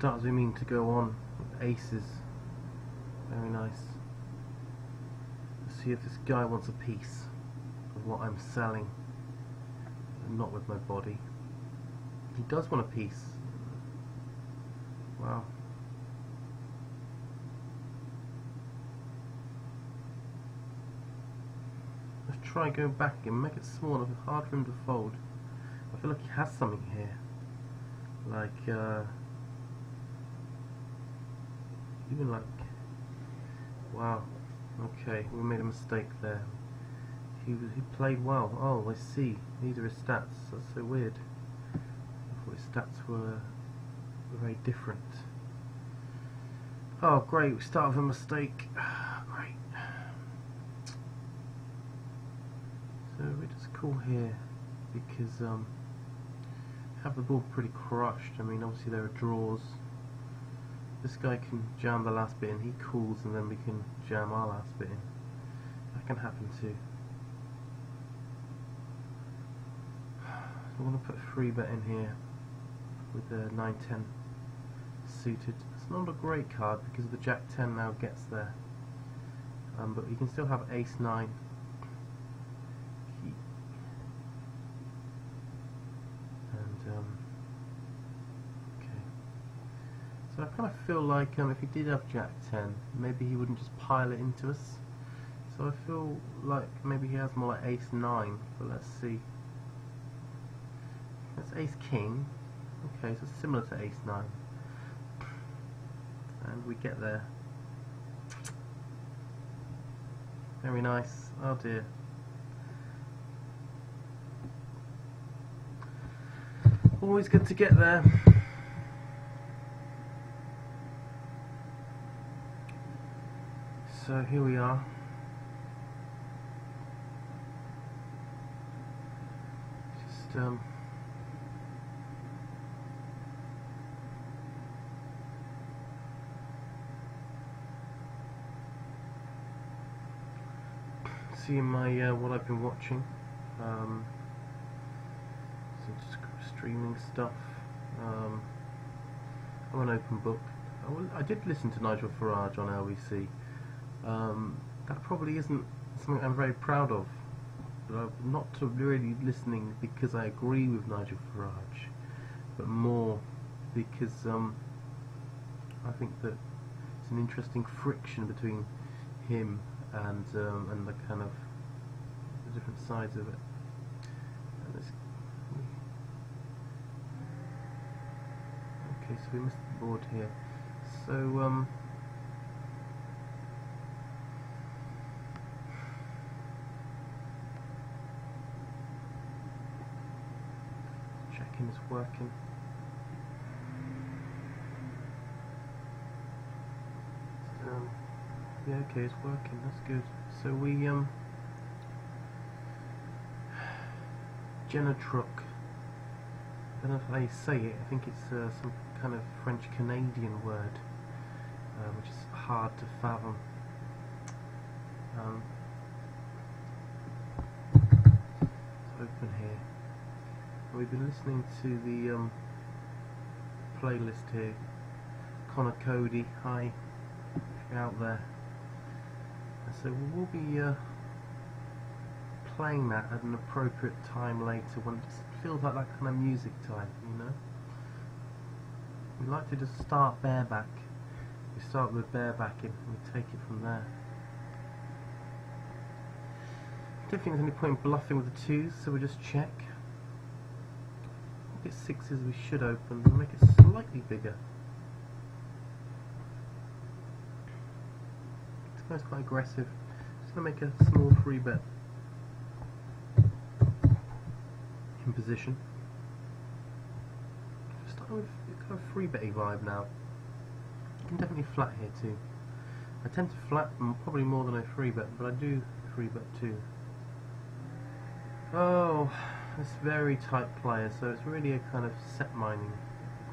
start zooming to go on with aces. Very nice. Let's see if this guy wants a piece of what I'm selling, and not with my body. He does want a piece. Wow. Let's try going back and make it smaller, hard for him to fold. I feel like he has something here. Like, even like, wow, okay, we made a mistake there. He played well. Oh, I see. These are his stats. That's so weird. I thought his stats were very different. Oh, great. We start with a mistake. Great. So we just call here because have the board pretty crushed. I mean, obviously there are draws. This guy can jam the last bit in. He calls, and then we can jam our last bit in. That can happen too. I want to put a 3-bet in here with the 9-10 suited. It's not a great card because the Jack-10 now gets there, but you can still have Ace-9. Okay. So I kind of feel like if he did have Jack-10, maybe he wouldn't just pile it into us. So I feel like maybe he has more like Ace-9, but let's see. That's Ace-King. Okay, so similar to Ace-9. And we get there. Very nice. Oh dear. Always good to get there. So here we are. Just seeing my what I've been watching, some streaming stuff. I'm an open book. I did listen to Nigel Farage on LBC. That probably isn't something I'm very proud of, but I'm not really listening because I agree with Nigel Farage, but more because I think that it's an interesting friction between him and the kind of the different sides of it. Okay, so we missed the board here. So checking is working. Yeah, okay, it's working. That's good. So we Genotruc. I don't know how you say it. I think it's some kind of French-Canadian word, which is hard to fathom. It's open here. We've been listening to the playlist here. Connor Cody, hi, if you're out there. So we'll be playing that at an appropriate time later when it feels like that kind of music time, you know. We like to just start bareback. We start with barebacking and we take it from there. I don't think there's any point in bluffing with the twos, so we just check. If it's sixes, we should open and make it slightly bigger. This guy's quite aggressive. Just going to make a small 3-bet in position. Starting with kind of 3-betty vibe now. You can definitely flat here too. I tend to flat probably more than I 3-bet, but I do 3-bet too. Oh, it's very tight player, so it's really a kind of set mining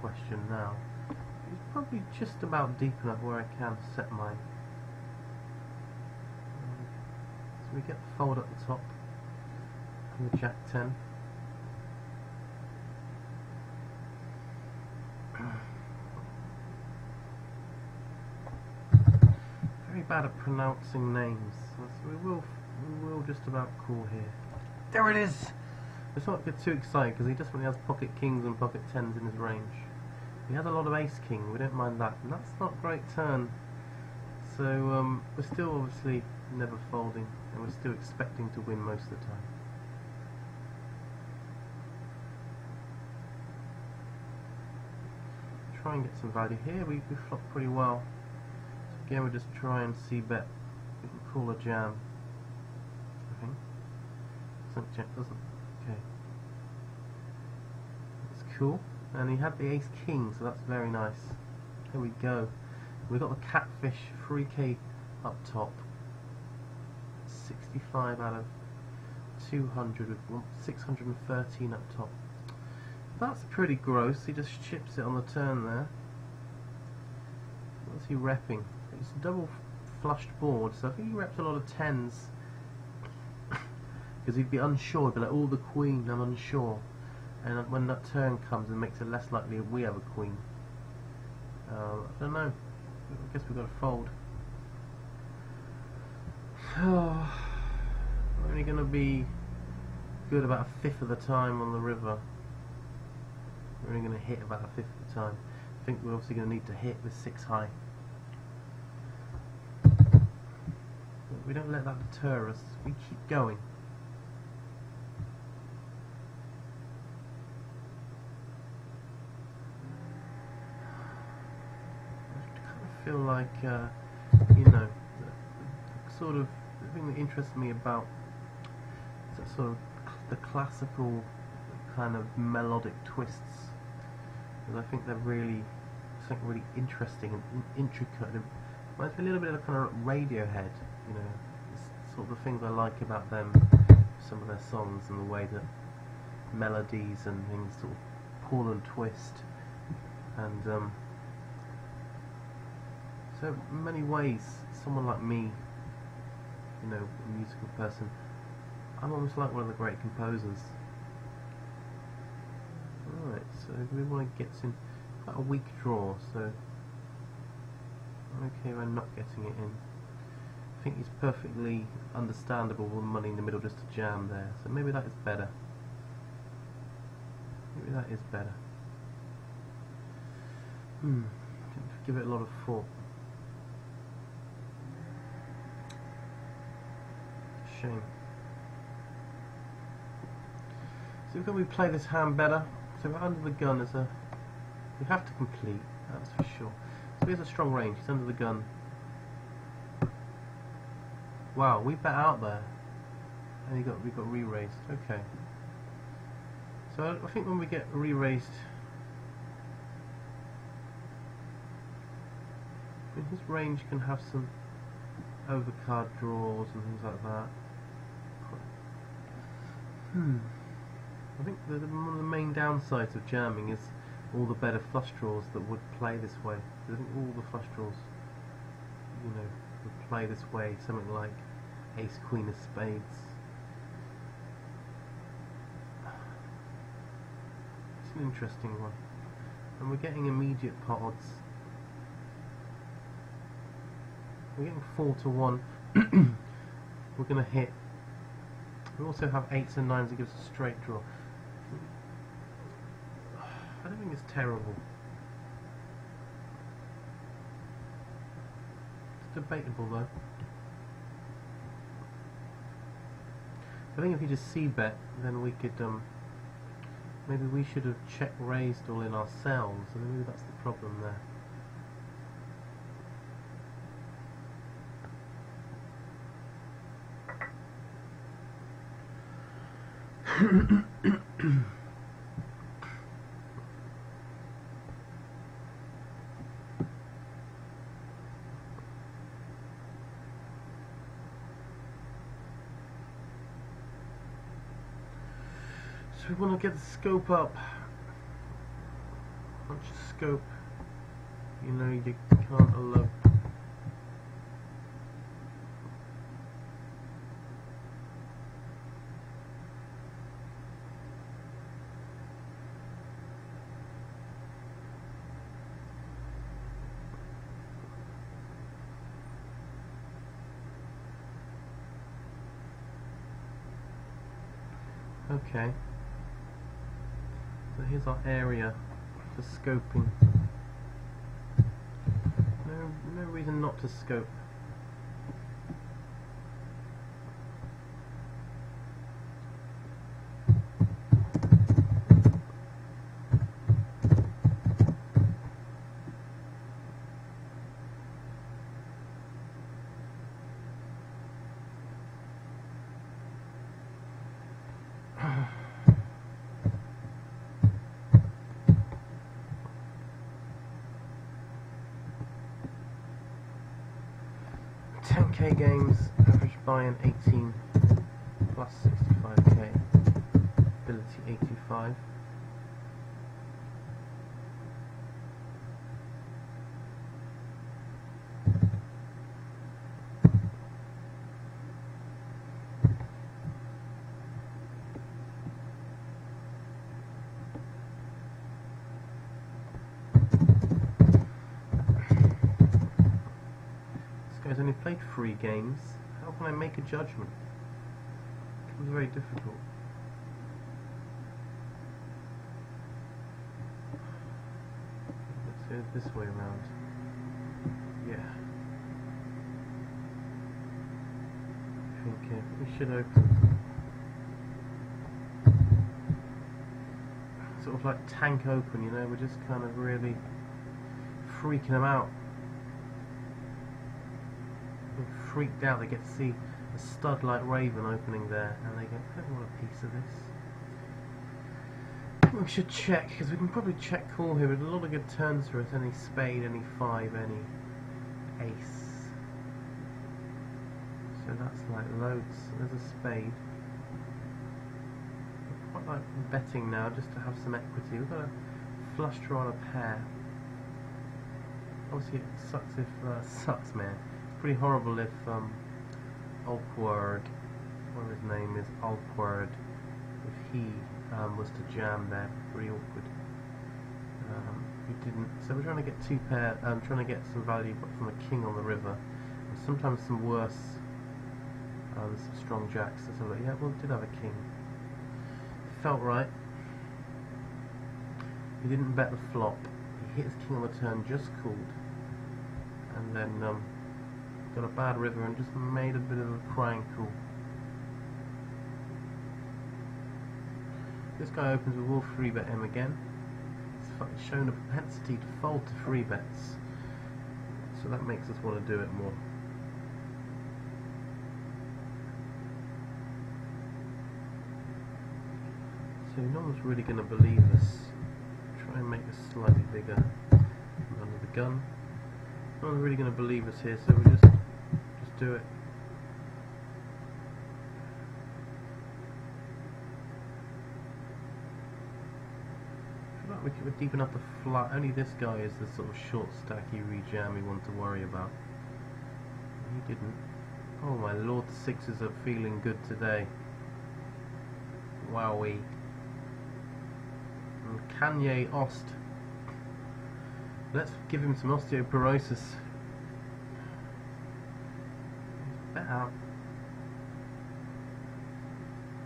question now. It's probably just about deep enough where I can set mine. So we get the fold at the top and the Jack-10. bad at pronouncing names. So we will just about call here. There it is! Let's not get too excited because he definitely has pocket kings and pocket tens in his range. He has a lot of ace king, we don't mind that. And that's not a great turn. So we're still obviously never folding and we're still expecting to win most of the time. Try and get some value here. We flop pretty well. So again, we'll just try and c-bet. We can call a jam. I think. Doesn't check, doesn't. Okay. That's cool. And he had the ace king, so that's very nice. There we go. We got the catfish 3k up top. 65 out of 200 with 613 up top. That's pretty gross. He just chips it on the turn there. What's he repping? It's a double flushed board, so I think he reps a lot of tens because he'd be unsure. He'd be like, "Oh, the queen, I'm unsure." And when that turn comes, it makes it less likely if we have a queen. I don't know. I guess we've got to fold. Oh, we're only going to be good about a fifth of the time on the river. We're only going to hit about a fifth of the time. I think we're obviously going to need to hit with 6 high. But we don't let that deter us. We keep going. I kind of feel like, you know, the sort of the thing that interests me about that sort of the classical kind of melodic twists, because I think they're really something really interesting and intricate. It reminds me a little bit of kind of Radiohead, you know, it's sort of the things I like about them, some of their songs, and the way that melodies and things sort of pull and twist, and so in many ways, someone like me, you know, a musical person, I'm almost like one of the great composers. Right, so we want to get in quite a weak draw, so okay, we're not getting it in. I think it's perfectly understandable with money in the middle just to jam there, so maybe that is better. Maybe that is better. Didn't give it a lot of thought. Shame. So can we play this hand better? So we're under the gun as a... we have to complete, that's for sure. So he has a strong range, he's under the gun. Wow, we bet out there. And we got re-raised, okay. So I think when we get re-raised, his range can have some overcard draws and things like that. I think one of the main downsides of jamming is all the better flush draws that would play this way. I think all the flush draws, you know, would play this way. Something like Ace Queen of Spades. It's an interesting one, and we're getting immediate pot odds. We're getting 4 to 1. We're going to hit. We also have 8s and 9s that gives us a straight draw. I don't think it's terrible. It's debatable though. I think if you just c-bet, then we could, maybe we should have check raised all in ourselves, and maybe that's the problem there. So we want to get the scope up. Once you scope, you know you can't elope. Okay. So here's our area for scoping. No reason not to scope. $10K games, average buy-in 18, plus 65K, ability 85. This guy's only played 3 games. How can I make a judgment? It was very difficult. Let's go this way around. Yeah. I think we should open. Sort of like tank open, you know, we're just kind of really freaking them out. They're freaked out, they get to see a stud like Raven opening there, and they go, I don't want a piece of this. We should check, because we can probably check call here with a lot of good turns for us. Any spade, any 5, any ace. So that's like loads. There's a spade. I quite like betting now just to have some equity. We've got a flush draw on a pair. Obviously it sucks if, sucks man. Pretty horrible if Awkward, whatever his name is, Awkward, if he was to jam there. Pretty awkward. He didn't. So we're trying to get 2 pair. Trying to get some value from a king on the river, and sometimes some worse. There's some strong jacks. Let's have a look. Yeah, well, did have a king. Felt right. He didn't bet the flop. He hit his king on the turn, just called, and then got a bad river and just made a bit of a crying call. This guy opens with all 3-bet him again. He's shown a propensity to fold to 3-bets, so that makes us want to do it more. So no one's really going to believe us. Try and make this slightly bigger under the gun. No one's really going to believe us here, so we just do it. We could deep enough to flat. Only this guy is the sort of short stacky rejam we want to worry about. He didn't. Oh my lord, the 6s are feeling good today. Wowee. And Kanye Ost. Let's give him some osteoporosis. He's bet out.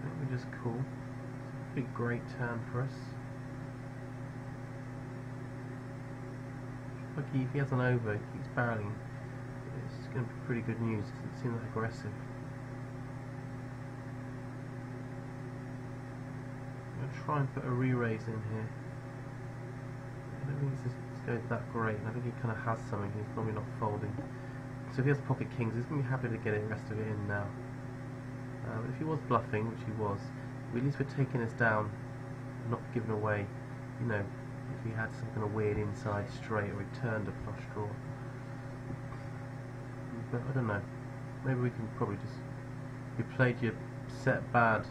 I think we just call. It's a pretty great turn for us. Look, if he has an over, he keeps barreling. It's going to be pretty good news. It doesn't seem that aggressive. I'm going to try and put a re-raise in here. I don't think this goes that great, and I think he kind of has something. He's probably not folding. So if he has pocket kings, he's going to be happy to get the rest of it in now. But if he was bluffing, which he was, at least we're taking this down, not giving away, you know, if he had some kind of weird inside straight or he turned a flush draw. But I don't know. Maybe we can probably just... You played your set bad.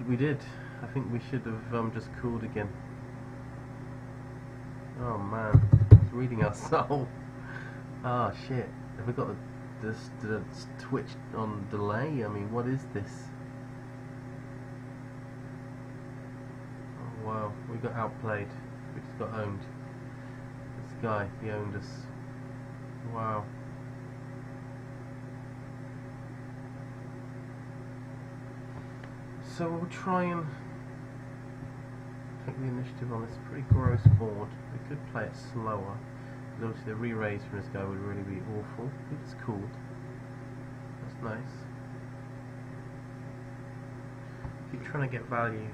We did. I think we should have just called again. Oh man, it's reading our soul. Ah shit. Have we got the Twitch on delay? I mean, what is this? Wow, we got outplayed. We just got owned. This guy, he owned us. Wow. So we'll try and take the initiative on this pretty gross board. We could play it slower, because obviously the re-raise from this guy would really be awful. It's cool. That's nice. Keep trying to get value.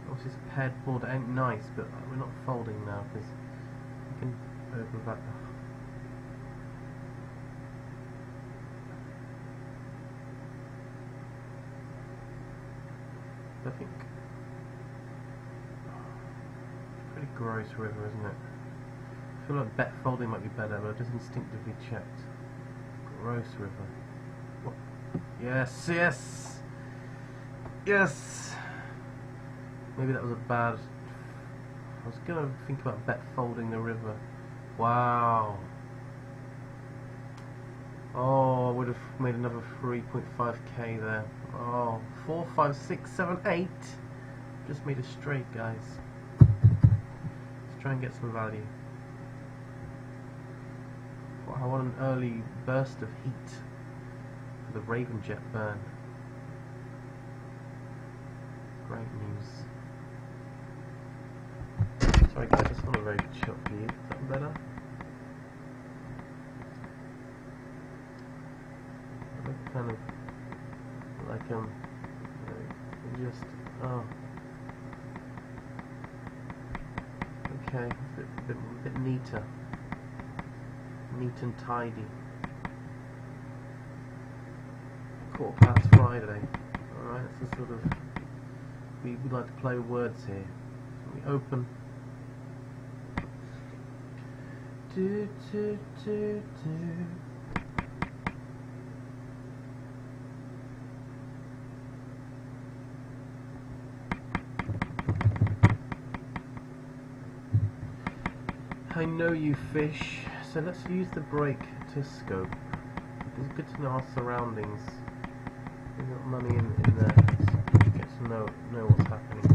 Obviously this paired board ain't nice, but we're not folding now because we can open that. I think it's pretty gross river, isn't it? I feel like bet folding might be better, but I just instinctively checked. Gross river. What? Yes, yes, yes. Maybe that was a bad. I was gonna think about bet folding the river. Wow. Oh, I would have made another 3.5k there. Oh, 4, 5, 6, 7, 8. Just made a straight, guys. Let's try and get some value. Wow, what an early burst of heat for the ravenjetbyrne. Great news. Sorry guys, that's not a very good shot for you. Is that better? I look kind of like just okay, a bit neater, neat and tidy. 5:15 Friday. All right, that's a sort of we like to play words here. So we open. Do do do do. I know you fish, so let's use the break to scope. It's good to know our surroundings. We've got money in there, so we get to know what's happening.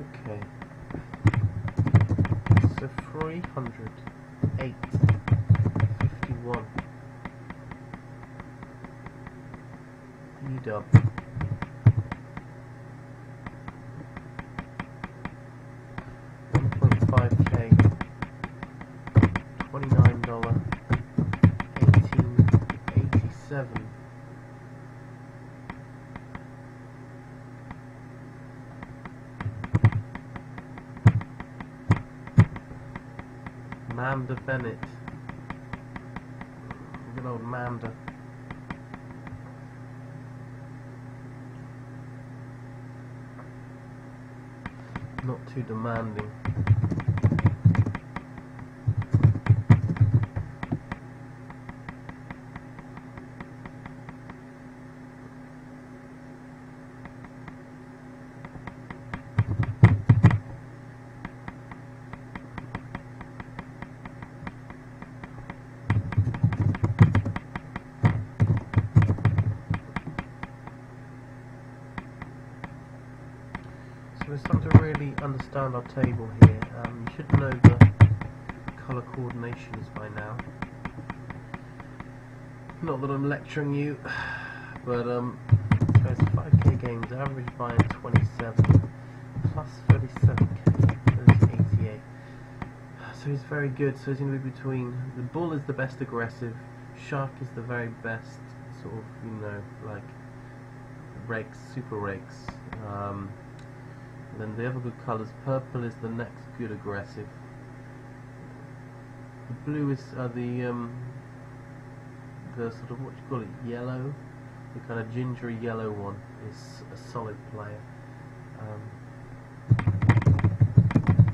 Okay. So 300, 8, 51. E-dub. $1.5k. $29. 1887. Manda Bennett. Good old Manda. Not too demanding. So we're starting to really understand our table here. You should know the colour coordinations by now. Not that I'm lecturing you, but so it's 5k games, average buy-in 27, plus 37k, there's 88. So he's very good, so he's going to be between, the bull is the best aggressive, shark is the very best, sort of, you know, like, rakes, super rakes. Then the other good colours, purple is the next good aggressive. The blue is the sort of, what do you call it, yellow? The kind of gingery yellow one is a solid player.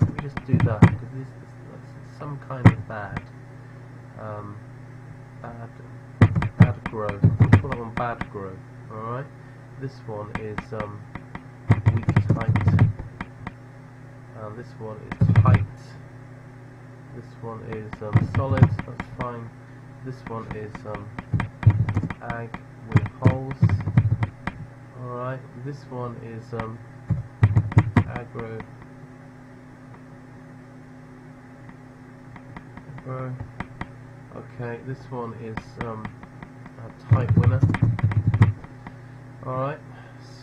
Let me just do that, because that's some kind of bad grow. Let's call that one bad grow, alright? This one is weak tight. This one is height. This one is solid, that's fine. This one is ag with holes. Alright, this one is aggro. Okay, this one is a tight winner. Alright,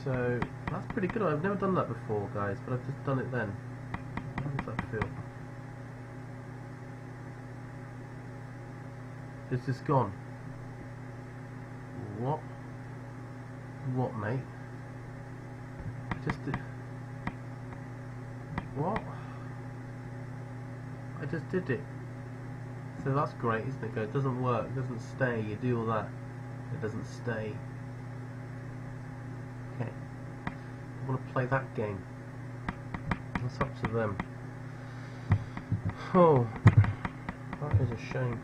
so that's pretty good. I've never done that before, guys, but I've just done it then. How does that feel? It's just gone. What? What, mate? I just did. What? I just did it. So that's great, isn't it? It doesn't work, it doesn't stay. You do all that, it doesn't stay. Okay. I want to play that game. That's up to them. Oh, that is a shame.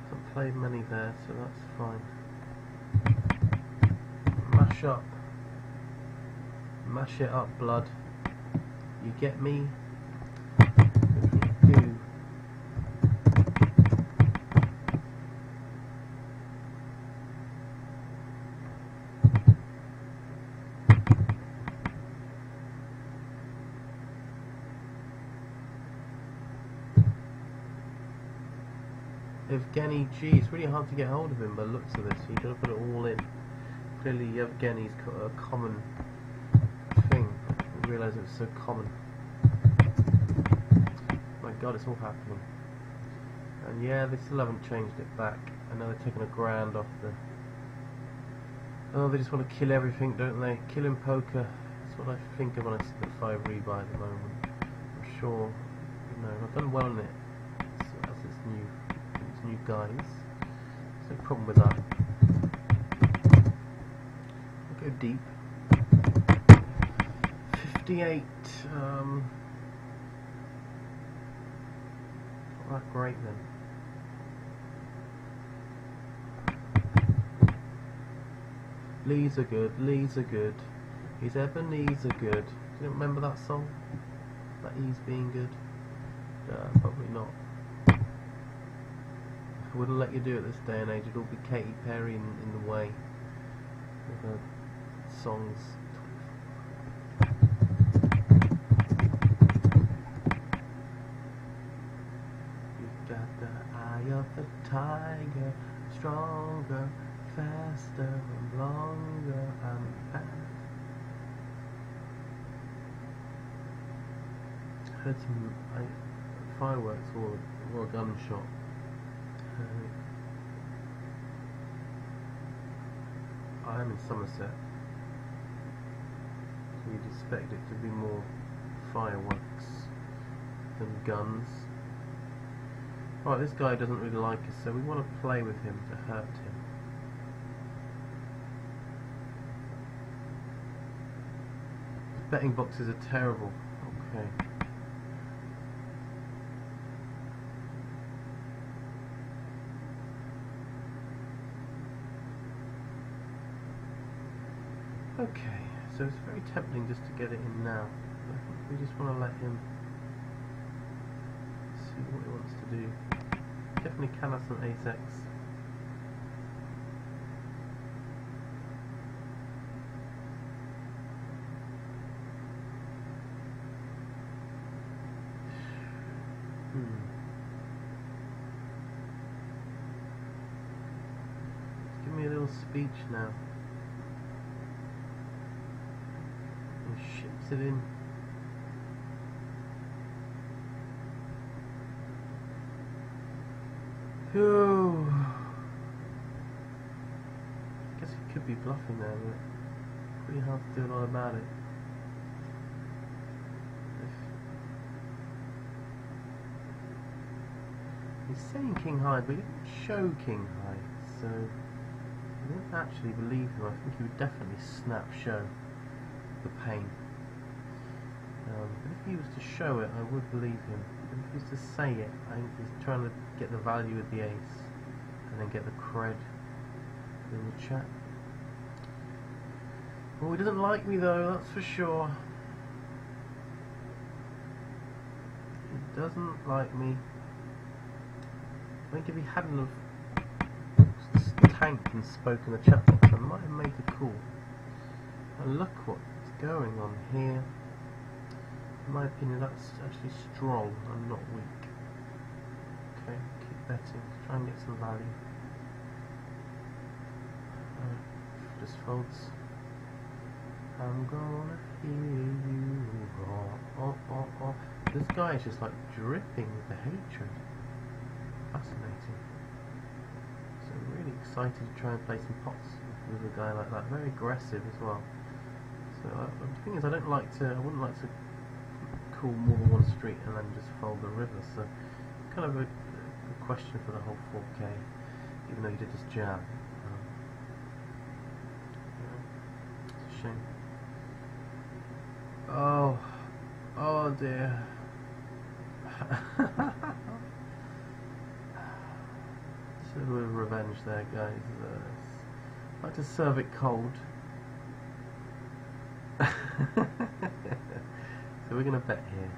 Haven't played many there, so that's fine. Mash it up, blood. You get me? If you do. Evgeny G, it's really hard to get hold of him by the looks of this, so you've got to put it all in. Clearly Evgeny's got a common thing. I didn't realise it was so common. My god, it's all happening. And yeah, they still haven't changed it back. I know they're taking $1,000 off the... Oh, they just want to kill everything, don't they? Killing poker. That's what I think of when I see the 5 rebuy at the moment. I'm sure, you know, I've done well in it. As it's new guys. There's no problem with that. Go deep. 58. Not that great then. Leads are good. Leads are good. His Ebenezer are good. Do you remember that song? That E's being good. Probably not. I wouldn't let you do it this day and age. It'd all be Katy Perry in the way. With her songs. You've got the eye of the tiger, stronger, faster, and longer. I'm fast. I heard some fireworks or a gunshot. I am in Somerset, so you'd expect it to be more fireworks than guns. Right, this guy doesn't really like us, so we want to play with him to hurt him. His betting boxes are terrible. Okay. Okay, so it's very tempting just to get it in now. I think we just want to let him see what he wants to do. Definitely can us an ace-x. Give me a little speech now. Ships it in. Ooh. I guess he could be bluffing there, but pretty hard to do a lot about it. He's saying king high, but he didn't show king high, so I don't actually believe him. I think he would definitely snap show the pain. But if he was to show it, I would believe him. But if he was to say it, I think he's trying to get the value of the ace and then get the cred in the chat. Oh, he doesn't like me though, that's for sure. He doesn't like me. I think if he hadn't have tanked and spoken the chat box, I might have made the call. And look what's going on here. In my opinion, that's actually strong and not weak. Okay, keep betting, try and get some value. Just folds. I'm gonna hear you roar. Oh. This guy is just like dripping with the hatred. Fascinating. So I'm really excited to try and play some pots with a guy like that. Very aggressive as well. So the thing is, I wouldn't like to call more than one street and then just fold the river. So kind of a question for the whole 4K, even though he did just jam. It's a shame. Oh dear. So a bit of revenge there, guys. I like to serve it cold. So we're going to bet here.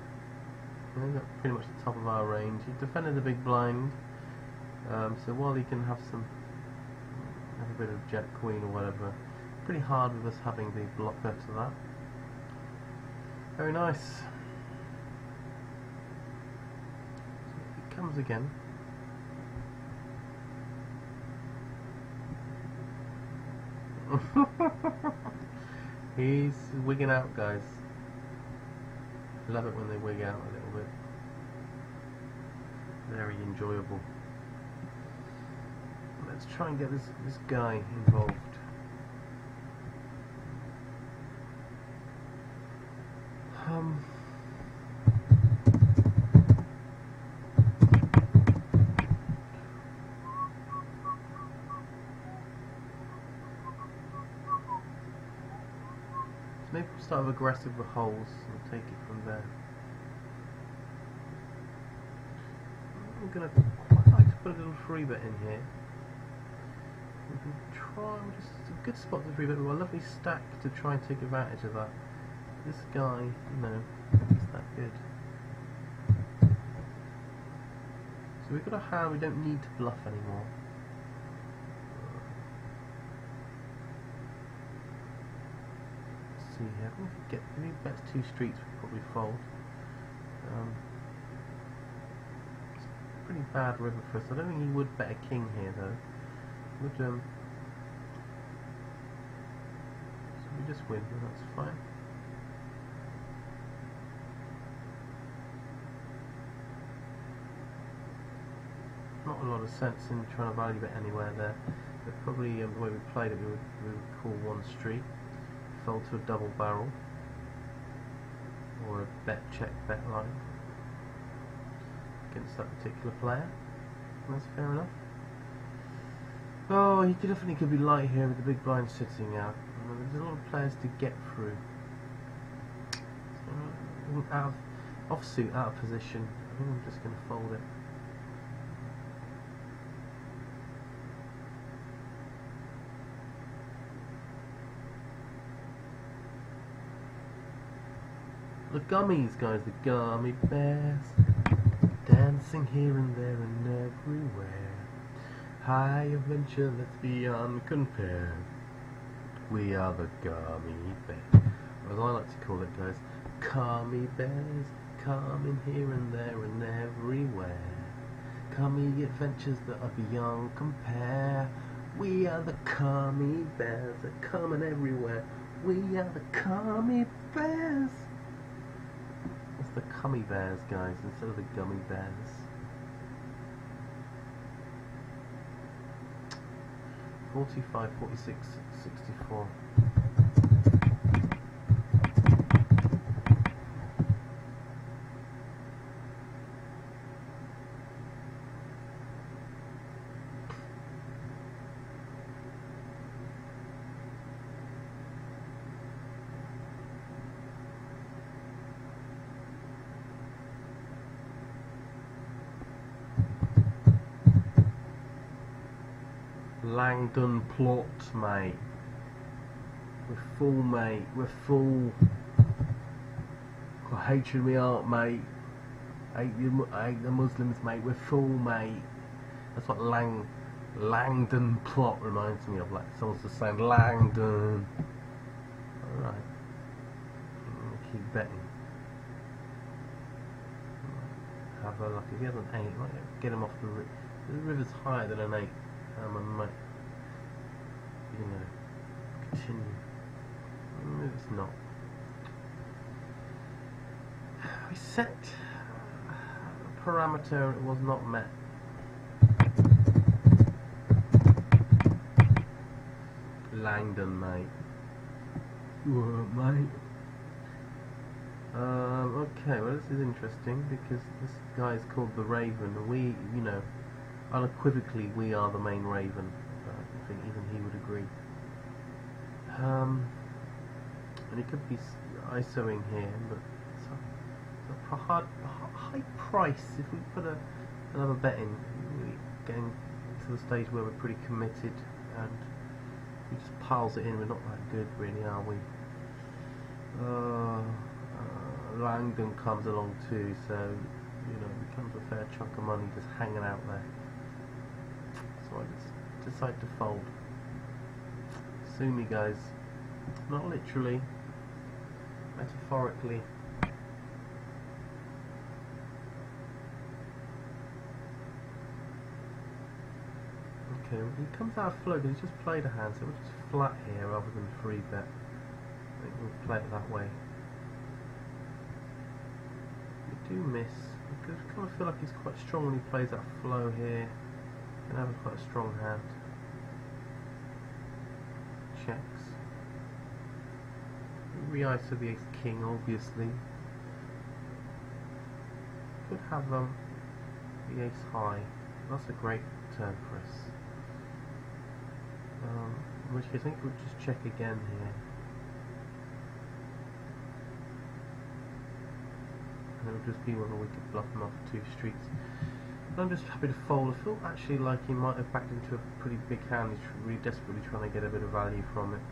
We've got pretty much the top of our range. He defended the big blind, so while he can have a bit of jack queen or whatever, pretty hard with us having the blocker to that. Very nice. So it comes again. He's wigging out, guys. Love it when they wig out a little bit. Very enjoyable. Let's try and get this guy involved. Maybe we'll start with aggressive with holes and take it from there. I'm going to quite like to put a little free bet in here. We can try, just a good spot to free bet with a lovely stack to try and take advantage of that. This guy, he's that good. So we've got a hand we don't need to bluff anymore. See here, if he bets two streets, we'll probably fold. It's a pretty bad river for us. I don't think he would bet a king here though. So we just win, and that's fine. Not a lot of sense in trying to value bet anywhere there, but probably the way we played it, we would call one street. Fold to a double barrel or a bet check bet line against that particular player. That's fair enough. Oh, he definitely could be light here with the big blind sitting out. There's a lot of players to get through. So, out of offsuit, out of position. I think I'm just going to fold it. The gummies, guys, the gummy bears, dancing here and there and everywhere. High adventure, let's be uncompared. We are the gummy bears, or as I like to call it, guys, gummy bears, coming here and there and everywhere. Gummy adventures that are beyond compare. We are the gummy bears, they're coming everywhere. We are the gummy bears. It's the gummy bears, guys, instead of the gummy bears. $45, $46, $64. Langdon plot, mate. We're full, mate. We're full. Got hatred in my heart, mate. I hate the Muslims, mate. We're full, mate. That's what Langdon plot reminds me of. Like someone's just saying Langdon. All right. Keep betting. Have a look. If he has an 8, might get him off the river. The river's higher than an 8. I might, you know, continue. Maybe it's not. We set a parameter and it was not met. Langdon, mate. What, mate? Okay, well this is interesting because this guy is called the Raven. We, you know, unequivocally we are the main Raven. I think even he would agree. And it could be ISOing here, but it's a high price. If we put another bet in, we're getting to the stage where we're pretty committed, and he just piles it in. We're not that good, really, are we? Langdon comes along too, so you know, it becomes a fair chunk of money just hanging out there. So I just decide to fold. Sue me, guys. Not literally, metaphorically. Okay, he comes out of flow because he just played a hand, so we'll just flat here rather than free bet. I think we'll play it that way. We do miss because I kind of feel like he's quite strong when he plays that flow here. Can have quite a strong hand. Checks. Re-ISO the ace king, obviously. Could have the ace high. That's a great turn for us. In which case I think we'll just check again here. And it would just be whether we could bluff him off 2 streets. But I'm just happy to fold. I feel actually like he might have backed into a pretty big hand. He's really desperately trying to get a bit of value from it.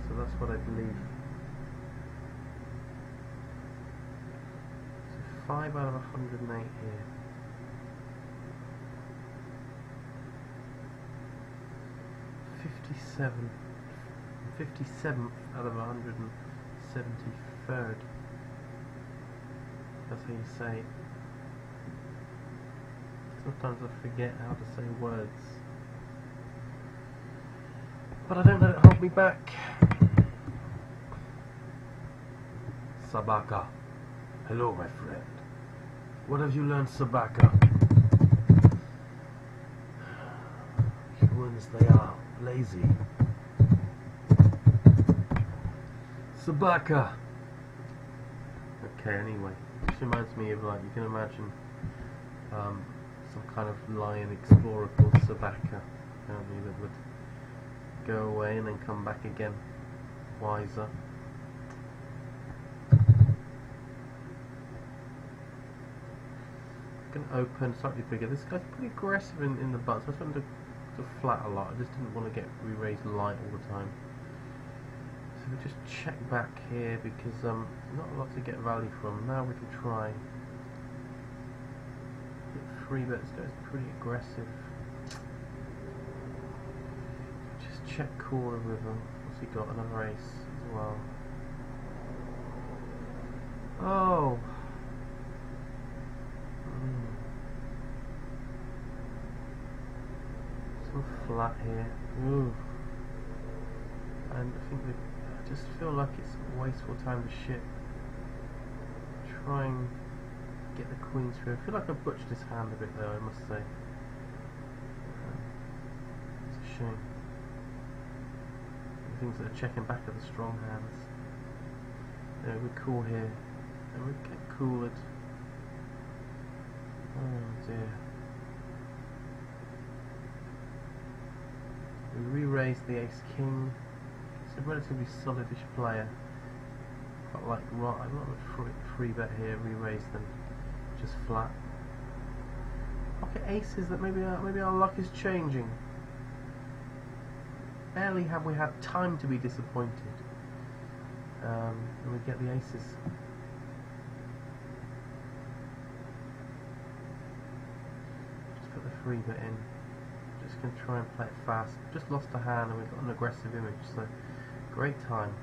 So that's what I believe. So 5 out of 108 here. 57th out of 173rd. That's how you say it. Sometimes I forget how to say words. But I don't let it hold me back. Sabaka. Hello, my friend. What have you learned, Sabaka? Humans, they are lazy. Sabaka. Okay, anyway, this reminds me of, like, you can imagine some kind of lion explorer called Sabaka, apparently, that would go away and then come back again, wiser. Going to open slightly bigger. This guy's pretty aggressive in the butts. I just wanted to flat a lot. I just didn't want to get re-raised light all the time. So we just check back here because not a lot to get value from. Now we can try. Get 3 bets. This guy's pretty aggressive. Just check call the river. What's he got? Another ace as well. Oh. So flat here. Ooh. And I think I just feel like it's wasteful time to shit. Try and get the queen through. I feel like I butchered this hand a bit though, I must say. It's a shame. The things that are checking back are the strong hands. Yeah, we call here. And we get cooled. Oh dear. We re-raise the ace king. It's a relatively solidish player. Quite like I'm not a free bet here. Re-raise them, just flat. Pocket aces that maybe our luck is changing. Barely have we had time to be disappointed, and we get the aces. Just put the 3-bet in. Just going to try and play it fast. Just lost a hand and we've got an aggressive image, so great time.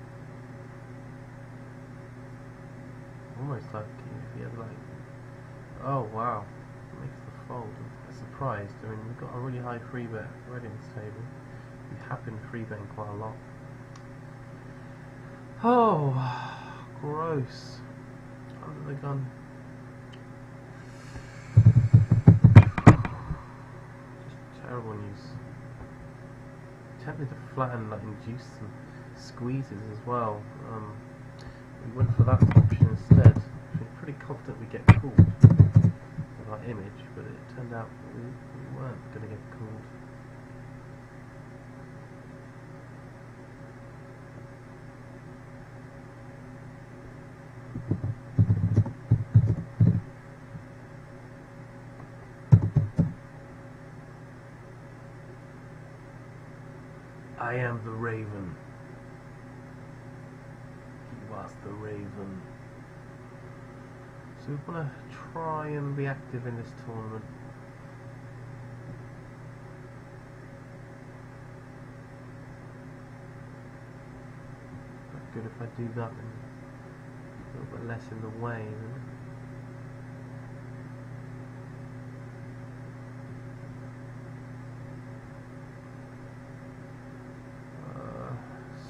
Almost like if he had like, oh wow, it makes the fold. I'm surprised. I mean, we've got a really high 3-bet already in this table. We have been 3-betting quite a lot. Oh, gross. Under the gun. Just terrible news. Tempted to flatten, like induce some squeezes as well. We went for that option instead. I'm pretty confident we get called with our image, but it turned out we weren't going to get called. I am the Raven. He was the Raven. So we want to try and be active in this tournament. But good if I do that, then a little bit less in the way. Then.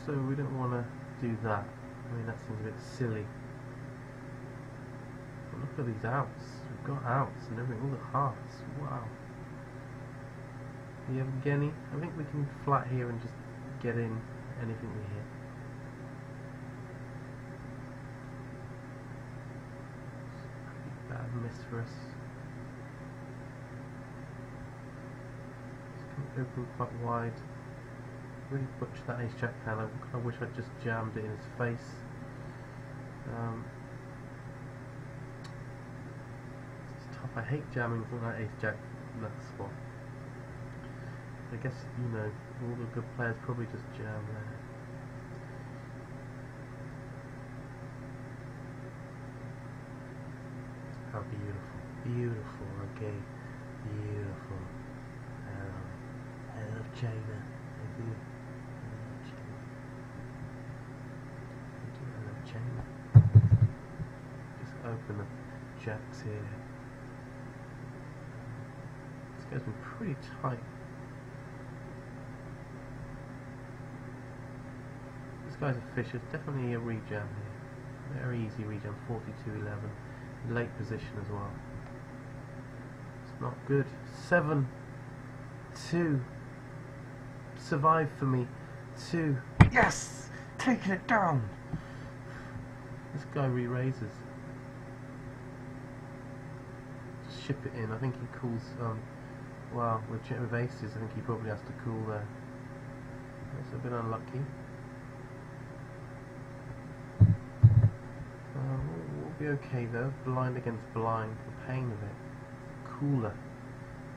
So we don't want to do that. I mean, that seems a bit silly. But look at these outs. We've got outs and everything, all the hearts. Wow. You have Genny. I think we can flat here and just get in anything we hit. Bad miss for us. It's going to open quite wide. Really butchered that ace-jack hand. I wish I'd just jammed it in his face. It's tough. I hate jamming from that ace-jack in that spot. I guess, you know, all the good players probably just jam there. How beautiful. Beautiful, okay. Beautiful. I love China. I do. Just open the jacks here. This guy's been pretty tight. This guy's a fish. It's definitely a rejam here. Very easy rejam, 42-11. Late position as well. It's not good. 7-2. Survive for me. 2. Yes! Taking it down! This guy re-raises. Just ship it in. I think he calls, wow, with aces, I think he probably has to call there. That's a bit unlucky. We'll be okay though. Blind against blind. The pain of it. Cooler.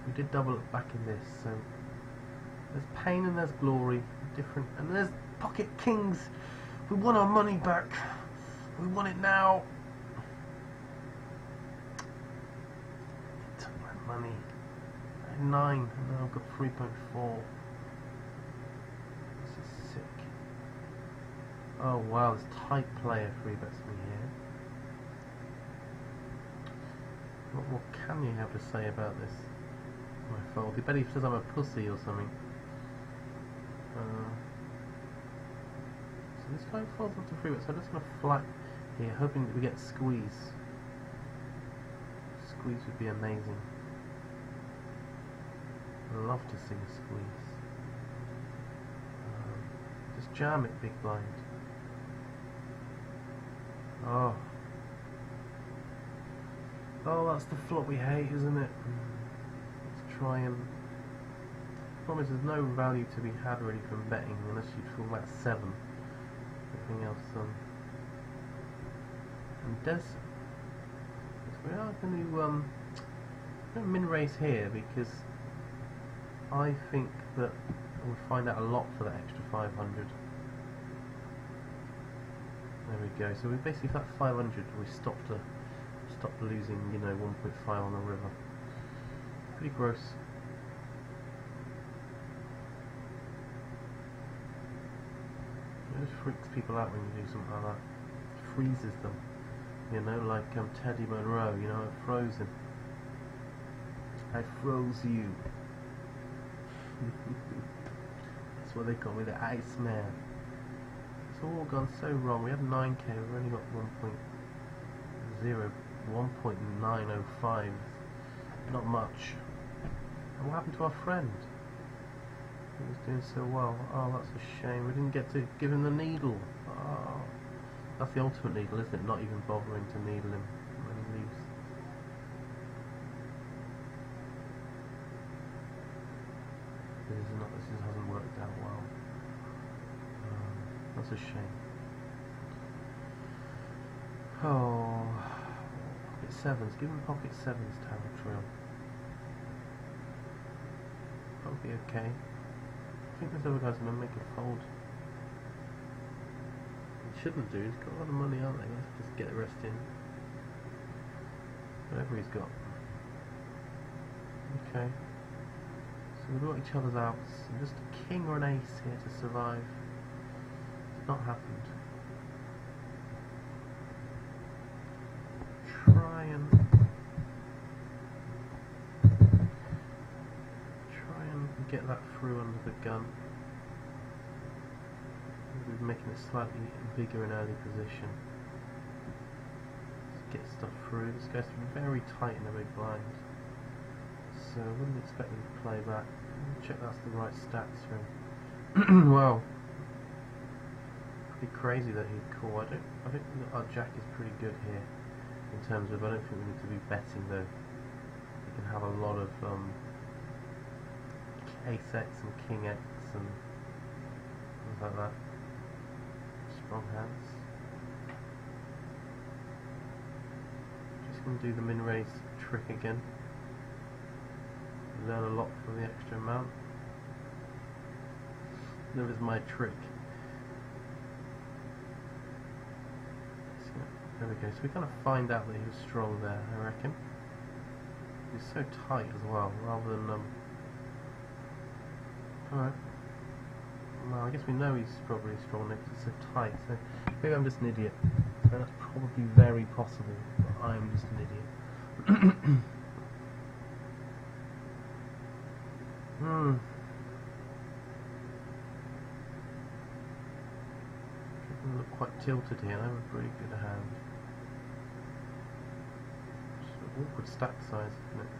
We did double it back in this, so there's pain and there's glory. Different. And there's pocket kings. We want our money back. We want it now. He took my money. I had 9, and now I've got 3.4. This is sick. Oh wow, this tight player 3-bets me here. What more can you have to say about this? My fault. I bet he says I'm a pussy or something. So this guy falls onto 3-bet, so I'm just going to flat here, hoping that we get squeeze. Squeeze would be amazing. I'd love to see a squeeze. Just jam it, big blind. Oh. Oh, that's the flop we hate, isn't it? Let's try and... The problem is there's no value to be had really from betting unless you fall like 7. Everything else, and Des... We are going to min raise here because I think that we'll find out a lot for that extra 500. There we go. So we basically, for that 500, we stopped losing, you know, 1.5 on the river. Pretty gross. It just freaks people out when you do something like that. It freezes them. You know, like Teddy Monroe, you know, frozen. I froze you. That's what they call me, the Iceman. It's all gone so wrong. We had 9k, we've only got 1.905. Not much. And what happened to our friend? He was doing so well. Oh, that's a shame. We didn't get to give him the needle. Oh, that's the ultimate needle, isn't it? Not even bothering to needle him when he leaves. This hasn't worked out well. That's a shame. Oh, pocket sevens. Give him pocket sevens territory. That'll be okay. I think this other guy's gonna make a fold. He shouldn't do. He's got a lot of money, aren't they? Let's just get the rest in. Whatever he's got. Okay. So we've got each other's outs. And just a king or an ace here to survive. It's not happened. Try and get that through under the gun. We're making it slightly bigger in early position. Let's get stuff through. This guy's very tight in the big blind. So I wouldn't expect him to play back. Check that's the right stats for him. Wow. Pretty crazy that he'd call. I think that our jack is pretty good here in terms of, I don't think we need to be betting though. We can have a lot of ace x and king x and things like that. Strong hands. Just going to do the min raise trick again. Learn a lot from the extra amount. There is my trick. So, there we go. So we kind of find out that he was strong there, I reckon. He was so tight as well, rather than alright. Well, I guess we know he's probably strong because it's so tight, so maybe I'm just an idiot. That's probably very possible, but I am just an idiot. People look quite tilted here, they have a pretty good hand. Just an awkward stack size, isn't it?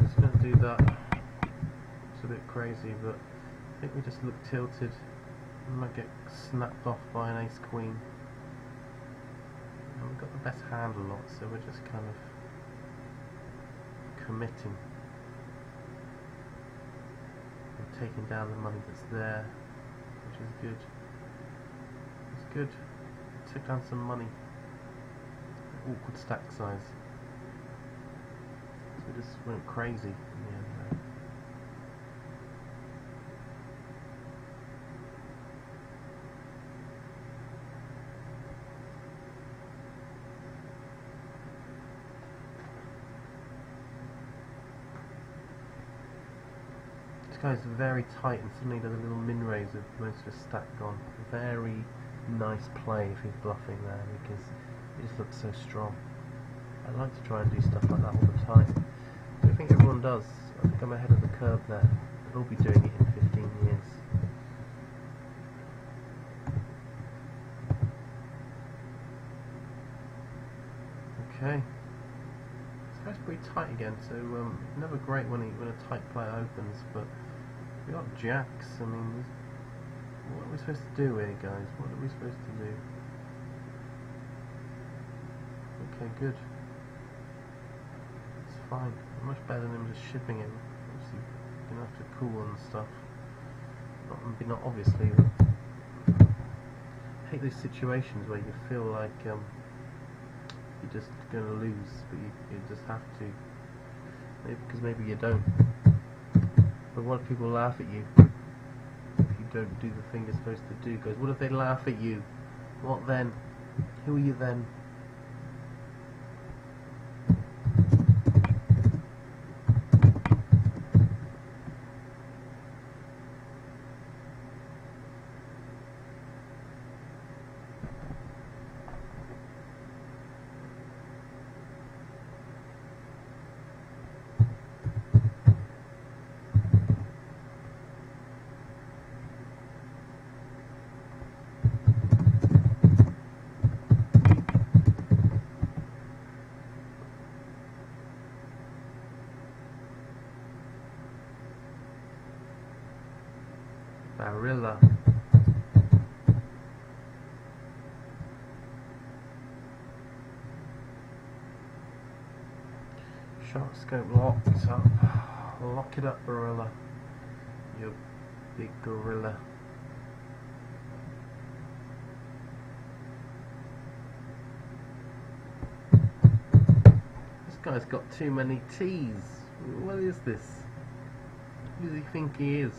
Just going to do that. It's a bit crazy, but I think we just look tilted. We might get snapped off by an ace queen. And we've got the best hand a lot, so we're just kind of committing and taking down the money that's there, which is good. It's good. Took down some money. Awkward stack size. So we just went crazy in the end there. This guy's very tight and suddenly does a little min raise with most of his stack gone. Very nice play if he's bluffing there because he just looks so strong. I like to try and do stuff like that all the time. I think everyone does. I think I'm ahead of the curve there. They'll all be doing it in 15 years. Okay. This guy's pretty tight again, so never great when a tight player opens, but we got jacks. I mean, what are we supposed to do here, guys? What are we supposed to do? Okay, good. It's fine. Much better than him just shipping it. Obviously, you're gonna have to cool and stuff. Not obviously. But I hate those situations where you feel like you're just gonna lose, but you just have to. Maybe because maybe you don't. But what if people laugh at you if you don't do the thing you're supposed to do? Guys, what if they laugh at you? What then? Who are you then? Barilla. Shark scope locked up. Lock it up, Barilla. You big gorilla. This guy's got too many T's. What is this? Who does he think he is?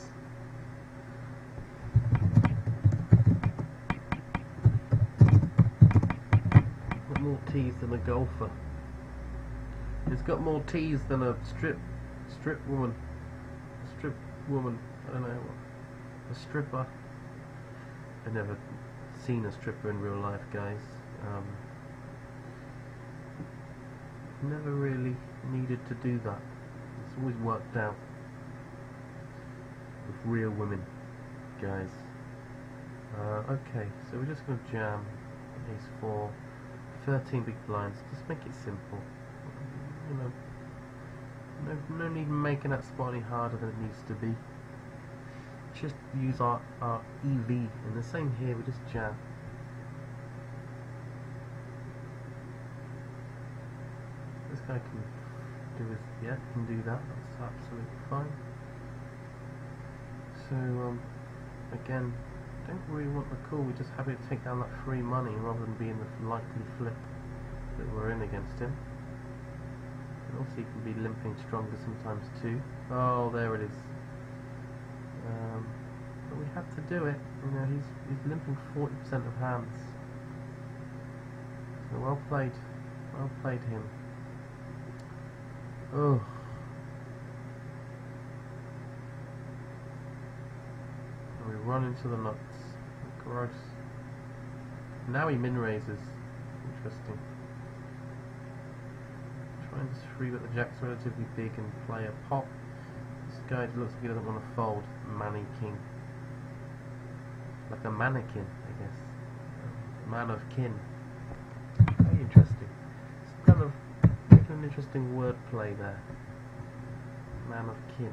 More T's than a golfer. It's got more T's than a strip woman. A strip woman. I don't know. A stripper. I've never seen a stripper in real life, guys. Never really needed to do that. It's always worked out with real women, guys. Okay, so we're just going to jam ace 4. 13 big blinds, just make it simple. You know, no need making that spot any harder than it needs to be. Just use our EV, and the same here, we just jam. This guy can do his, yeah, can do that, that's absolutely fine. So, again, don't really want the call, we're just happy to take down that free money rather than being the likely flip that we're in against him. And also he can be limping stronger sometimes too. Oh, there it is. But we have to do it. You know, he's limping 40% of hands. So well played him. Oh. We run into the nuts. Gross. Now he min raises. Interesting. Trying to free, but the jack's relatively big and play a pop. This guy looks like he doesn't want to fold. Mannequin. Like a mannequin, I guess. Man of kin. Very interesting. It's kind of making an interesting wordplay there. Man of kin.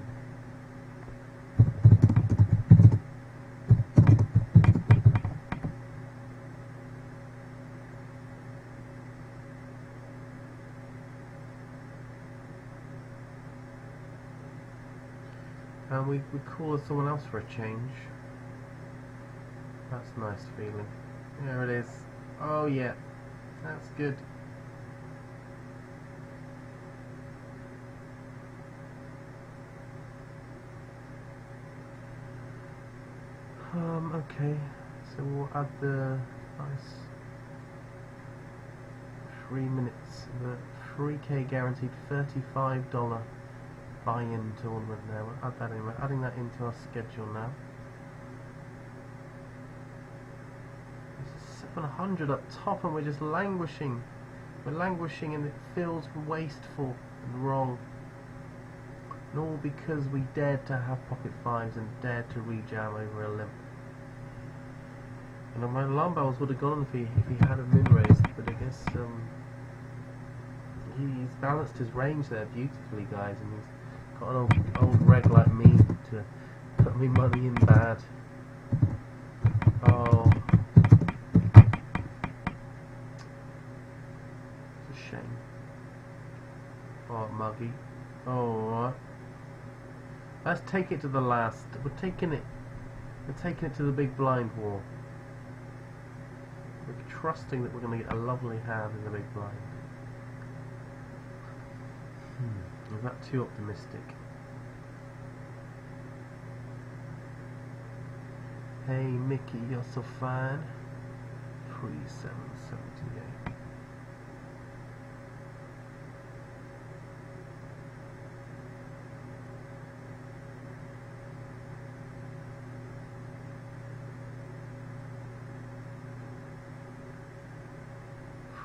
And we call someone else for a change. That's a nice feeling. There it is. Oh yeah, that's good. Okay, so we'll add the nice 3 minutes, the 3K guaranteed $35 buy-in tournament now. We'll add that in. We're adding that into our schedule now. It's 700 up top and we're just languishing. We're languishing and it feels wasteful and wrong. And all because we dared to have pocket fives and dared to rejam over a limp. And my alarm bells would have gone if he had a min raised, but I guess he's balanced his range there beautifully, guys, and he's got an old reg like me to put me money in bad. Oh, it's a shame. Oh, muggy. Oh, alright. Let's take it to the last. We're taking it to the big blind war. We're trusting that we're going to get a lovely hand in the big blind. Is that too optimistic? Hey Mickey, you're so fine. 3778.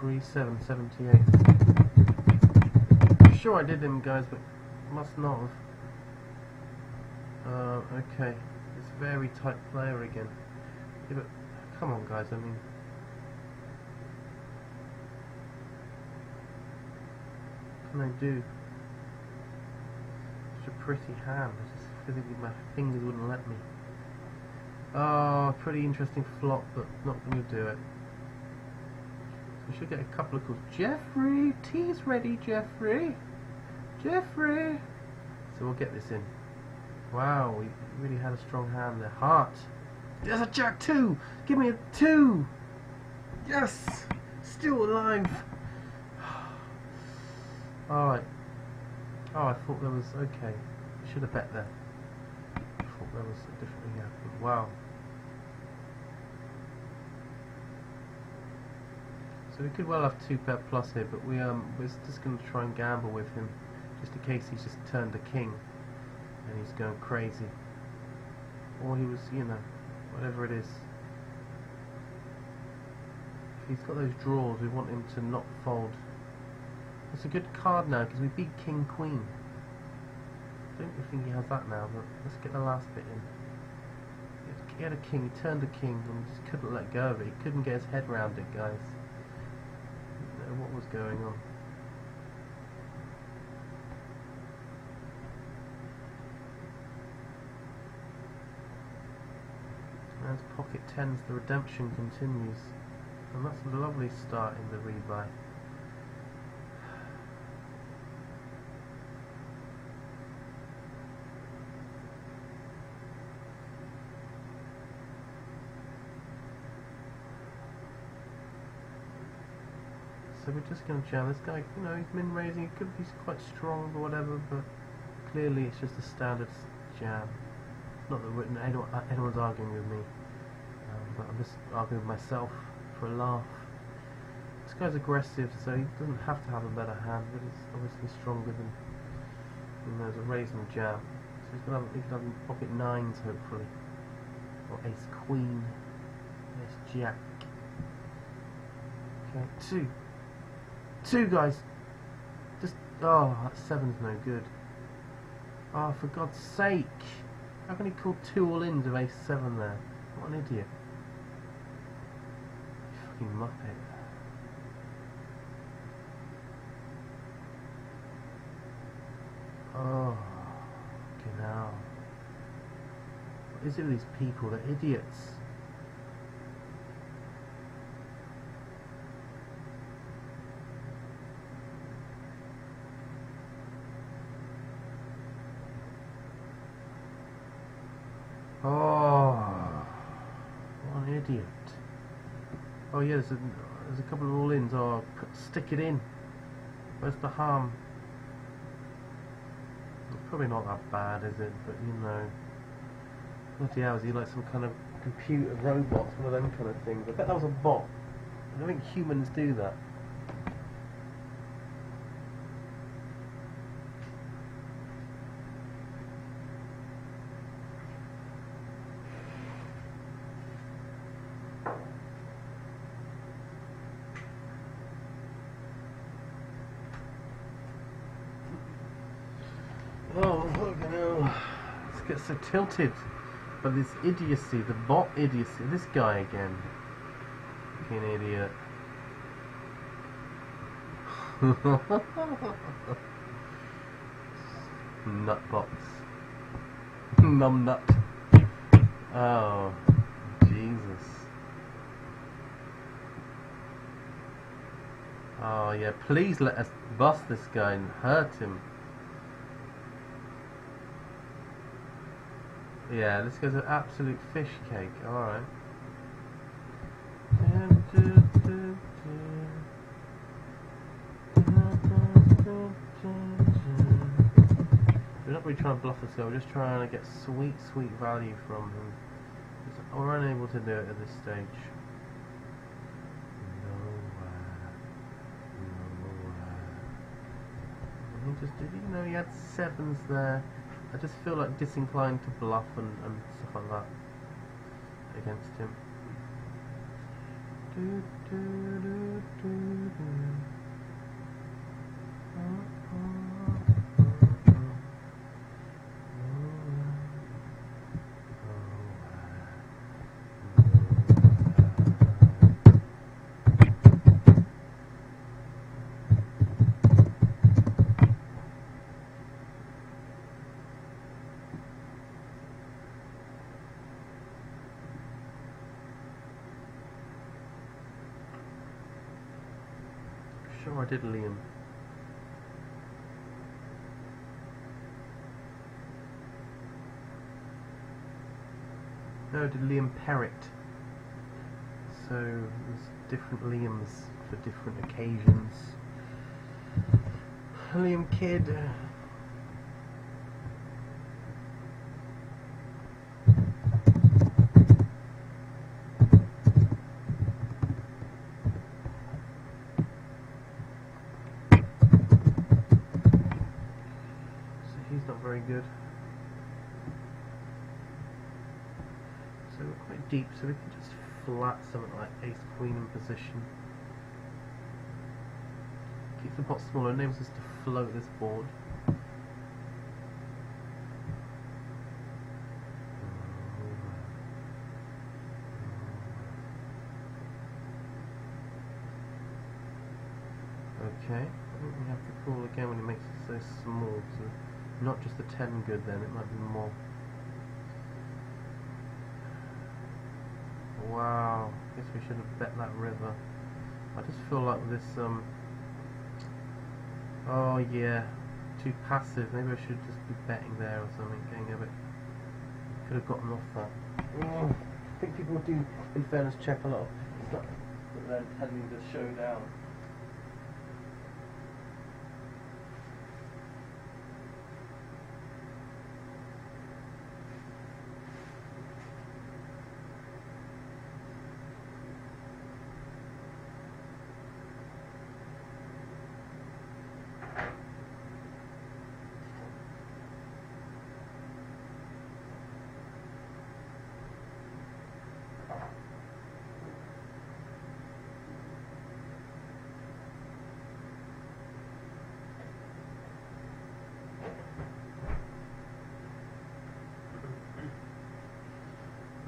$3,778. I'm sure I did him, guys, but must not have. Okay, it's very tight player again. Yeah, but come on, guys. I mean, what can I do? Such a pretty hand. I just physically, my fingers wouldn't let me. Oh, pretty interesting flop, but not going to do it. So we should get a couple of calls. Jeffrey, tea's ready, Jeffrey. Jeffrey. So we'll get this in. Wow, we really had a strong hand there. Heart. There's a jack 2. Give me a 2. Yes. Still alive. Alright. Oh, I thought there was... Okay. Should have bet there. I thought there was a different thing happening. Wow. So we could well have 2-pair plus here, but we're just going to try and gamble with him, just in case he's just turned a king and he's going crazy, or he was, you know, whatever it is. If he's got those draws, we want him to not fold. It's a good card now because we beat King Queen. I don't think he has that now, but let's get the last bit in. He had a king, he turned a king, and just couldn't let go of it. He couldn't get his head around it, guys. Didn't know what was going on. As pocket tens, the redemption continues, and that's a lovely start in the rebuy. So we're just going to jam this guy. You know, he's min raising. He could be quite strong or whatever, but clearly it's just a standard jam. Not that anyone's arguing with me, but I'm just arguing with myself for a laugh. This guy's aggressive, so he doesn't have to have a better hand, but he's obviously stronger than, you know, a raise and jam. So he can have pocket nines, hopefully, or ace queen, ace jack. Okay, two guys. Just that seven's no good. Oh, for God's sake! How can he call 2 all-ins of ace-7 there? What an idiot. Fucking muppet. Oh, okay now. What is it with these people? They're idiots. Oh, what an idiot. Oh yeah, there's a couple of all-ins. Oh, stick it in. Where's the harm? It's probably not that bad, is it? But you know, bloody hell, is he like some kind of computer robot, one of them kind of things? I bet that was a bot. I don't think humans do that. Oh, fucking hell. Let's get so tilted by this idiocy, the bot idiocy. This guy again. Fucking idiot. Nutbox. Numbnut. Oh, Jesus. Oh, yeah, please let us bust this guy and hurt him. Yeah, this guy's an absolute fish cake. Alright. We're not really trying to bluff this guy, we're just trying to get sweet value from him. He's We're unable to do it at this stage. Nowhere. He just did, you know, he had sevens there. I just feel like disinclined to bluff and stuff like that against him. Sure, I did Liam. No, I did Liam Perrott. So there's different Liams for different occasions. Liam Kidd. Not very good. So we're quite deep, so we can just flat something like ace queen in position. Keeps the pot smaller, enables us to float this board. Okay, I think we have to call again when he makes it so small. So not just the 10 good then, it might be more. Wow, guess we should have bet that river. I just feel like this, oh yeah, too passive. Maybe I should just be betting there or something, getting a bit, could have gotten off that. I think people do, in fairness, check a lot of stuff, but then tending to show down.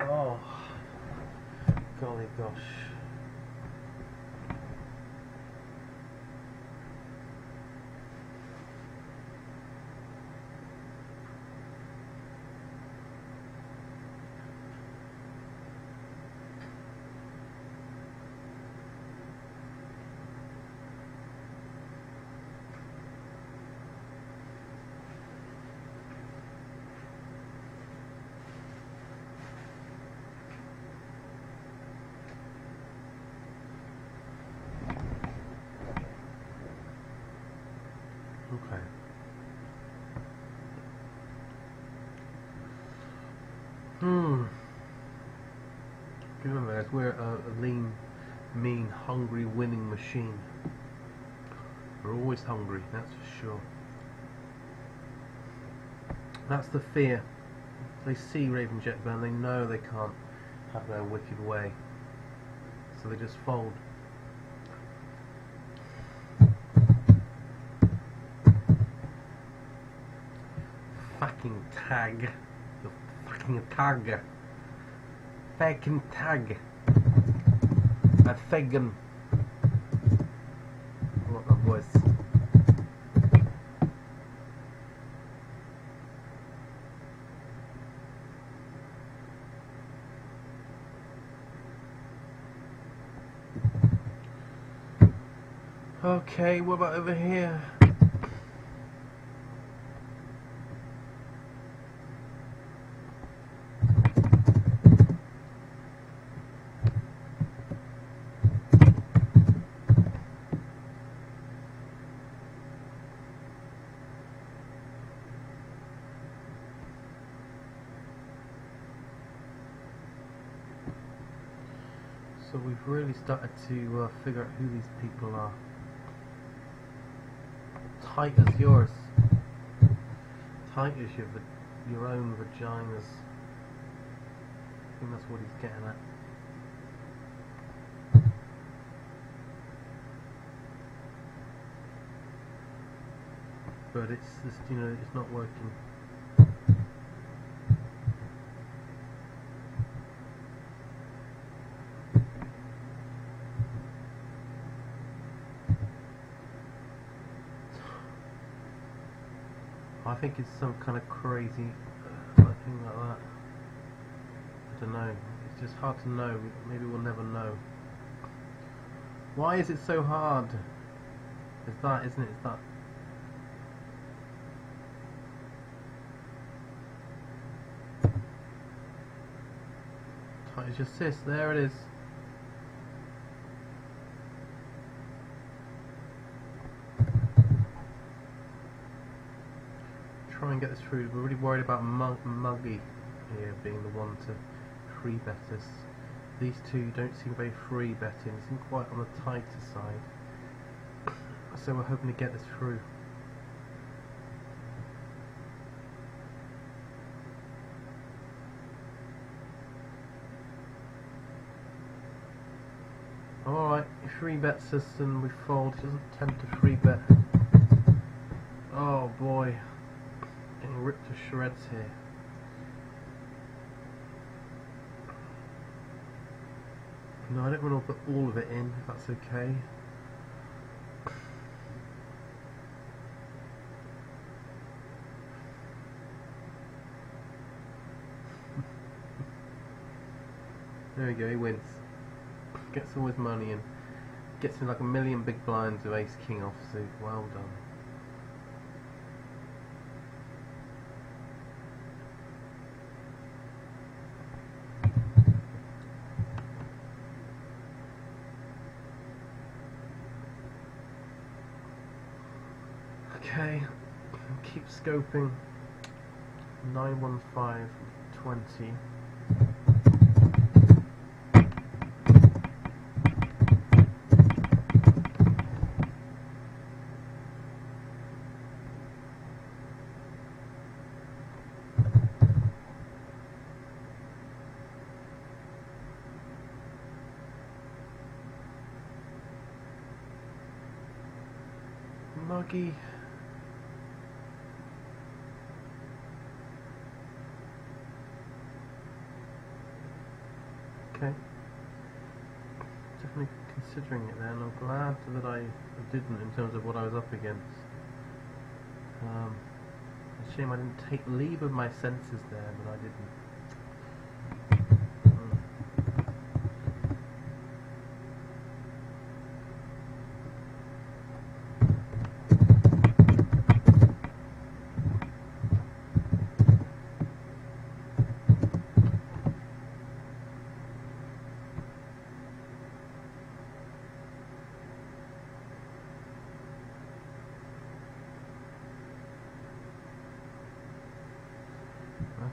Oh, golly gosh. Okay. Remember, guys, we're a lean, mean, hungry, winning machine. We're always hungry, that's for sure. That's the fear. They see ravenjetbyrne, they know they can't have their wicked way, so they just fold. Fucking tag. The fucking tag. Fucking tag. A fagin. I want that voice. Okay, what about over here? So we've really started to figure out who these people are. Tight as yours. Tight as your own vaginas. I think that's what he's getting at. But it's just, you know, it's not working. I think it's some kind of crazy thing like that. I don't know. It's just hard to know. Maybe we'll never know. Why is it so hard? It's that, isn't it? It's that. Tight as your sis. There it is. Try and get this through. We're really worried about Muggy here being the one to free bet us. These two don't seem very free betting, they seem quite on the tighter side. So we're hoping to get this through. Alright, he free bets us and we fold. He doesn't tend to free bet. Oh boy. Getting ripped to shreds here. No, I don't want to put all of it in, if that's okay. There we go, he wins. Gets all his money in. Gets in like a million big blinds with ace king offsuit. Well done. Okay, keep scoping. 915 20. Muggy. Okay. Definitely considering it then. I'm glad that I didn't in terms of what I was up against. It's a shame I didn't take leave of my senses there, but I didn't.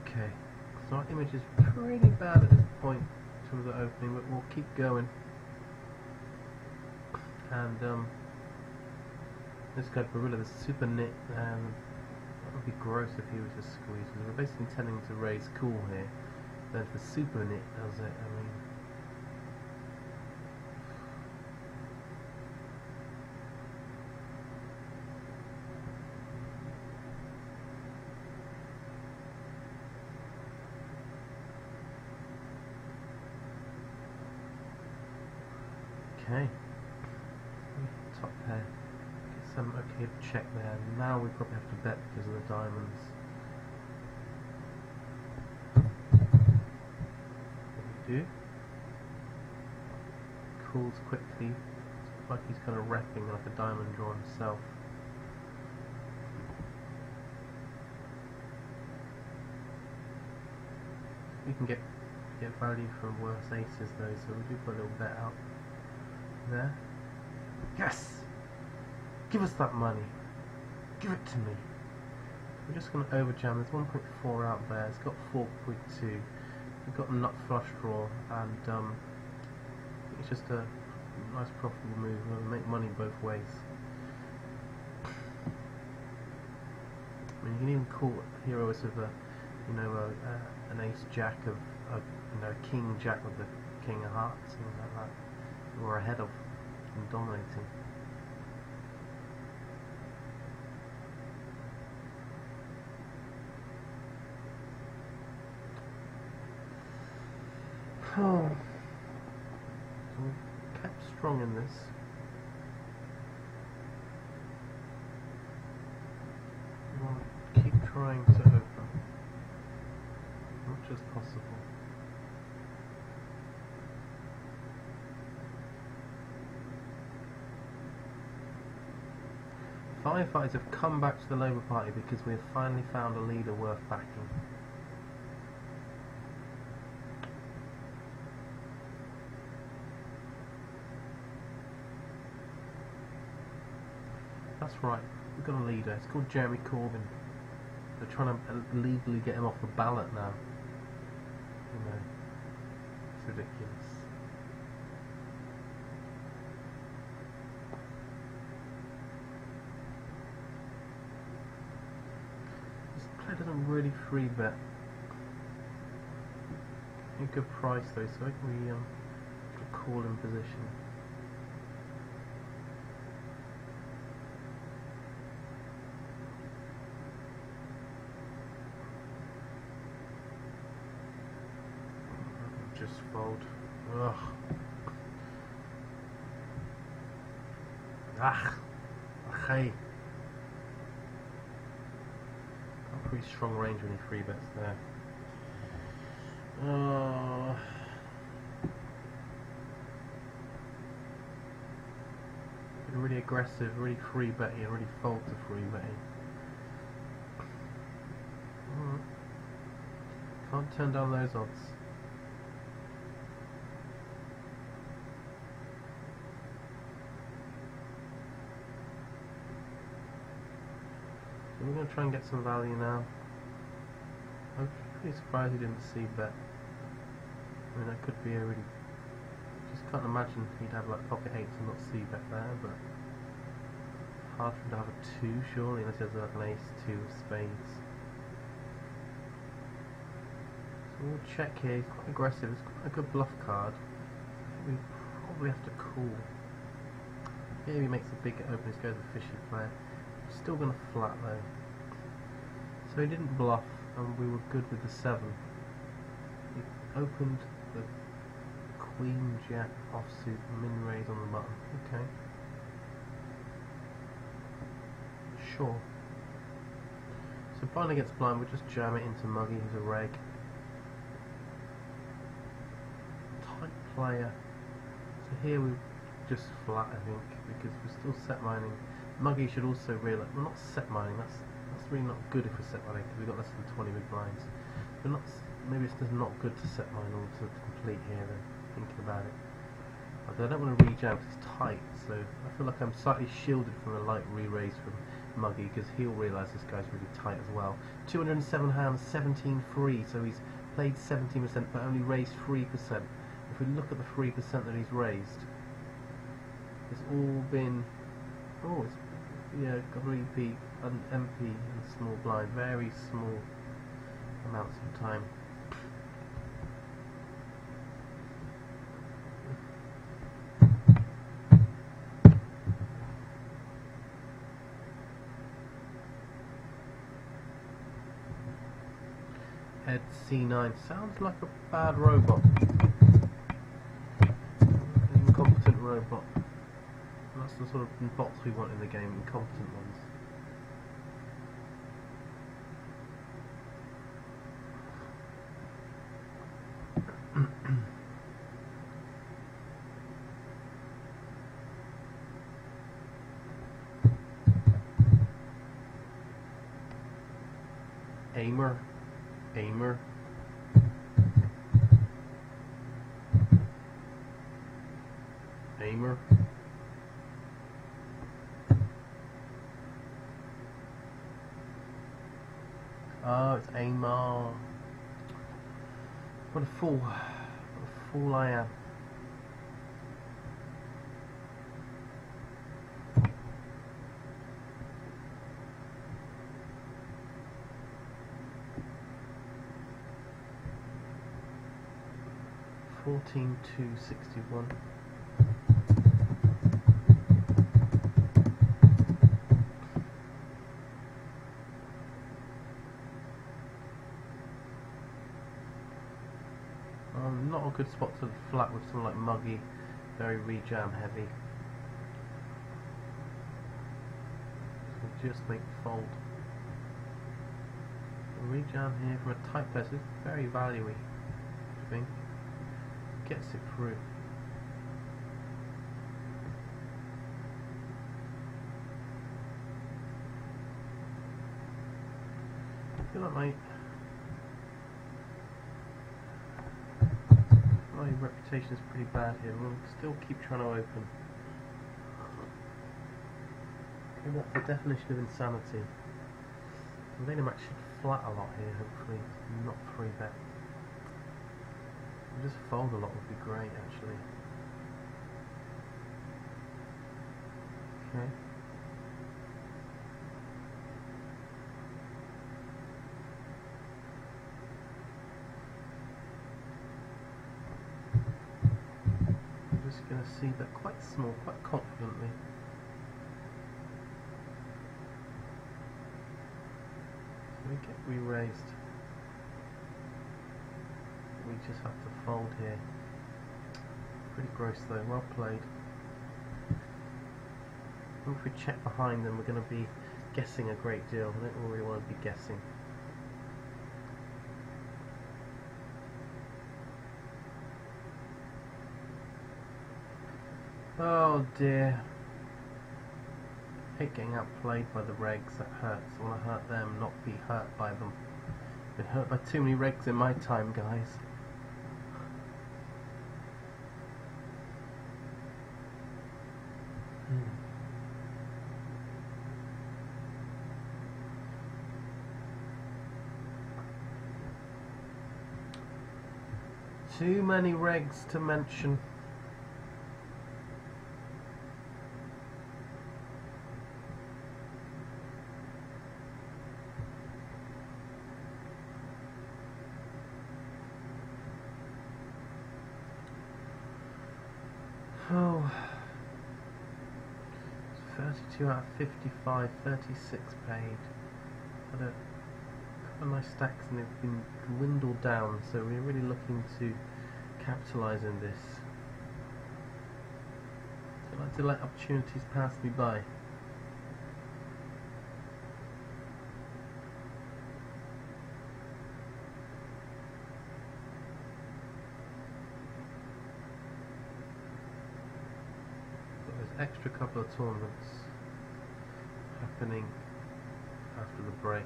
Okay, so our image is pretty bad at this point in terms of opening, but we'll keep going. And this guy Gorilla, the super nit, that would be gross if he was just squeezed. We're basically intending to raise cool here. But if the super nit does it, I mean. Okay, top pair, get some okay check there. Now we probably have to bet because of the diamonds. What we do, calls quickly, it's like he's kind of repping like a diamond draw himself. We can get value from worse aces though, so we do put a little bet out there. Yes! Give us that money. Give it to me. We're just going to overjam. There's 1.4 out there. It's got 4.2. We've got a nut flush draw, and just a nice profitable move. We'll make money both ways. I mean, you can even call heroes with a, you know, an ace jack of, you know, king jack with the king of hearts, something like that. We're ahead of and dominating. Oh, so we kept strong in this. We'll keep trying to open as much as possible. Firefighters have come back to the Labour Party because we have finally found a leader worth backing. That's right, we've got a leader. It's called Jeremy Corbyn. They're trying to legally get him off the ballot now. You know, it's ridiculous. This player doesn't really free bet. A good price though, so I think we call in position. Just fold. Ugh. Hey. Got a pretty strong range when he free bets there. Really aggressive, really free betting, really fold to free betting. Can't turn down those odds. We're going to try and get some value now. I'm pretty surprised he didn't see bet. I mean, that could be a really... Just can't imagine he'd have like pocket 8 and not see bet there, but... Hard for him to have a 2 surely, unless he has like an ace 2 of spades. So we'll check here, he's quite aggressive, it's quite a good bluff card. We probably have to call. Here he makes a big open, this goes a fishy player. Still going to flat though. So he didn't bluff and we were good with the 7. He opened the Queen Jack offsuit min raise on the button. Okay. Sure. So blind against blind, we'll just jam it into Muggy, who's a reg. Tight player. So here we just flat, I think, because we're still set mining. Muggy should also realise we're not set mining. That's really not good if we're set mining because we've got less than 20 big blinds. We're not. Maybe it's just not good to set mine all to complete here. Then thinking about it, although I don't want to re-jam because it's tight. So I feel like I'm slightly shielded from a light re-raise from Muggy because he'll realise this guy's really tight as well. 207 hands, 17 free. So he's played 17% but only raised 3%. If we look at the 3% that he's raised, it's all been. Oh, it's, yeah, got repeat, MP and small blind, very small amounts of time. Head C9 sounds like a bad robot. An incompetent robot. That's the sort of bots we want in the game, incompetent ones. Aimer. Aimer. Aimer. Oh, it's Aimer. What a fool. What a fool I am. 14-2-61. Not a good spot to flat with something like muggy, very rejam heavy. So just make fold. The rejam here from a tight place is very value-y, I think. Gets it through. I feel like my reputation is pretty bad here. We'll still keep trying to open. And that's the definition of insanity. I think I might should flat a lot here, hopefully, not 3-bet. Just fold a lot would be great, actually. Okay. Going to see that quite small, quite confidently. So we get re-raised. We just have to fold here. Pretty gross though, well played. And if we check behind them, we're going to be guessing a great deal. I don't really want to be guessing. Oh dear. I hate getting outplayed by the regs, that hurts. I want to hurt them, not be hurt by them. Been hurt by too many regs in my time, guys. Too many regs to mention. Oh, 32 out of 55, 36 paid. Had a couple of nice stacks and they've been dwindled down, so we're really looking to capitalise in this. I like to let opportunities pass me by. Extra couple of tournaments happening after the break.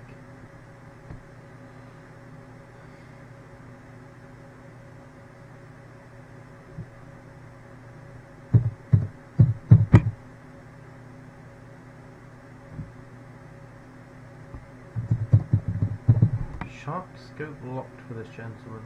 Sharp scope locked for this gentleman.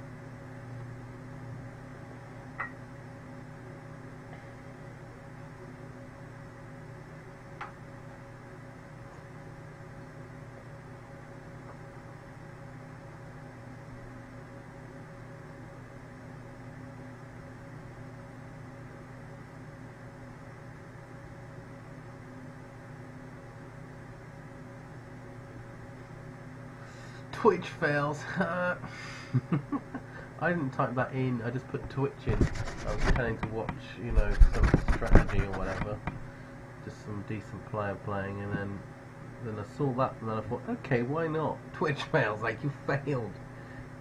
Twitch fails. I didn't type that in, I just put Twitch in. I was planning to watch, you know, some strategy or whatever. Just some decent player playing, and then I saw that, and then I thought, okay, why not? Twitch fails, like, you failed.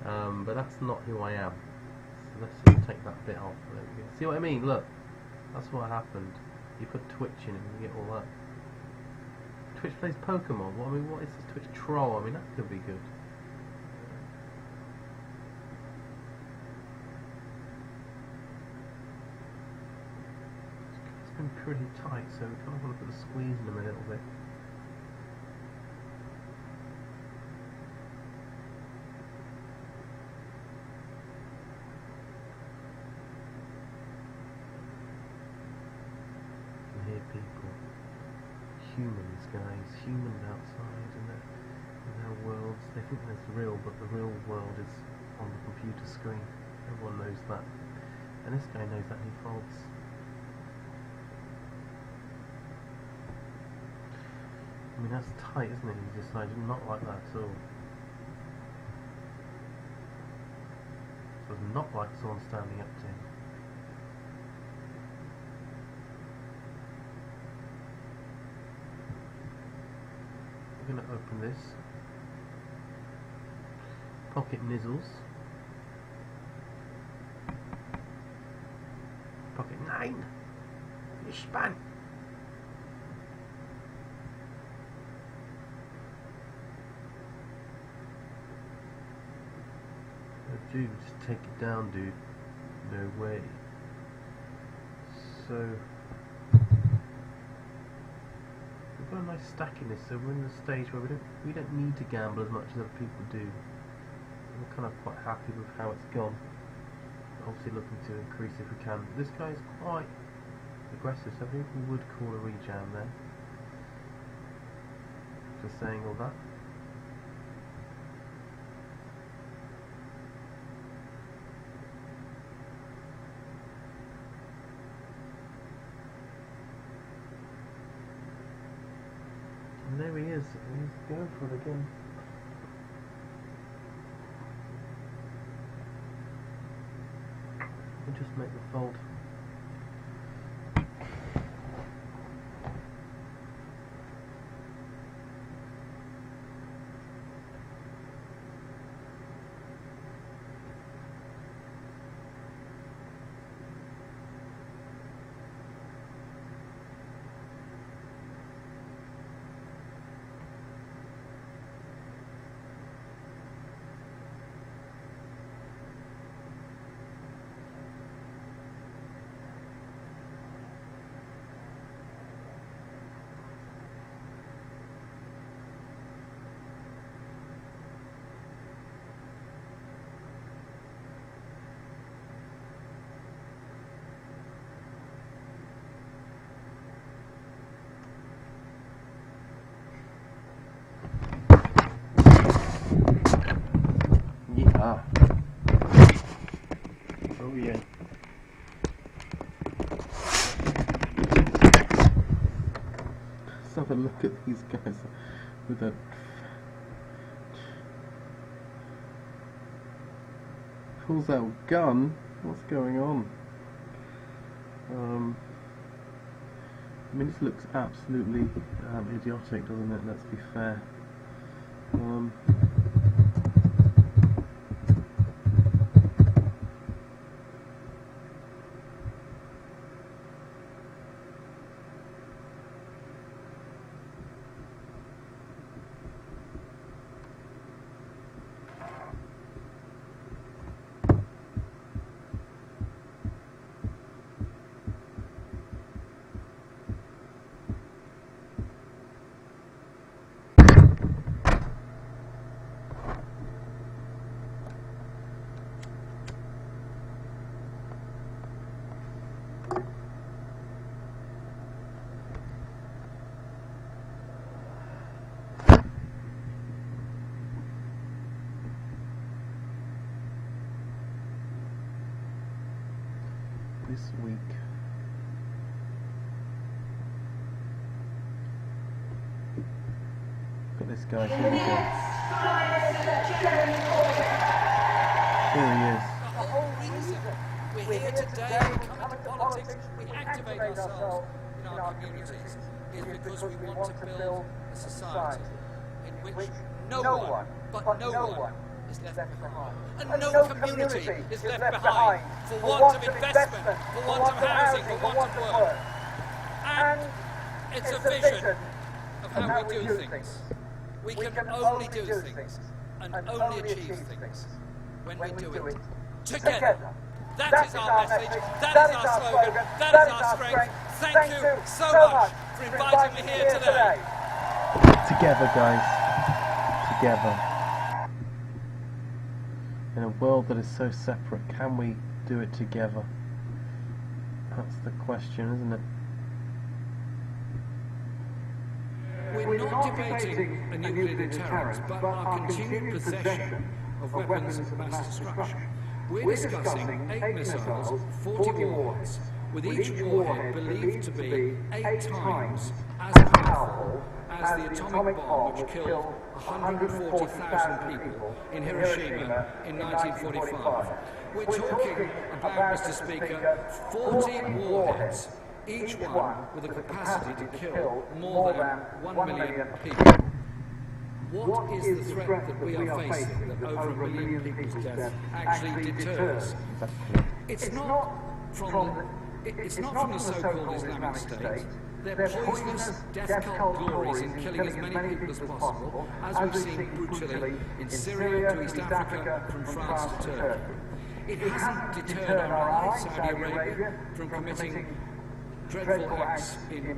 But that's not who I am. So let's just take that bit off. There we go. See what I mean? Look, that's what happened. You put Twitch in and you get all that. Twitch plays Pokemon. Well, I mean, what is this Twitch troll? I mean, that could be good. It's been pretty tight, so we kind of want to put a squeeze in them a little bit. You can hear people. Humans, guys, humans outside in their worlds. They think that's real, but the real world is on the computer screen. Everyone knows that. And this guy knows that he folds. I mean, that's tight, isn't it? He decided not like that at all. Does not like someone standing up to him. We're going to open this. Pocket nizzles. Pocket 9. You span. Oh, dude, just take it down, dude. No way. So we've got a nice stack in this, so we're in the stage where we don't need to gamble as much as other people do. We're kind of quite happy with how it's gone. Obviously looking to increase if we can. This guy's quite aggressive, so I think we would call a rejam there. Just saying all that. And there he is. He's going for it again. We'll just make the fold. Yeah. Oh yeah. Let's have a look at these guys with a pulls out a gun. What's going on? I mean, this looks absolutely idiotic, doesn't it? Let's be fair. This week. Look at this guy, here we go. Here he is. The whole reason we're here today, we come into politics, we activate ourselves in our communities, is because we want to build a society in which no one, but no one, is left behind. And no community is left behind for want of investment, for want of housing, for want of work. And it's a vision of how we do things. We can only do things and only achieve things when we do it together. That is our message, that is our slogan, that is our strength. Thank you so much for inviting me here today. Together, guys. Together. In a world that is so separate, can we do it together? That's the question, isn't it? We're not debating a nuclear deterrent, but our continued possession of weapons of mass destruction. We're discussing 8 missiles, 40 warheads, with each warhead believed to be 8 times as powerful as the atomic bomb which killed 140,000 people in Hiroshima in 1945. We're talking about, Mr. Speaker, 40 warheads, each one with the capacity to kill more than 1 million people. What is the threat that we are facing that over 1 million people's death actually deters? It's not from the so-called Islamic State. Their poisonous death cult glories in killing as many people as possible, as we've seen brutally in Syria to East Africa, from France to Turkey. It hasn't deterred our ally, Saudi Arabia, from committing dreadful acts in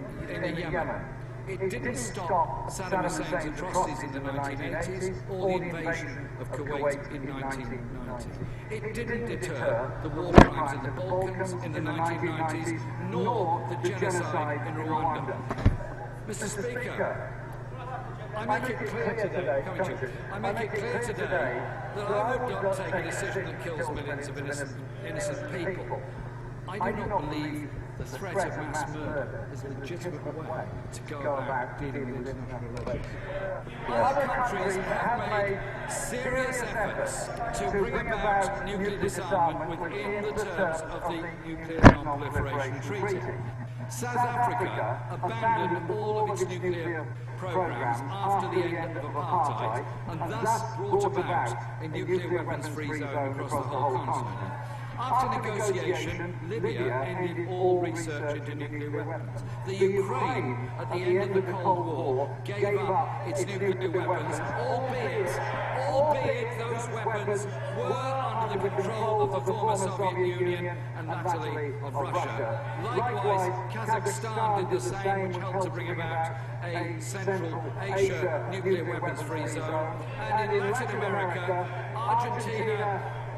Yemen. It didn't stop Saddam Hussein's atrocities in the 1980s or the invasion of Kuwait in 1990. It didn't deter the war crimes in the Balkans in the 1990s, nor the genocide in Rwanda. Mr. Speaker, I make it clear today, that I would not take a decision that kills millions of innocent people. I do not believe the threat of mass murder is a legitimate way to go about dealing with international relations. Other countries have made serious efforts to bring about nuclear disarmament within the terms of the Nuclear Non-Proliferation Treaty. South Africa abandoned all of its nuclear programs after the end of apartheid and thus brought about a nuclear weapons-free zone across the whole continent. After negotiation, Libya ended all research into nuclear weapons. The Ukraine, at the end of the Cold War, gave up its nuclear weapons, albeit those weapons were under the control of the former Soviet Union and latterly of Russia. Likewise, Kazakhstan did the same, which helped to bring about a Central Asia nuclear weapons-free zone. And in Latin America,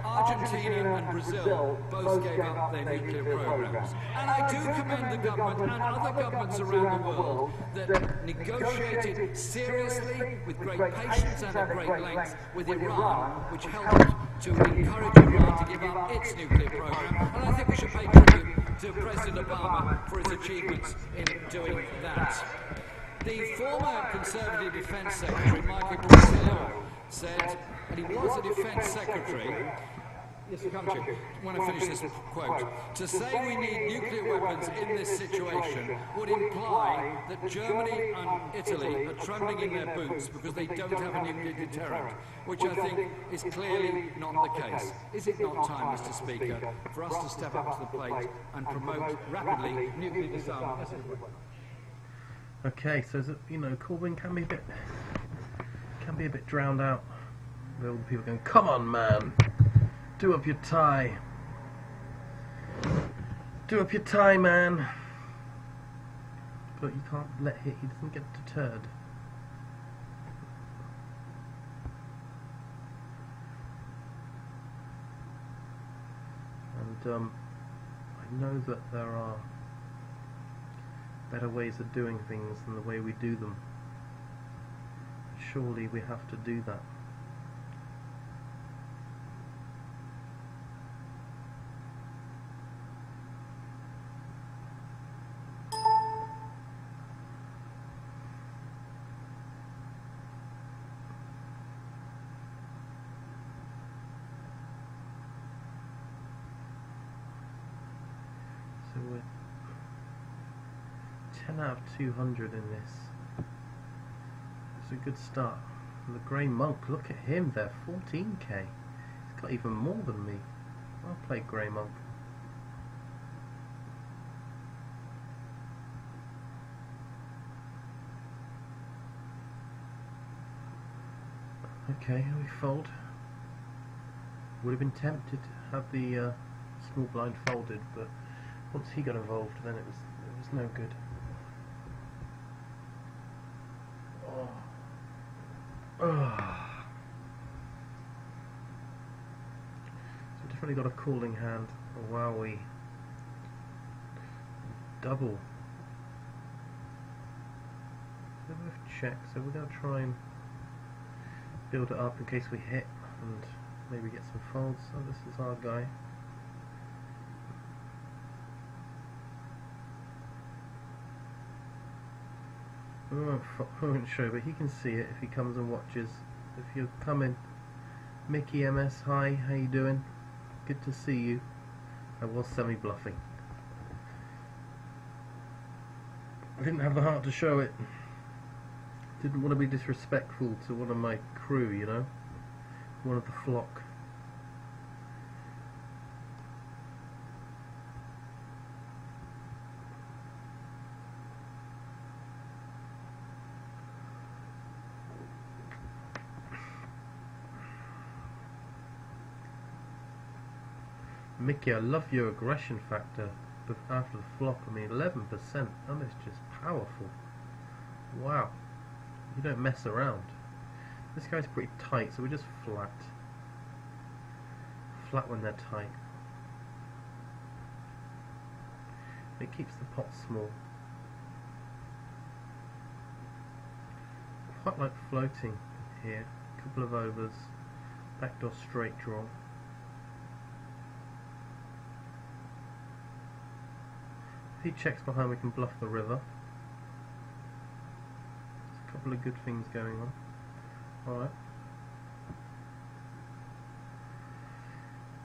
Argentina and Brazil both gave up their nuclear programs. And I do commend the government and other governments around the world that negotiated seriously, with great patience and at great length, with Iran, which helped to encourage Iran to give up its nuclear program. And I think we should pay tribute to President Obama for his achievements in doing that. The former Conservative Defence Secretary, Michael Portillo, said, and he was a Defence Secretary, yes, come to you, when I finish this quote, to say we need nuclear weapons in this situation would imply that Germany and Italy are trembling in their boots because they don't have a nuclear deterrent, which I think is clearly not the case. Is it not time, Mr. Speaker, for us to step up to the plate and promote rapidly nuclear disarmament? Okay, so Corbyn can be a bit drowned out. With all the people going, "Come on, man, do up your tie, man." But you can't let he doesn't get deterred. And I know that there are better ways of doing things than the way we do them. Surely we have to do that. So we're 10 out of 200 in this. It's a good start. And the Grey Monk, look at him there, 14k. He's got even more than me. I'll play Grey Monk. Okay, we fold. Would have been tempted to have the small blind folded, but once he got involved, then it was no good. So we've definitely got a calling hand. Oh, wowee. Double. So we've checked, so we're going to try and build it up in case we hit and maybe get some folds. So this is our guy. I won't show, but he can see it if he comes and watches. If you come in, Mickey MS, hi, how you doing? Good to see you. I was semi-bluffing. I didn't have the heart to show it. Didn't want to be disrespectful to one of my crew, you know, one of the flock. Mickey, I love your aggression factor, but after the flop, I mean 11%, that is just powerful. Wow, you don't mess around. This guy's pretty tight, so we're just flat. Flat when they're tight. It keeps the pot small. Quite like floating here, couple of overs, backdoor straight draw. If he checks behind, we can bluff the river. There's a couple of good things going on. Alright.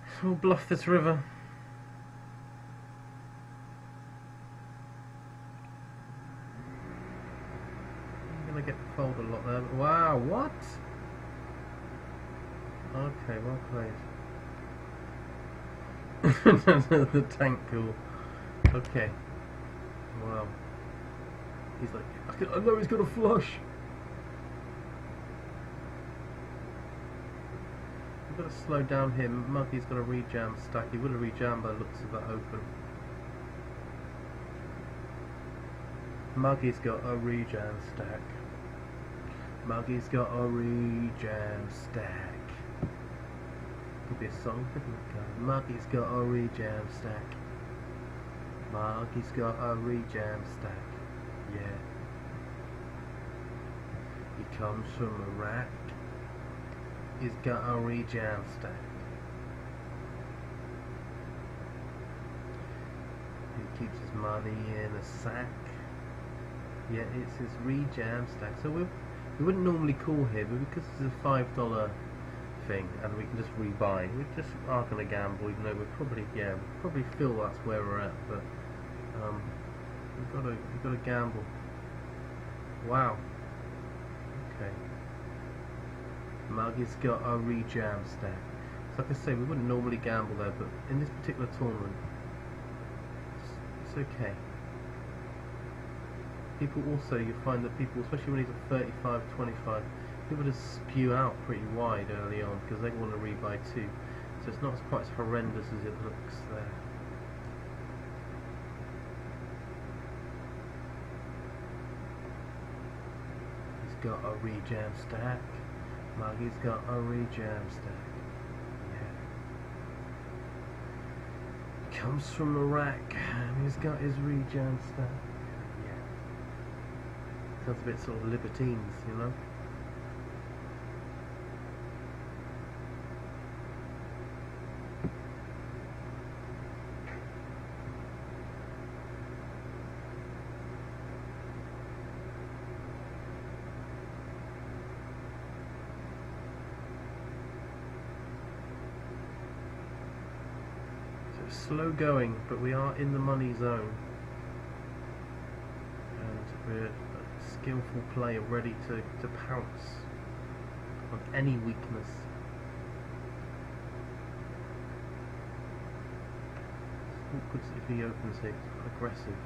So we'll bluff this river. I'm gonna get fold a lot there. Wow, what? Okay, well played. The tank cool. Okay. Wow. He's like, I know he's got a flush. We've got to slow down him. Muggy's got a rejam stack. He would have rejammed by the looks of that open. Muggy's got a rejam stack. Muggy's got a rejam stack. Could be a song, couldn't it? Muggy's got a rejam stack. Muggy's got a rejam stack. Yeah. He comes from Iraq. He's got a rejam stack. He keeps his money in a sack. Yeah, it's his rejam stack. So we wouldn't normally call here, but because it's a $5 thing and we can just rebuy, we just are going to gamble, even though we're probably, yeah, we probably feel that's where we're at, but we've got to gamble. Wow. Okay. Muggy's got a rejam stack. So like I say, we wouldn't normally gamble there, but in this particular tournament, it's okay. People also, you find that people, especially when he's at 35-25, people just spew out pretty wide early on because they want to rebuy too. So it's not quite as horrendous as it looks there. He's got a rejam stack. Muggy's got a rejam stack. Yeah. He comes from Iraq and he's got his rejam stack. Sounds a bit sort of libertines, you know. So it's slow going, but we are in the money zone. And we're skillful player ready to pounce on any weakness. Awkward if he opens it, it's quite aggressive.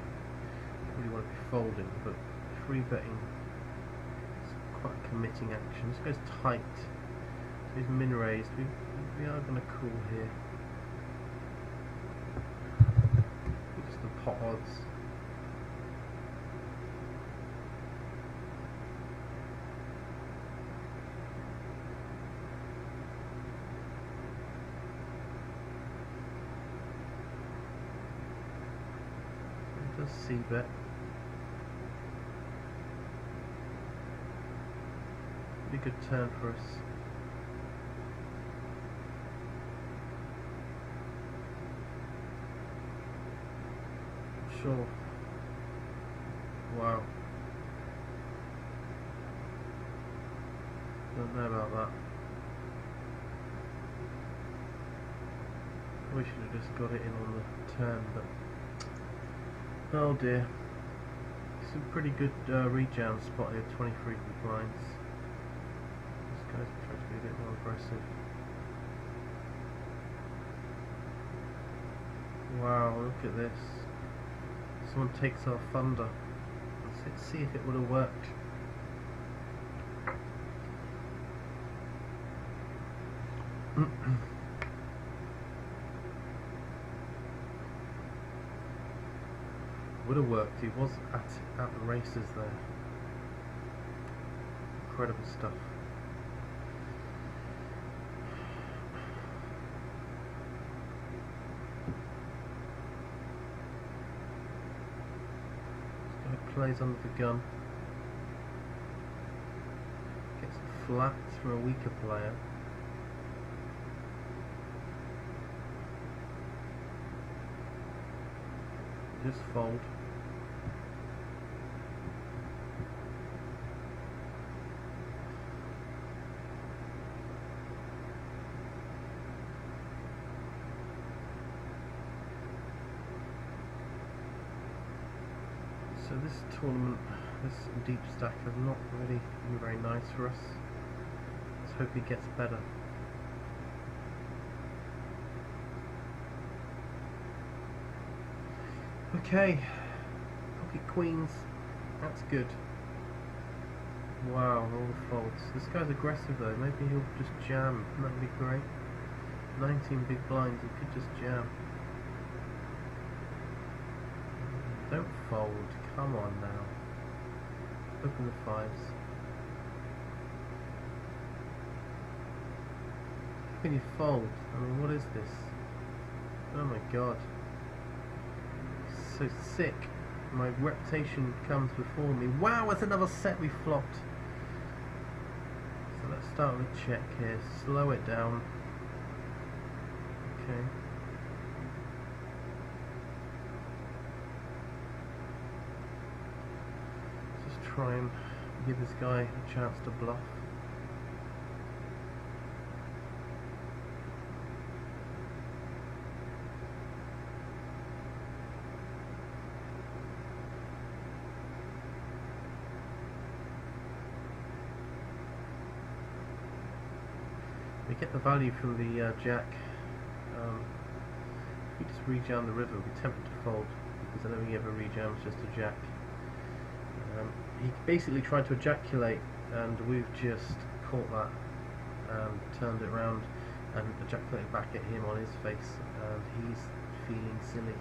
Don't really want to be folding, but free betting is quite a committing action. This goes tight, so he's min raised. We are going to call here. Just the pot odds. C-bet. Be a good turn for us. sure. Wow. Don't know about that. We should have just got it in on the turn, but oh dear. Some pretty good rejam spot here, 23 big blinds. This guy's trying to be a bit more aggressive. Wow, look at this. Someone takes our thunder. Let's see if it would have worked. Would have worked. He was at the races there. Incredible stuff. This guy plays under the gun. Gets a flat from a weaker player. Just fold. So this tournament, this deep stack has not really been very nice for us. Let's hope it gets better. Okay, pocket queens, that's good. Wow, all the folds. This guy's aggressive though, maybe he'll just jam, that would be great. 19 big blinds, he could just jam. Don't fold, come on now. Open the fives. How can you fold? I mean, what is this? Oh my god. So sick. My reputation comes before me. Wow, it's another set we flopped. So let's start with a check here. Slow it down. Okay. Just try and give this guy a chance to bluff. We get the value from the jack. If we just rejam the river, we'd be tempted to fold because I don't think he ever rejams just a jack. He basically tried to ejaculate, and we've just caught that and turned it around and ejaculated back at him on his face, and he's feeling silly.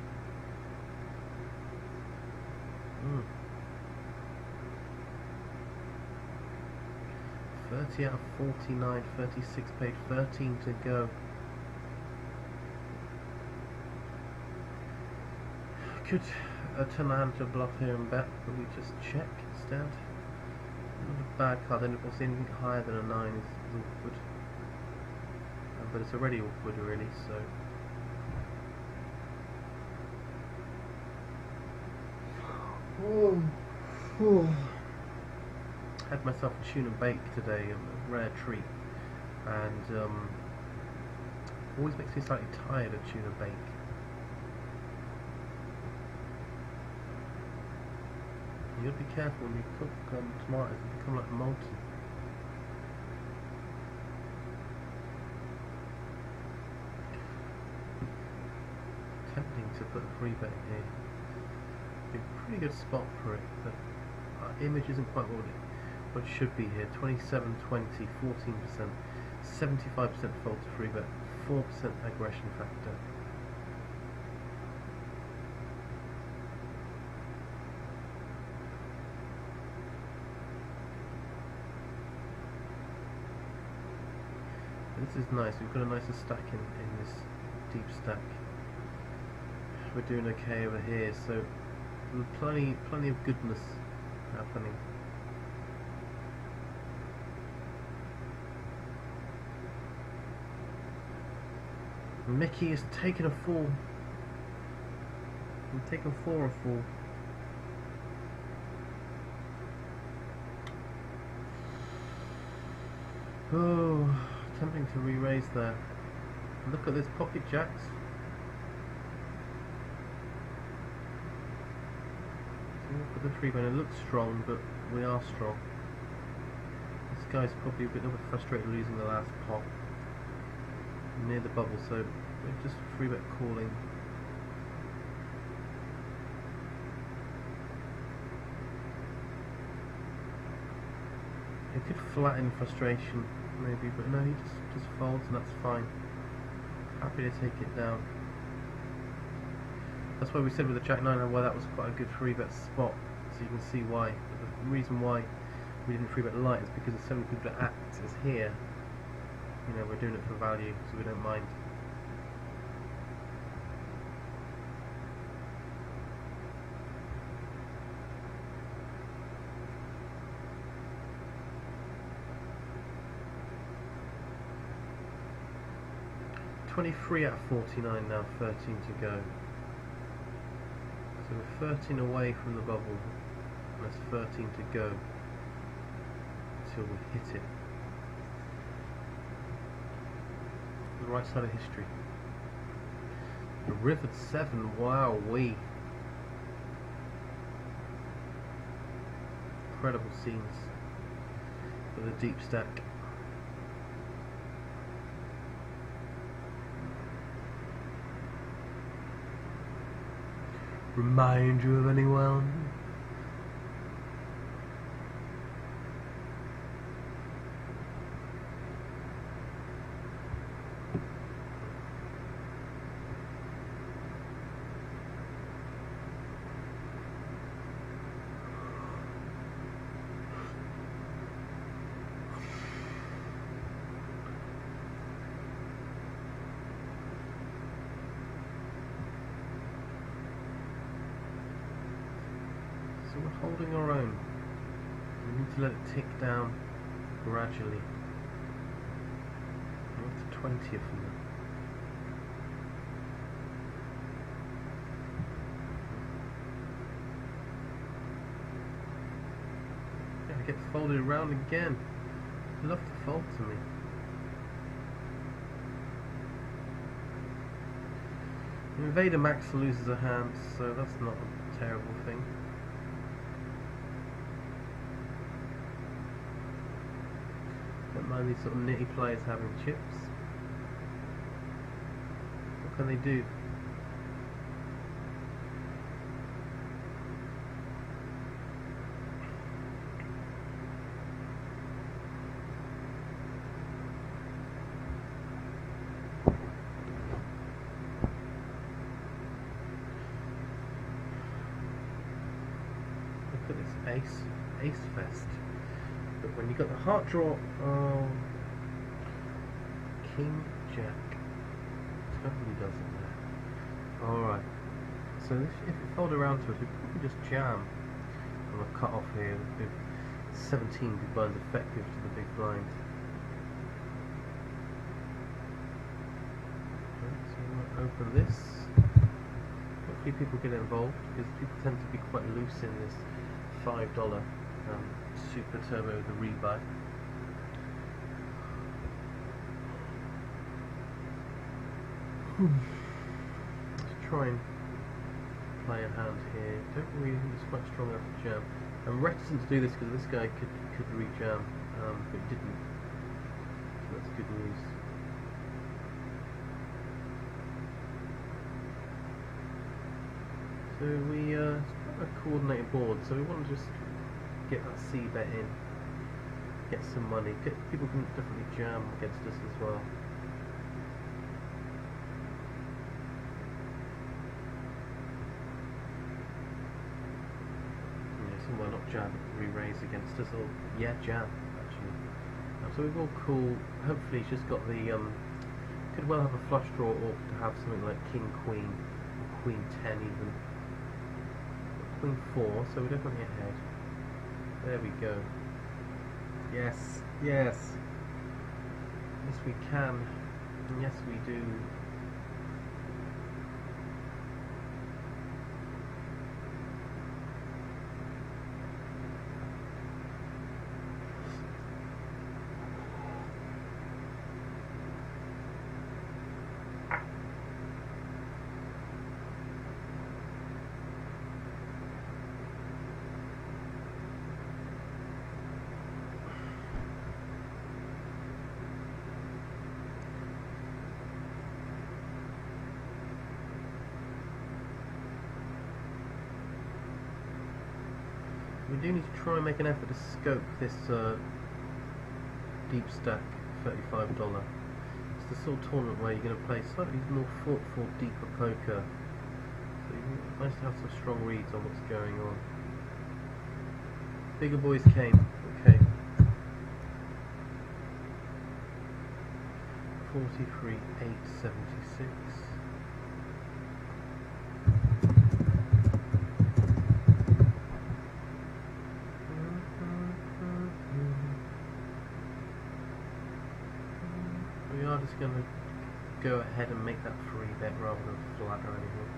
30 out of 49, 36 paid, 13 to go. Could turn the hand to a bluff here and bet, but we just check instead. Not a bad card, and of course anything higher than a 9 is awkward. But it's already awkward really, so. Had myself a tuna bake today, a rare treat, and always makes me slightly tired of tuna bake. You gotta be careful when you cook tomatoes, they become like molten. Tempting to put a free bet in here. Be a pretty good spot for it, but our image isn't quite what it should be here. 27, 20, 14%, 75% fold to free bet, 4% aggression factor. This is nice, we've got a nicer stack in this deep stack. We're doing okay over here, so plenty of goodness happening. Mickey has taken a fall. We've taken 4 and 4. Oh, tempting to re-raise there. Look at this pocket jacks. So look at the 3-man. It looks strong, but we are strong. This guy's probably a little bit frustrated losing the last pot near the bubble, so we're just 3-bet calling. He could flatten frustration, maybe, but no, he just folds, and that's fine. Happy to take it down. That's why we said with the Jack 9 why that was quite a good 3-bet spot, so you can see why. But the reason why we didn't 3-bet light is because there's so many people that act as here. You know, we're doing it for value, so we don't mind. $23 out of 49 now, 13 to go. So we're 13 away from the bubble, and there's 13 to go until we hit it. The right side of history. The river 7, wow, incredible scenes for the deep stack. Remind you of anyone? So we're holding our own. We need to let it tick down gradually. We're to 20th now. Yeah, it gets folded around again. They love to fold to me. Invader Max loses a hand, so that's not a terrible thing. Don't mind these sort of nitty players having chips. What can they do? Look at this ace fest. But when you got the heart draw, oh, King Jack totally does it there. Alright, so if it folded around to us, we could probably just jam on a cut off here. If 17 big blinds effective to the big blind. Okay, so we might open this. Hopefully people get involved, because people tend to be quite loose in this $5 Super Turbo with the rebuy. Let's try and play a hand here. Don't really think it's quite strong enough to jam. I'm reticent to do this because this guy could re-jam, but he didn't. So that's good news. So we it's quite a coordinated board, so we want to just get that C bet in, get some money. People can definitely jam against us as well. Yeah, somewhere not jam, re-raise against us, or yeah, jam actually. So we've all cool. Hopefully he's just got the could well have a flush draw, or to have something like King Queen, or Queen 10 even. But Queen 4, so we're definitely ahead. There we go. Yes, yes. Yes we can. And yes we do. we do need to try and make an effort to scope this deep stack $35. It's the sort of tournament where you're going to play slightly more thoughtful, deeper poker. So it's nice to have some strong reads on what's going on. Bigger boys came. Okay. 43,876. We are just going to go ahead and make that free bet rather than flat or anything.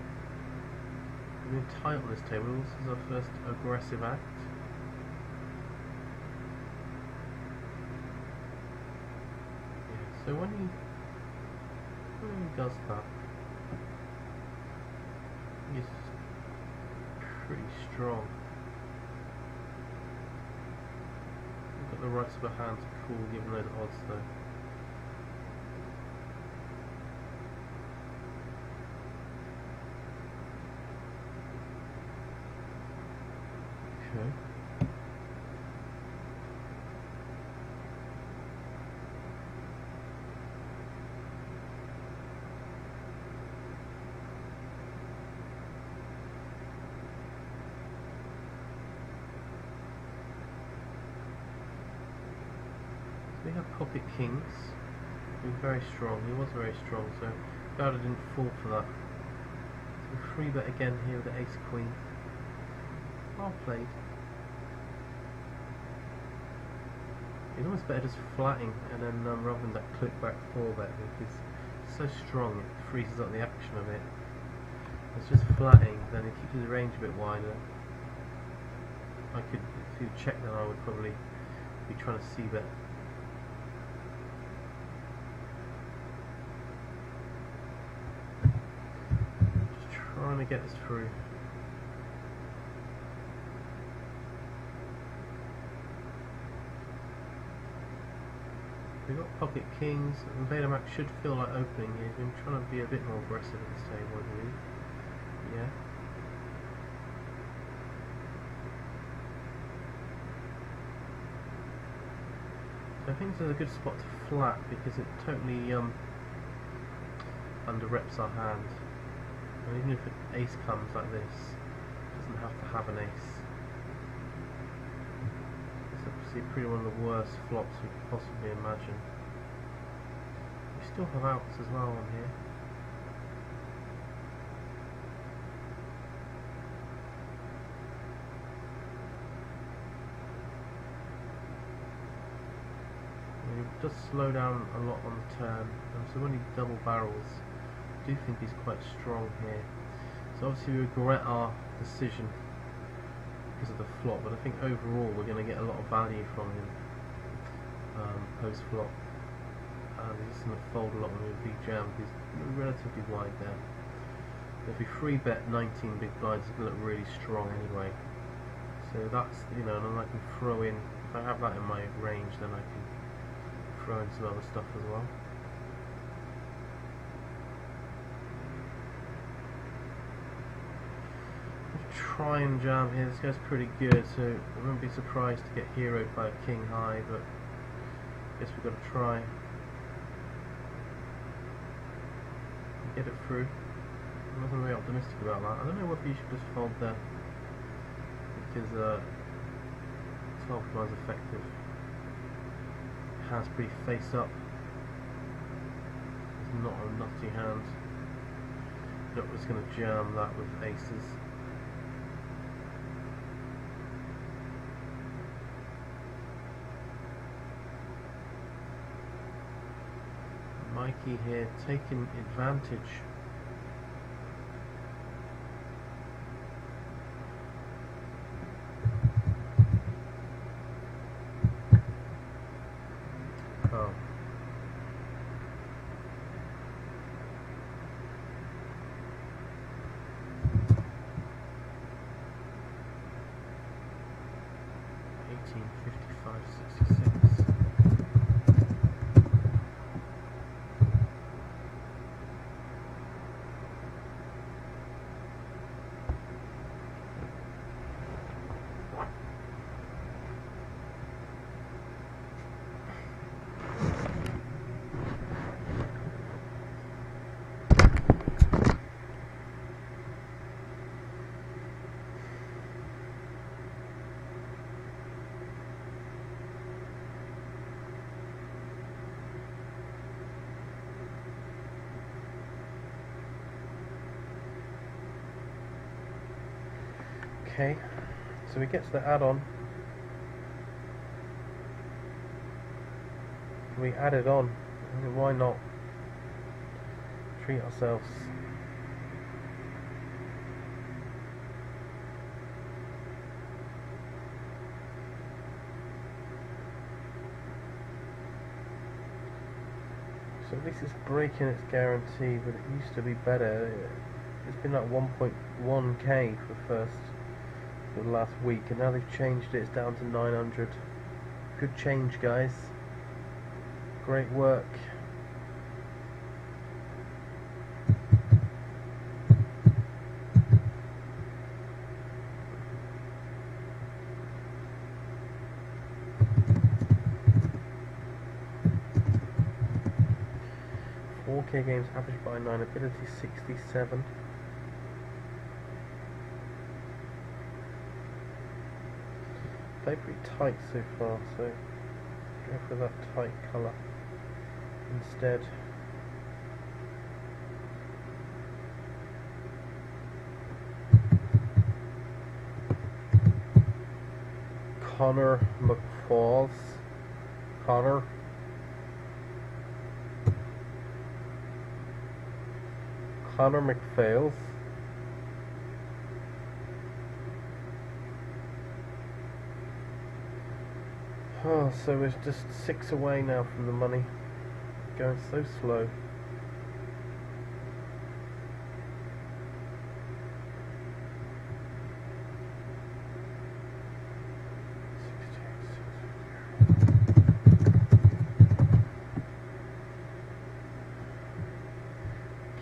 We're going to tight on this table. This is our first aggressive act. Yeah, so when he does that, he's pretty strong. We've got the right sort of hand to call given those odds though. Okay. We have pocket kings. He was very strong. He was very strong, so Gowda didn't fall for that. So free bet again here with the ace queen. Well played. It's almost better just flatting and then rather than that click back 4-bet because it's so strong it freezes up the action of it. It's just flatting, then it keeps the range a bit wider. I could, if you check, then I would probably be trying to c-bet. Just trying to get this through. We've got pocket kings, and Betamax should feel like opening here. He's been trying to be a bit more aggressive at this table, I believe. Yeah. So I think this is a good spot to flat because it totally under-reps our hand. And even if an ace comes like this, it doesn't have to have an ace. Pretty one of the worst flops we could possibly imagine. We still have outs as well on here. And it does slow down a lot on the turn, so when he double barrels, I do think he's quite strong here. So obviously we regret our decision because of the flop, but I think overall we're going to get a lot of value from him post flop, and he's going to fold a lot when we big jam. He's relatively wide there. If we free bet 19 big blinds, it's going to look really strong anyway. So that's, you know, and then I can throw in, if I have that in my range, then I can throw in some other stuff as well. Try and jam here. This guy's pretty good, so I wouldn't be surprised to get heroed by a king high, but I guess we've got to try. Get it through. I wasn't very optimistic about that. I don't know whether you should just fold there because 12 blinds effective. Hand's pretty face up. It's not a nutty hand. Not just going to jam that with aces. Mikey here taking advantage. Oh. $18.55.66. Okay, so we get to the add-on. We add it on. I mean, why not treat ourselves? So at least it's breaking its guarantee, but it used to be better. It's been like 1.1k for the last week, and now they've changed it. It's down to 900. Good change, guys. Great work. Games average by 9, ability 67. Played pretty tight so far, so go for that tight colour instead. Connor McFalls. Connor McPhails. Oh, so we're just 6 away now from the money. Going so slow.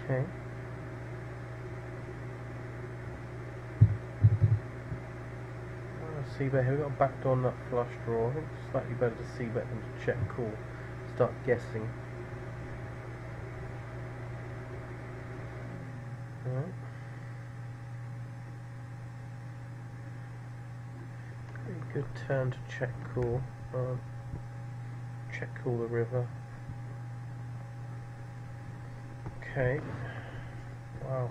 Okay. See bet here, we've got a backdoor nut flush draw. I think it's slightly better to see bet than to check call. Start guessing. Alright. Pretty good turn to check call. Check call the river. Okay. Wow.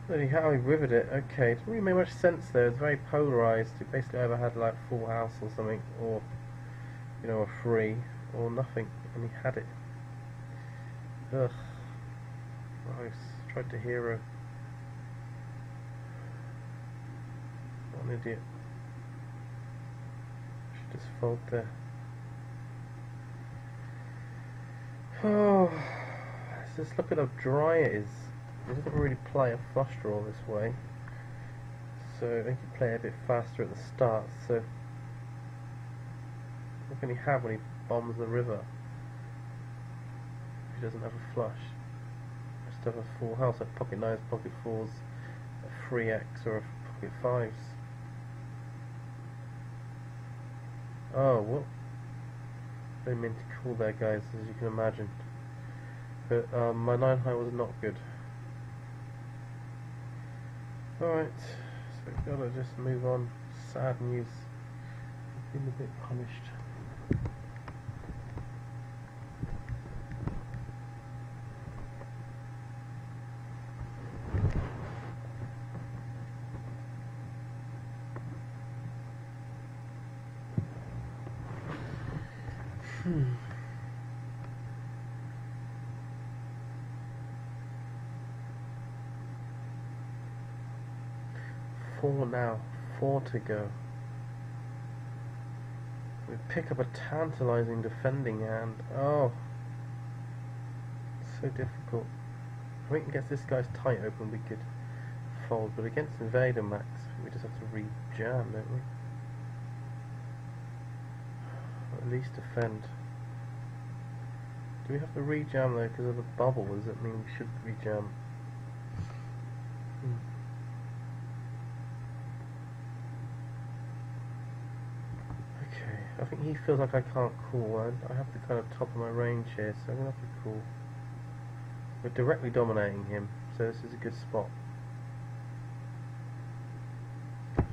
Bloody hell, he rivered it. Okay, it didn't really make much sense there. It's very polarised. It basically either had like full house or something, or you know, a free, or nothing, and he had it. Ugh. Nice. Tried to hero. What an idiot. Should just fold there. Oh, let's just look at how dry it is. It doesn't really play a flush draw this way, so they can play a bit faster at the start. So what can he have when he bombs the river? If he doesn't have a flush, just have a full house, like pocket nines, pocket fours, a free X, or a pocket fives. Oh, what? Very meant to call there, guys, as you can imagine. But my 9 high was not good. Alright, so we've got to just move on. Sad news. I've been a bit punished. Four now, 4 to go. We pick up a tantalising defending hand. Oh, so difficult. If we can get this guy's tight open, we could fold, but against Invader Max, we just have to re-jam, don't we? Or at least defend. Do we have to re-jam though because of the bubble? Does it mean we should re-jam? I think he feels like I can't call. I have the kind of top of my range here, so I'm going to have to call. We're directly dominating him, so this is a good spot.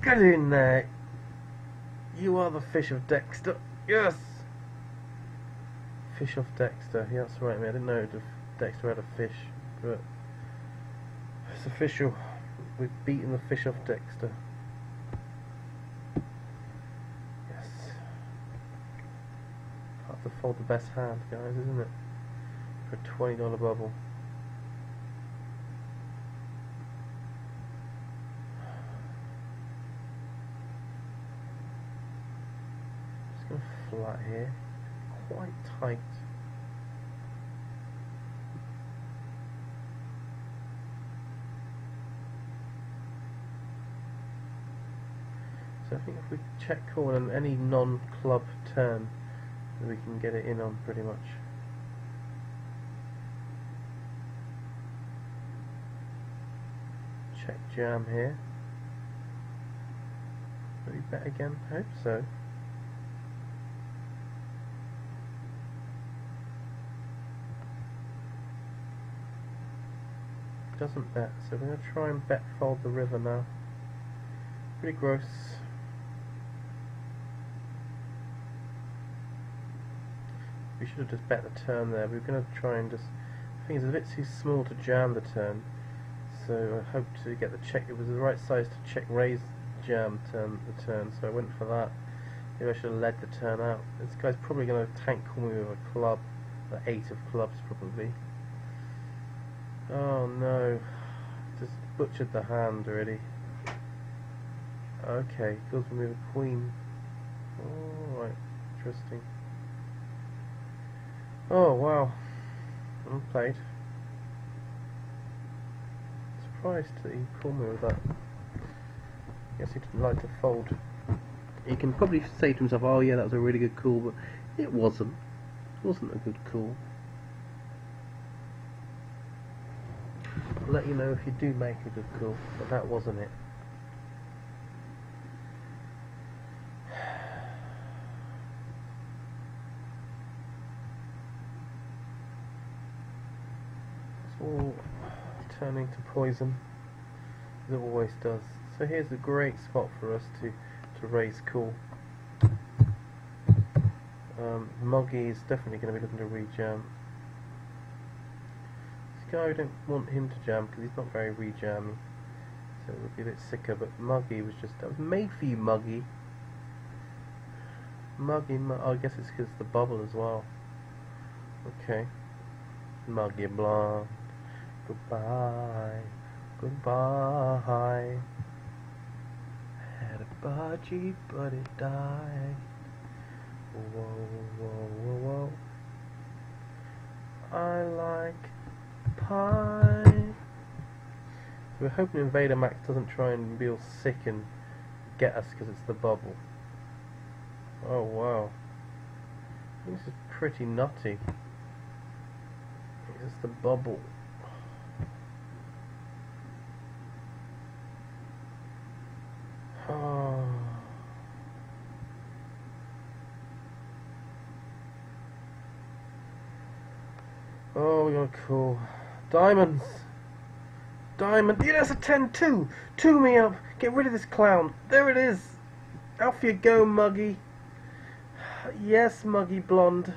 Get in there! You are the fish of Dexter. Yes! Fish of Dexter. Yeah, that's right, man. I didn't know it would have Dexter had a fish, but it's official. We've beaten the fish off Dexter. Yes. Have to fold the best hand, guys, isn't it? For a $20 bubble. Just going flat here. Quite tight. So I think if we check call on any non-club turn, we can get it in on pretty much. Check jam here. Will we bet again? I hope so. Doesn't bet, so we're going to try and bet fold the river now. Pretty gross. We should have just bet the turn there. We're going to try and just... I think it's a bit too small to jam the turn, so I hope to get the check. It was the right size to check raise jam the turn, so I went for that. Maybe I should have led the turn out. This guy's probably going to tank call me with a club, the 8 of clubs probably. Oh no, just butchered the hand already. Okay, goes for me with a queen. Alright, interesting. Oh wow, well played. Surprised that he called me with that. Guess he didn't like to fold. He can probably say to himself, oh yeah, that was a really good call, but it wasn't. It wasn't a good call. I'll let you know if you do make a good call, but that wasn't it. It's all turning to poison, as it always does. So here's a great spot for us to raise call. Moggy is definitely going to be looking to re-jam. I don't want him to jam because he's not very re-jammy, so it would be a bit sicker. But Muggy was just, that was made for you, Muggy. Oh, I guess it's because the bubble as well. Okay, Muggy blonde. Goodbye, goodbye. Had a budgie, but it died. Whoa, whoa, whoa, whoa. I like pie. So we're hoping Invader Max doesn't try and be all sick and get us because it's the bubble. Oh wow, this is pretty nutty. It's the bubble. Oh. Oh, we're gonna call diamonds. Diamond. Yeah, that's a 10-2. 2 me up. Get rid of this clown. There it is. Off you go, Muggy. Yes, Muggy Blonde.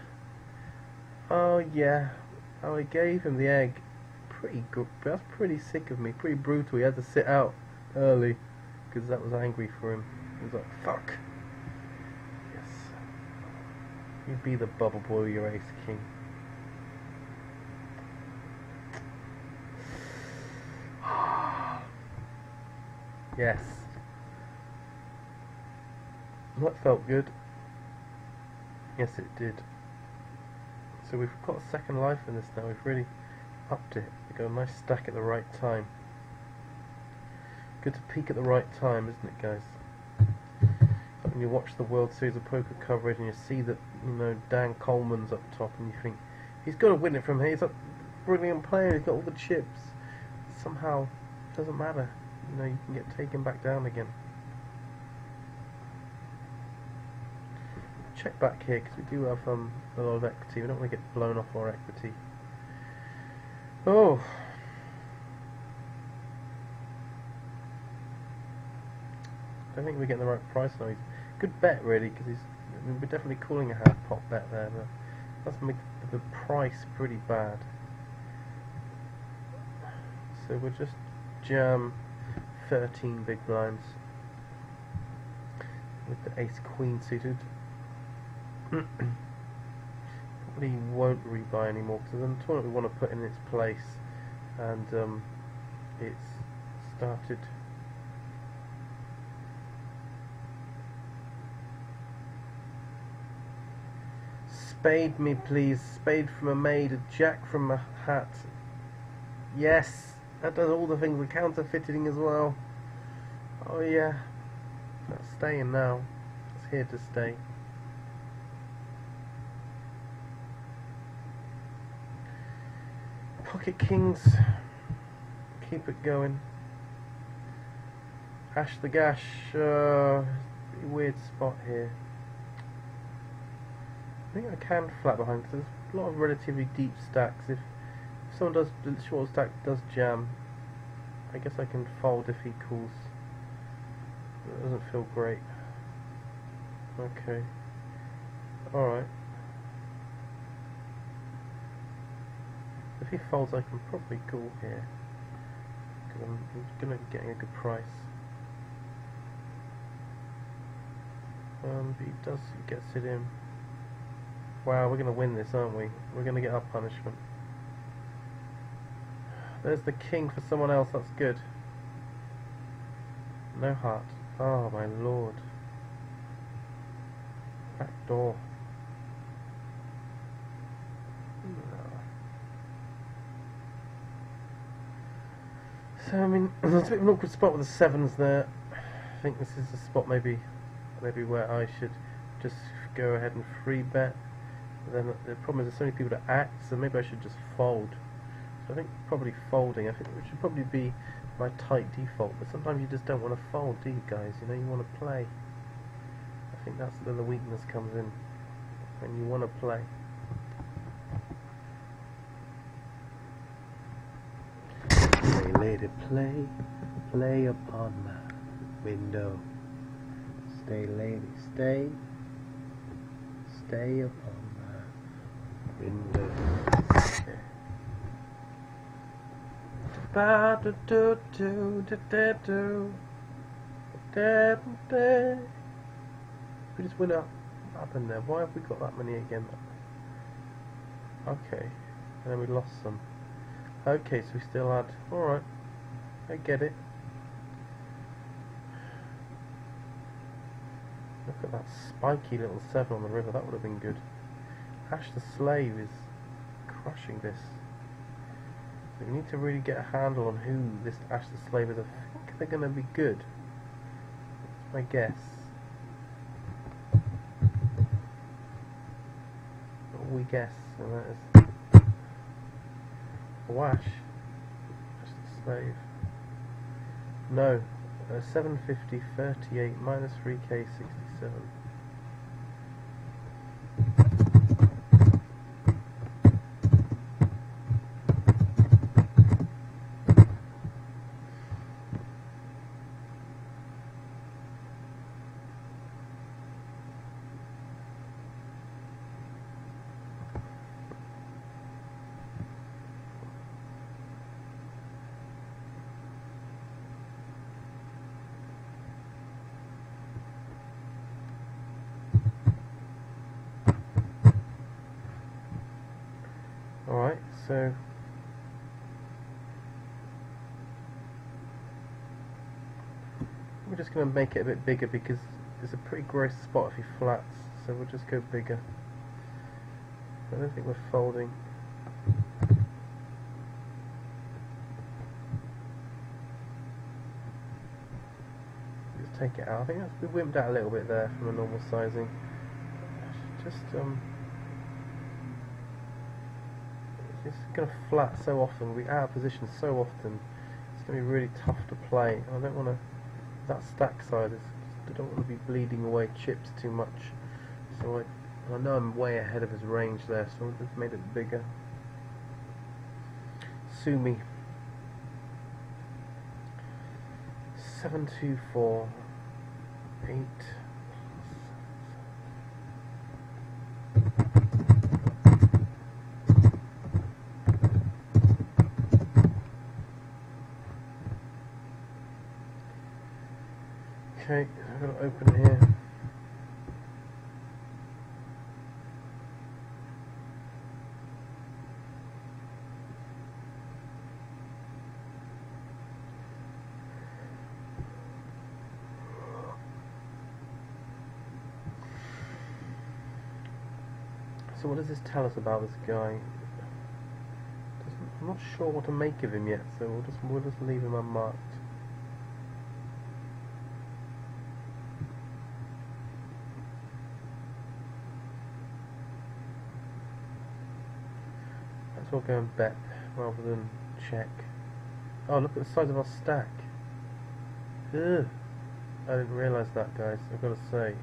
Oh yeah. Oh, I gave him the egg. Pretty good. That's pretty sick of me. Pretty brutal. He had to sit out early because that was angry for him. He was like, fuck. Yes. You be the bubble boy, your ace king. Yes. That felt good. Yes, it did. So we've got a second life in this now. We've really upped it. We've got a nice stack at the right time. Good to peak at the right time, isn't it, guys? Like when you watch the World Series of Poker coverage and you see that, you know, Dan Coleman's up top and you think, he's got to win it from here. He's a brilliant player. He's got all the chips. Somehow, it doesn't matter. You know, you can get taken back down again. Check back here because we do have a lot of equity. We don't want to get blown off our equity. Oh, I don't think we're getting the right price now. Good bet really, because I mean, we're definitely calling a half pot bet there, but that's made the price pretty bad. So we'll just jam 13 big blinds with the ace queen suited. Probably won't rebuy anymore because there's a tournament we want to put in its place, and it's started. Spade me please, spade from a maid, a jack from a hat. Yes, that does all the things, the counterfeiting as well. Oh yeah, that's staying now, it's here to stay. Pocket kings, keep it going. Ash the gash, weird spot here. I think I can flat behind because there's a lot of relatively deep stacks. If someone does, the short stack does jam, I guess I can fold if he calls. It doesn't feel great. Okay. Alright. If he folds I can probably call here, because I'm going to be getting a good price. But he does, he gets it in. Wow, we're going to win this, aren't we? We're going to get our punishment. There's the king for someone else, that's good. No heart. Oh my lord. Back door. So, I mean, there's a bit of an awkward spot with the sevens there. I think this is the spot maybe where I should just go ahead and free bet. Then the problem is there's so many people to act, so maybe I should just fold. So I think probably folding, I think it should probably be my tight default, but sometimes you just don't want to fold, do you guys? You know, you want to play. I think that's where the weakness comes in, when you want to play. Play, lady, play, play upon my window. Stay, lady, stay, stay upon window. We just went up in there. Why have we got that many again? Okay, and then we lost some. Okay, so we still had. Alright, I get it. Look at that spiky little 7 on the river, that would have been good. Ash the Slave is crushing this. So we need to really get a handle on who this Ash the Slave is. I think they're going to be good. That's my guess. What we guess, and that is Wash. Ash the Slave. No. 750, 38, minus 3k, 67. Alright, so we're just going to make it a bit bigger because it's a pretty gross spot if he flats, so we'll just go bigger. I don't think we're folding. Just take it out. I think we wimped out a little bit there from a normal sizing. Just it's going to flat so often, we're out of position so often, it's going to be really tough to play. I don't want to, that stack side is, I don't want to be bleeding away chips too much, so I know I'm way ahead of his range there, so I've just made it bigger. Sue me. 7, 2, 4, 8. Okay, I've got to open here. So what does this tell us about this guy? I'm not sure what to make of him yet, so we'll just leave him unmarked. Let's all go and bet rather than check. Oh, look at the size of our stack. Ugh. I didn't realise that, guys. I've got to say.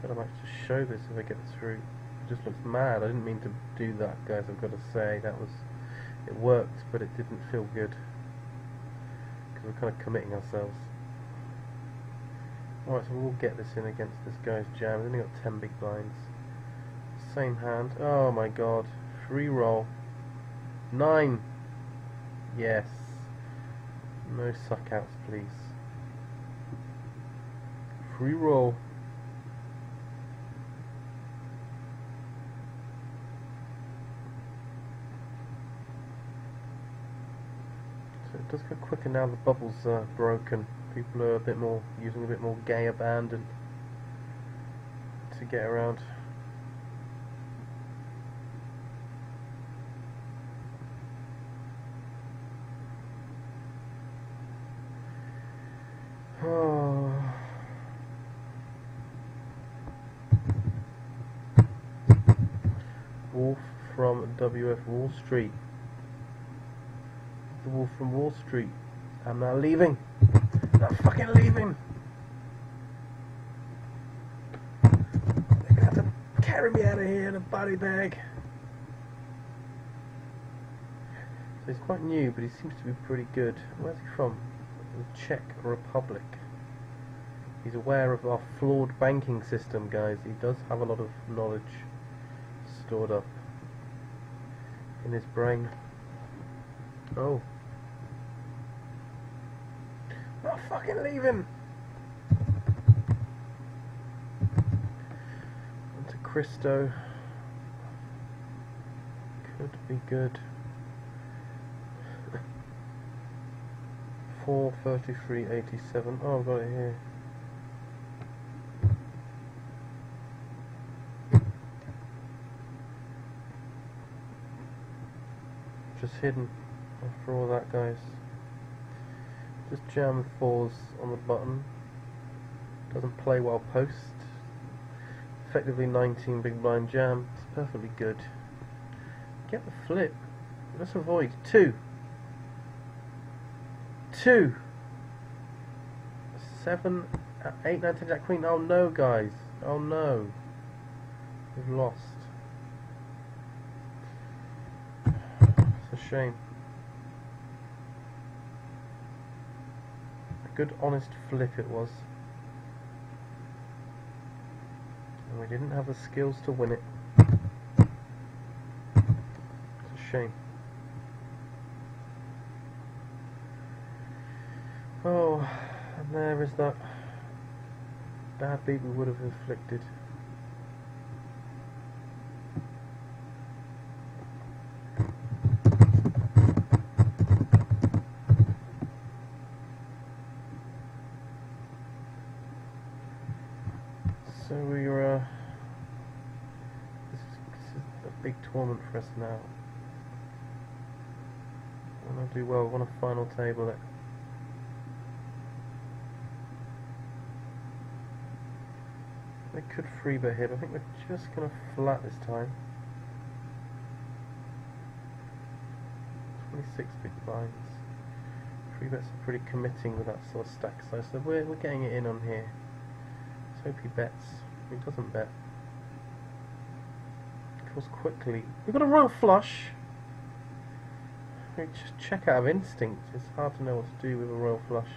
God, I might just show this if I get through. It just looks mad. I didn't mean to do that, guys. I've got to say it worked, but it didn't feel good because we're kind of committing ourselves. All right, so we'll get this in against this guy's jam. We've only got 10 big blinds. Same hand. Oh my God! Free roll. 9. Yes. No suck outs, please. Free roll. It does go quicker now the bubbles are broken. People are using a bit more gay abandon to get around. Oh. Wolf from WF Wall Street. The Wolf from Wall Street. I'm not leaving. I'm not fucking leaving. They're gonna have to carry me out of here in a body bag. So he's quite new, but he seems to be pretty good. Where's he from? The Czech Republic. He's aware of our flawed banking system, guys. He does have a lot of knowledge stored up in his brain. Oh. Not fucking leaving! Monte Cristo. Could be good. 433.87. Oh, I've got it here. Just hidden after all that, guys. Just jam 4s on the button. Doesn't play well post. Effectively 19 big blind jam. It's perfectly good. Get the flip. Let's avoid 2. 2. 7, 8, 9, 10, jack, queen. Oh no, guys. Oh no. We've lost. It's a shame. A good, honest flip it was. And we didn't have the skills to win it. It's a shame. Oh, and there is that bad beat we would have inflicted. So we're this is a big tournament for us now. We want to do well. We want a final table it. They could free bet here, but I think we're just going to flat this time. 26 big blinds. Free bets are pretty committing with that sort of stack size, so we're getting it in on here. Let's hope he bets. He doesn't bet. Calls quickly. We've got a royal flush. We just check out of instinct. It's hard to know what to do with a royal flush.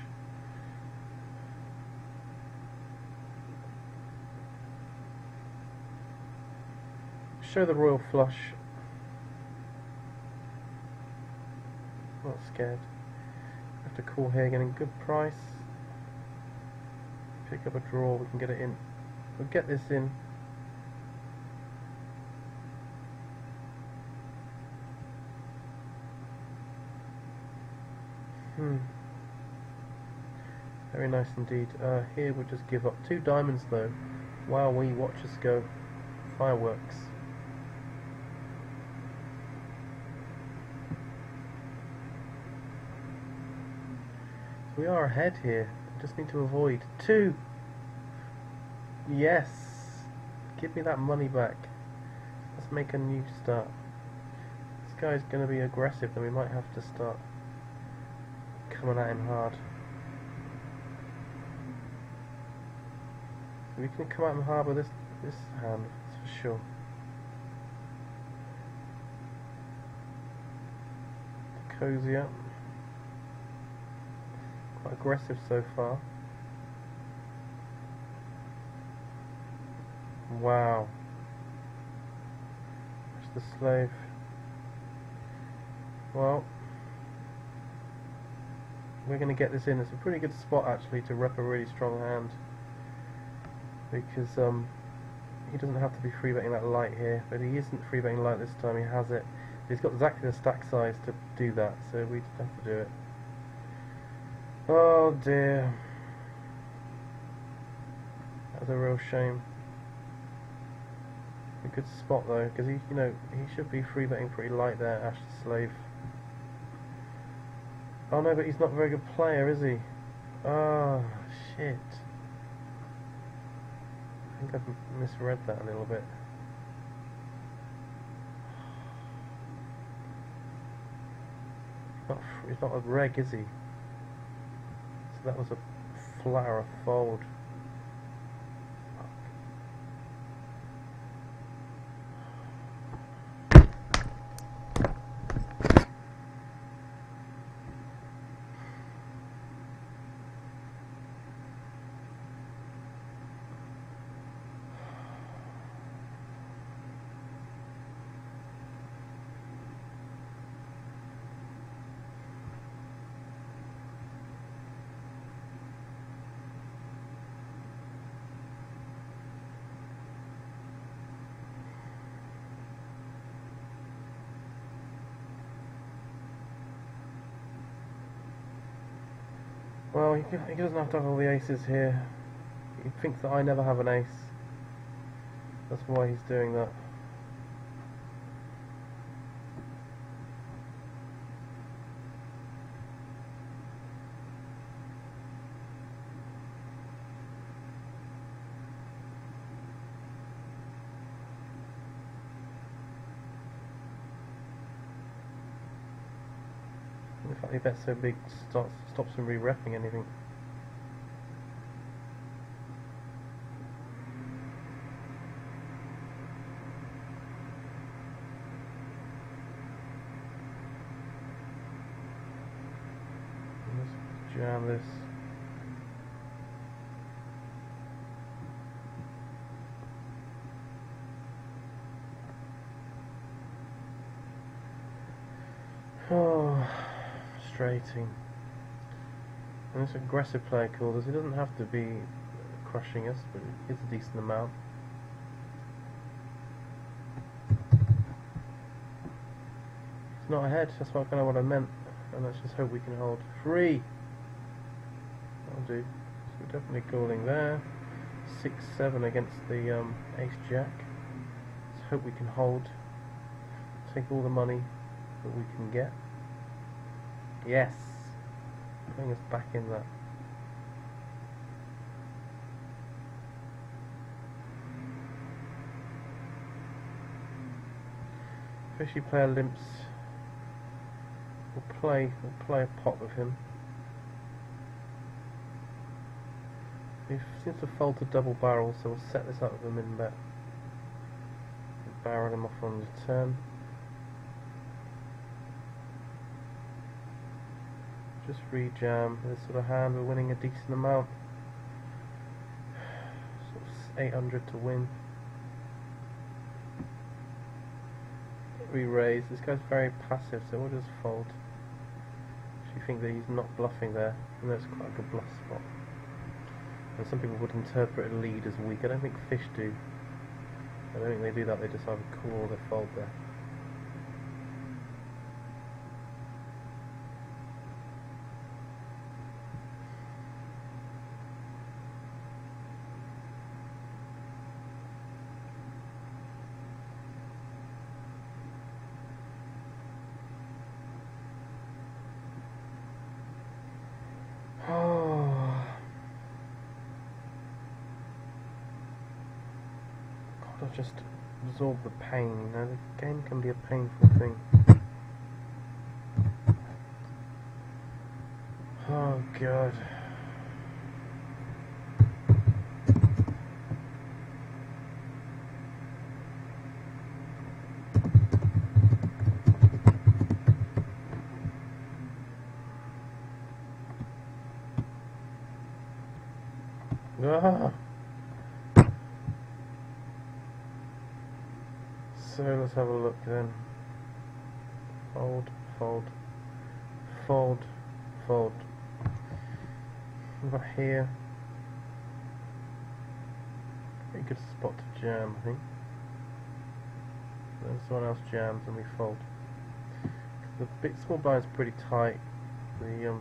Show the royal flush. Not scared. Have to call here, getting good price. pick up a draw, we can get it in. We'll get this in. Very nice indeed. Here we'll just give up 2 diamonds though, while we watch us go. Fireworks. So we are ahead here. Just need to avoid 2. Yes. Give me that money back. Let's make a new start. This guy's going to be aggressive, then we might have to start coming at him hard. So we can come at him hard with this hand, that's for sure. Cozy up. Quite aggressive so far. Wow. There's the slave. Well, we're going to get this in. It's a pretty good spot actually to rep a really strong hand, because he doesn't have to be free betting that light here, but he isn't free betting light this time. He has it. He's got exactly the stack size to do that, so we just have to do it. Oh dear, that's a real shame. A good spot though, because he should be free betting pretty light there, Ash the Slave. Oh no, but he's not a very good player, is he? Oh shit. I think I've misread that a little bit. He's not a reg, is he? So that was a flat or a fold. Well, he doesn't have to have all the aces here. He thinks that I never have an ace. That's why he's doing that. The fact he bets so big stops him re-repping anything. Let's jam this. Oh, frustrating. And this aggressive player called us. He doesn't have to be crushing us, but it's a decent amount. It's not ahead, that's kind of what I meant. And let's just hope we can hold. 3! That'll do. So we're definitely calling there. 6-7 against the ace-jack. Let's hope we can hold. Take all the money that we can get. Yes! Putting us back in that. Fishy player limps. We'll play a pot with him. He seems to fold to double barrel, so we'll set this up with a min bet. Barrel him off on the turn. Just re-jam. This sort of hand, we're winning a decent amount. Sort of 800 to win. Re-raise. This guy's very passive, so we'll just fold. Actually think that he's not bluffing there, and that's quite a good bluff spot. And some people would interpret a lead as weak. I don't think fish do. I don't think they do that. They just either call or they fold there. I'll just absorb the pain, you know, the game can be a painful thing. Oh god. Ah. So let's have a look then. Fold, fold, fold, fold. Right here. Pretty good spot to jam, I think. Then someone else jams and we fold. The big small blind's pretty tight. The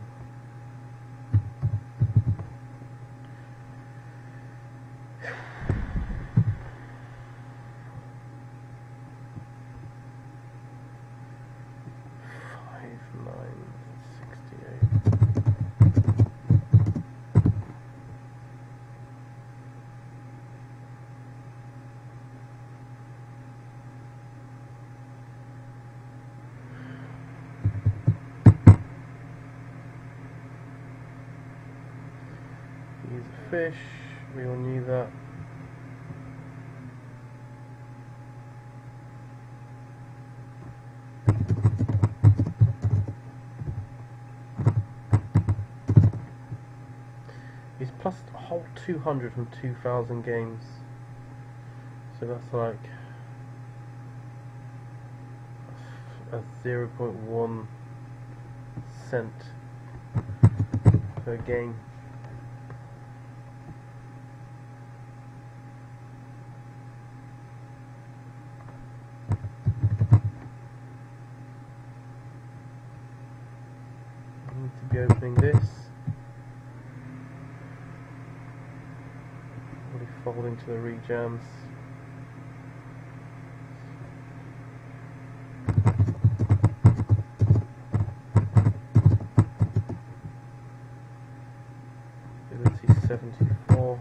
use a fish, we all knew that. He's plus a whole 200 from 2,000 games. So that's like a 0.1 cent per game. I need to be opening this. Already folding to the rejams. Ability 74.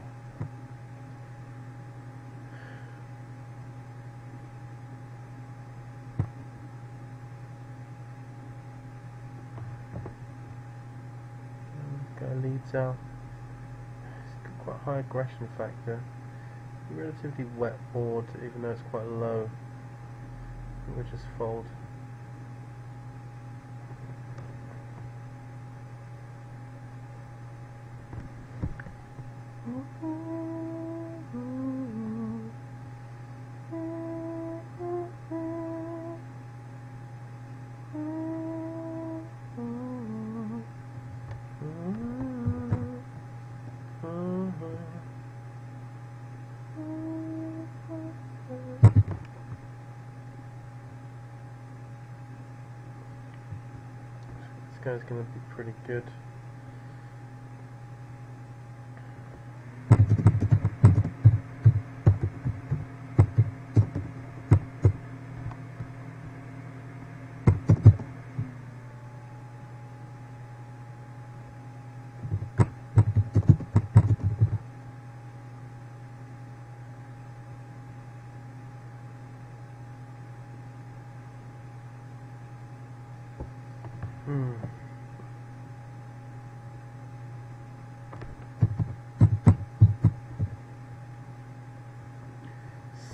Guy leads out. It's got quite a high aggression factor. Relatively wet board, even though it's quite low. We'll just fold. This guy's going to be pretty good.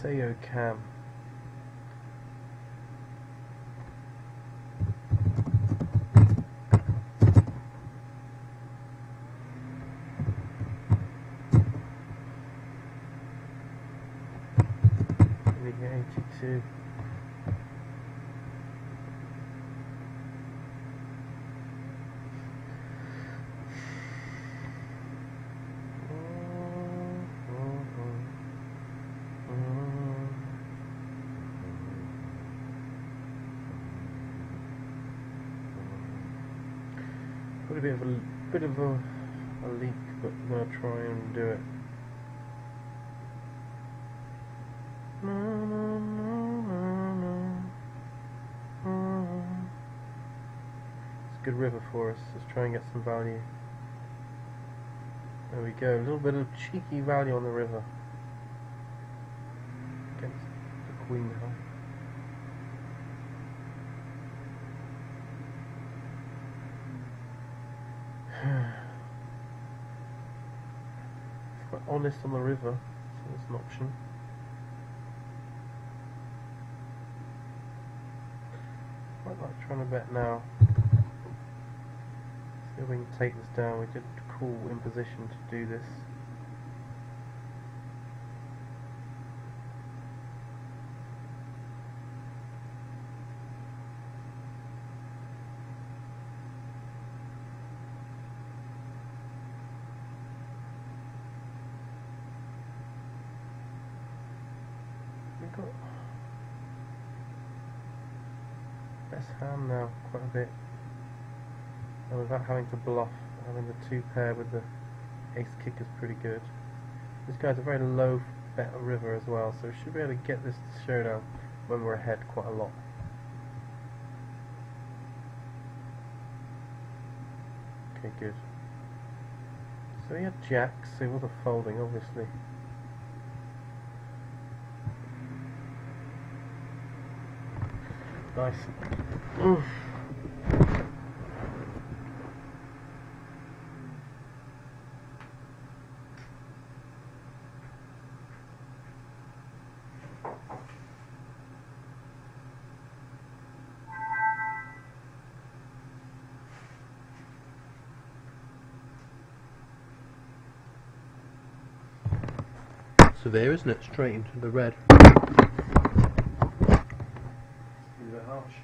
Sayo Cam. League 82. Got a bit of a leak, but I'm gonna try and do it. No, no, no, no, no. It's a good river for us. Let's try and get some value. There we go. A little bit of cheeky value on the river against the queen high. It's quite honest on the river, so that's an option. Quite like trying to bet now. See if we can take this down. We did cool in position to do this. We've got best hand now quite a bit, and without having to bluff, having the 2 pair with the ace kick is pretty good. This guy's a very low bet river as well, so we should be able to get this showdown when we're ahead quite a lot. Okay, good. So he had jacks, so he wasn't folding, obviously. Nice. So there, isn't it? Straight into the red. A bit harsh.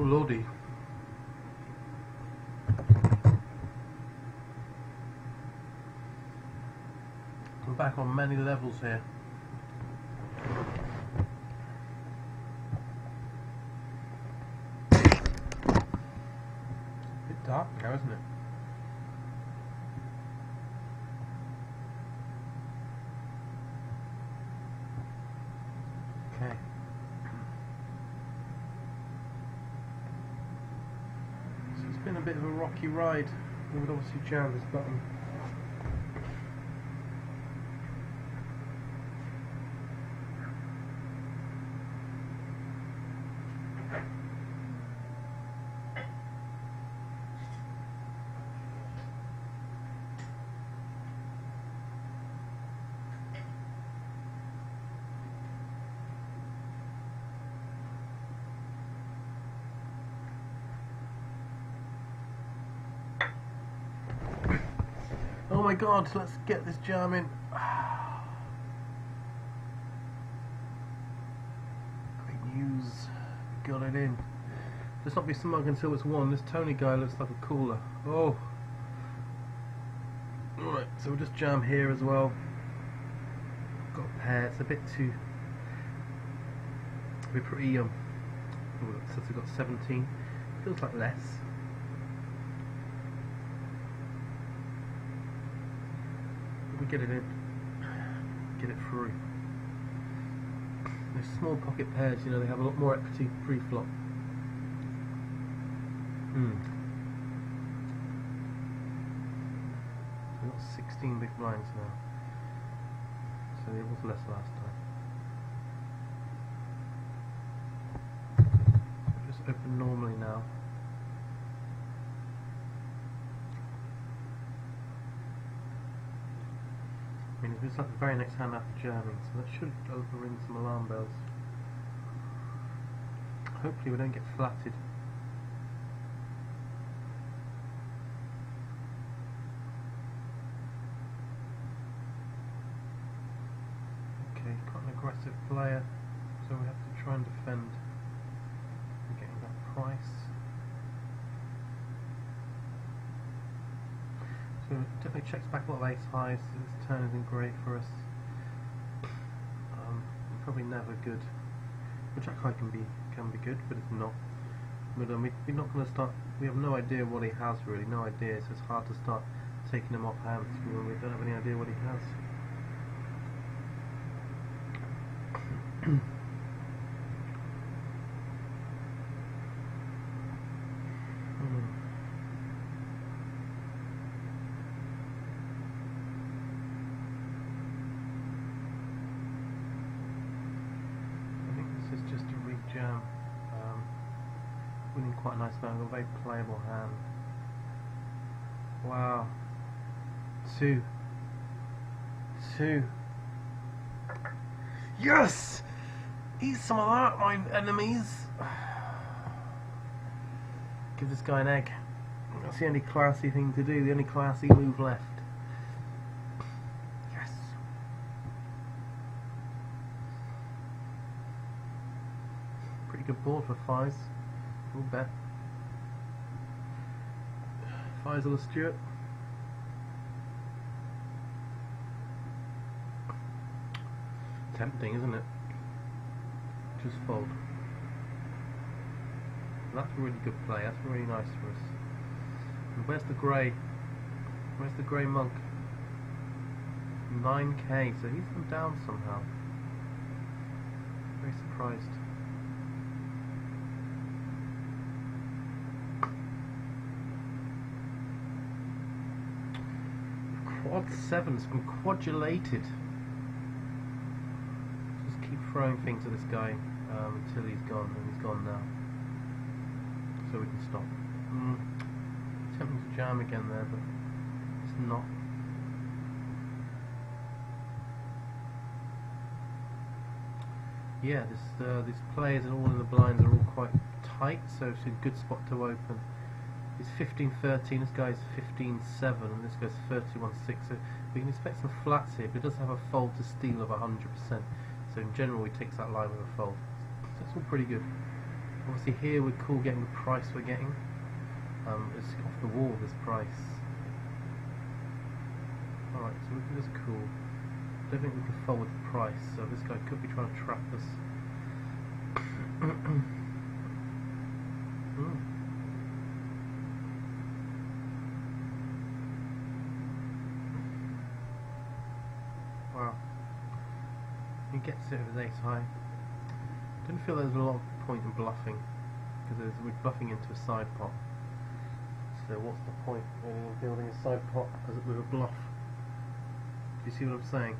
lordy. I'm back on many levels here. Bit dark now, isn't it? Okay. So it's been a bit of a rocky ride. We would obviously jam this button. Oh my god, let's get this jam in. Great news. We got it in. Let's not be smug until it's won. This Tony guy looks like a cooler. Oh. Alright, so we'll just jam here as well. Got a pair, it's a bit too... We're pretty, oh, it says we've got 17. Feels like less. We get it in, get it through. Those small pocket pairs, you know, they have a lot more equity pre-flop. We've got 16 big blinds now, so it was less last time. Just open normally now. I mean, it's like the very next hand after jamming, so that should overring some alarm bells. Hopefully we don't get flatted. Okay, quite an aggressive player, so we have to try and defend. We're getting that price. So it definitely checks back a lot of ace highs. This turn isn't great for us. Probably never good. But jack high can be good, but it's not. But we're not going to start. We have no idea what he has really. No idea. So it's hard to start taking him off hands when we don't have any idea what he has. This is just a re-jam. Winning quite a nice amount. A very playable hand. Wow. Two. Yes! Eat some of that, my enemies. Give this guy an egg. That's the only classy thing to do. The only classy move left. Yes. Pretty good board for fives. We'll bet. Faisal Stewart. Tempting, isn't it? Just fold. That's a really good play. That's really nice for us. And where's the grey? Where's the grey monk? 9k. So he's gone down somehow. Very surprised. Quad 7's been quadulated. Just keep throwing things at this guy until he's gone, and he's gone now. So we can stop. Attempting to jam again there, but it's not. Yeah, these players and all in the blinds are all quite tight, so it's a good spot to open. It's 15-13, this guy's 15-7, and this guy's 31-6, so we can expect some flats here, but it does have a fold to steal of 100%, so in general he takes that line with a fold. So it's all pretty good. Obviously here we're cool getting the price we're getting. It's off the wall, this price. Alright, so we can just call. I don't think we can forward the price, so this guy could be trying to trap us. Wow. He gets it with ace high. Didn't feel there was a lot of point in bluffing, because we're bluffing into a side pot. So what's the point in building a side pot as with a bluff? Do you see what I'm saying?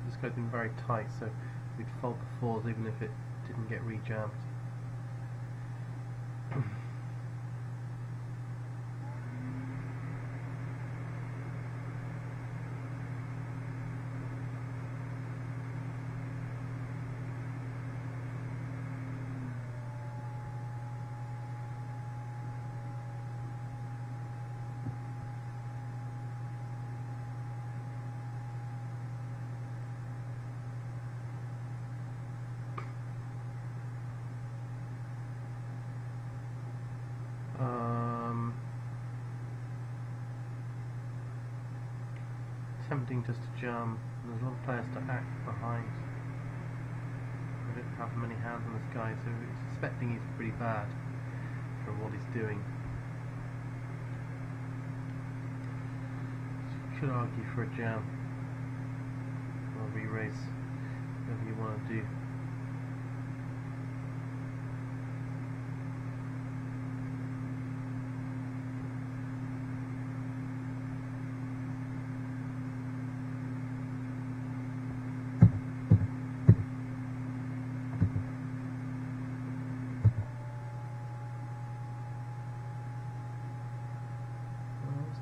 This guy's been very tight, so we'd fold the fours even if it didn't get re-jammed. Tempting just to jam. There's a lot of players to act behind. I don't have many hands on this guy, so we're suspecting he's pretty bad from what he's doing. Should argue for a jam or re-raise, whatever you want to do.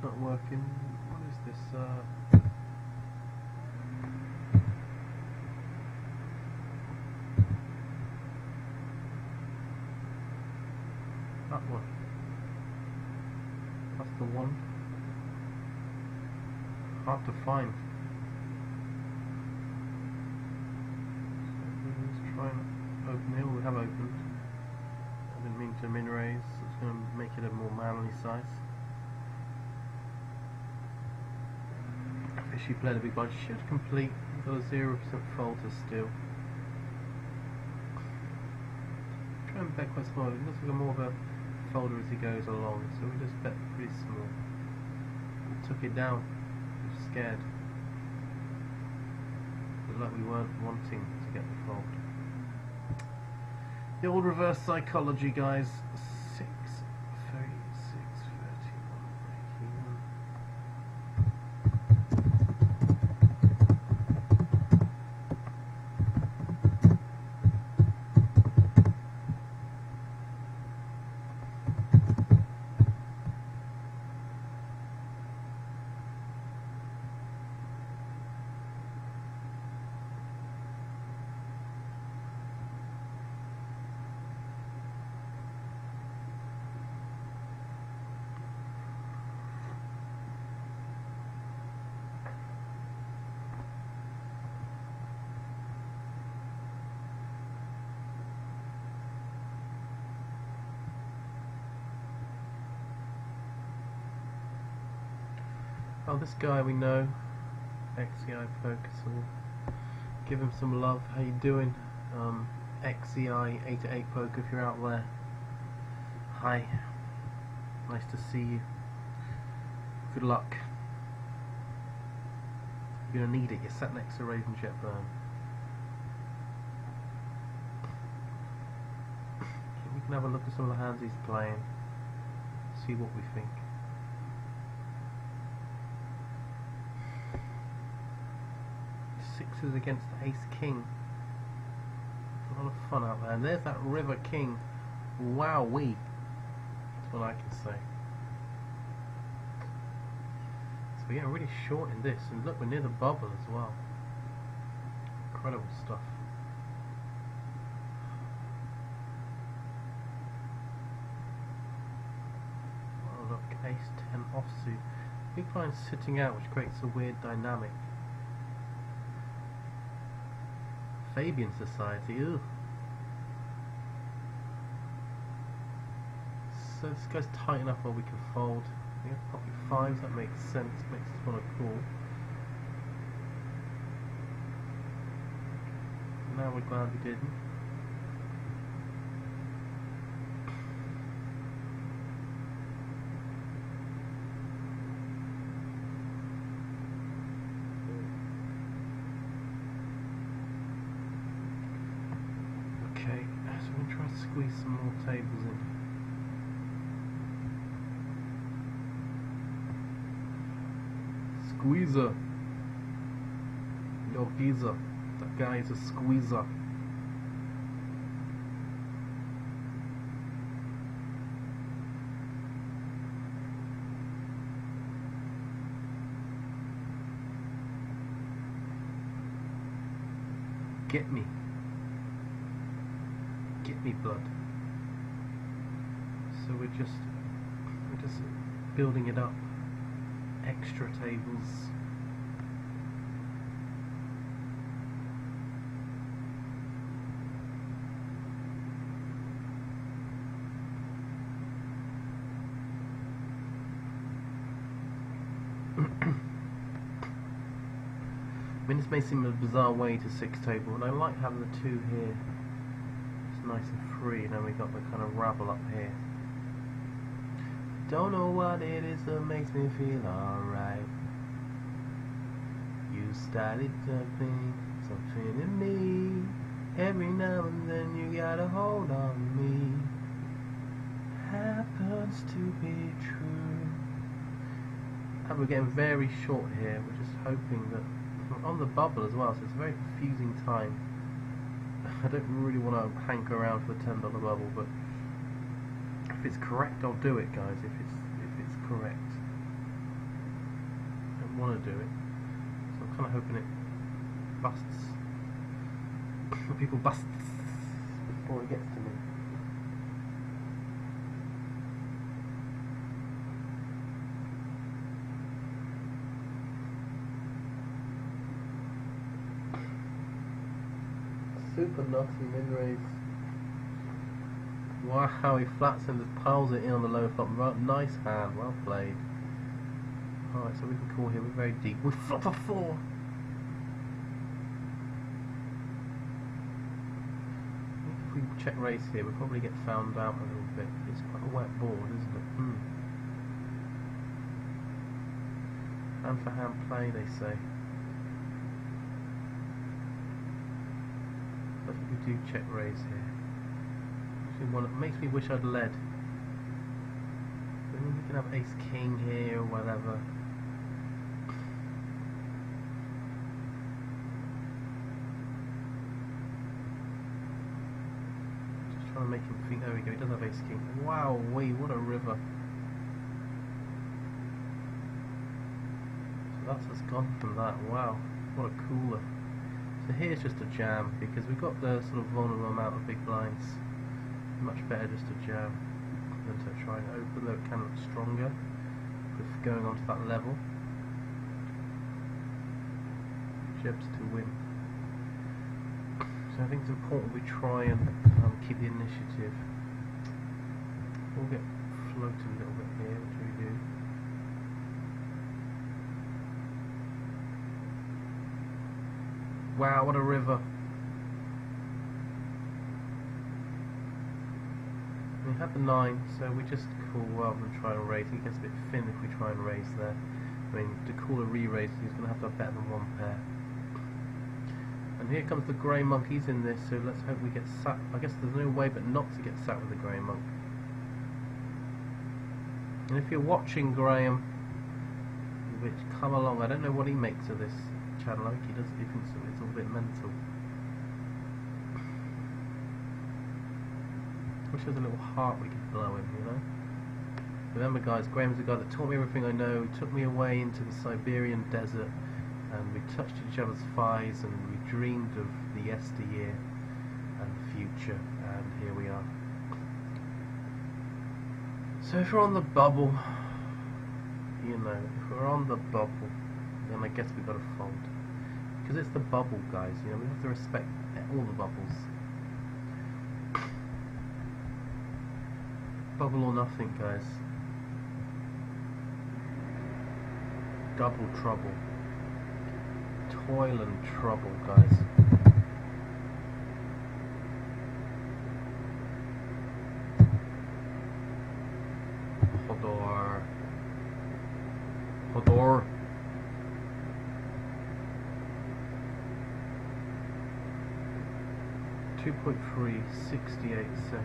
Not working. What is this? That one. That's the one. Hard to find. So let's try and open here. We have opened. I didn't mean to min raise. It's going to make it a more manly size. She played a big bunch. Should complete. Got a 0% folder still. Try and bet quite small. It looks like more of a folder as he goes along, so we just bet pretty small. We took it down. We were scared. Looked like we weren't wanting to get the fold. The old reverse psychology, guys. 6, 3, 6, 31, break even. Oh, this guy we know, XEI Poker, so we'll give him some love. How you doing? XEI 888 Poker, if you're out there. Hi, nice to see you. Good luck. You're gonna need it. You're sat next to ravenjetbyrne. So we can have a look at some of the hands he's playing. See what we think. Sixes against ace king. A lot of fun out there. And there's that river king. Wowee. That's what I can say. So we're getting really short in this. And look, we're near the bubble as well. Incredible stuff. Oh look, ace 10 offsuit. Big blind sitting out, which creates a weird dynamic. Fabian Society, ugh. So this goes tight enough where we can fold. Yeah, pocket fives, that makes sense, makes us want to call. Now we're glad we didn't. Okay, so we're going to try to squeeze some more tables in. Squeezer. Yo, geezer. That guy is a squeezer. Get me. Get me, blood. So we're just building it up. Extra tables. I mean, this may seem a bizarre way to six table, and I like having the two here. It's nice and free, and then we got the kind of rabble up here. Don't know what it is that makes me feel alright. You started something in me. Every now and then you got a hold on me. Happens to be true. And we're getting very short here. We're just hoping that we're on the bubble as well, so it's a very confusing time. I don't really want to hanker around for the $10 bubble, but if it's correct, I'll do it, guys. If it's correct, I want to do it. So I'm kind of hoping it busts. People busts before it gets to me. Super nutty mid-raise. Wow, he flats and just piles it in on the low flop. Nice hand, well played. Alright, so we can call here, we're very deep. We flop a 4! If we check raise here, we'll probably get found out a little bit. It's quite a wet board, isn't it? Hand for hand play, they say. But we do check raise here. One that makes me wish I'd led. I mean, we can have ace king here or whatever. Just trying to make him think. There we go. He does have ace king. Wow, what a river. So that's what's gone from that. Wow, what a cooler. So here's just a jam because we've got the sort of vulnerable amount of big blinds. Much better just to jam than to try and open, though it can look stronger with going on to that level. Jebs to win. So I think it's important we try and keep the initiative. We'll get floated a little bit here, which we do. Wow, what a river. We had the 9, so we just call rather than try and raise. It gets a bit thin if we try and raise there. I mean, to call a re-raise, he's going to have to have better than one pair. And here comes the grey monkeys in this, so let's hope we get sat. I guess there's no way but not to get sat with the grey monk. And if you're watching Graham, which come along, I don't know what he makes of this channel. I think he does. He thinks it's all a bit mental. Wish there was a little heart we could blow him, you know. Remember, guys, Graham's the guy that taught me everything I know. He took me away into the Siberian desert, and we touched each other's thighs, and we dreamed of the yesteryear and the future, and here we are. So if we're on the bubble, you know, if we're on the bubble, then I guess we've got to fold. because it's the bubble, guys. You know, we have to respect all the bubbles. Bubble or nothing, guys. Double trouble. Toil and trouble, guys. Hodor. Hodor. .3, 68, 72.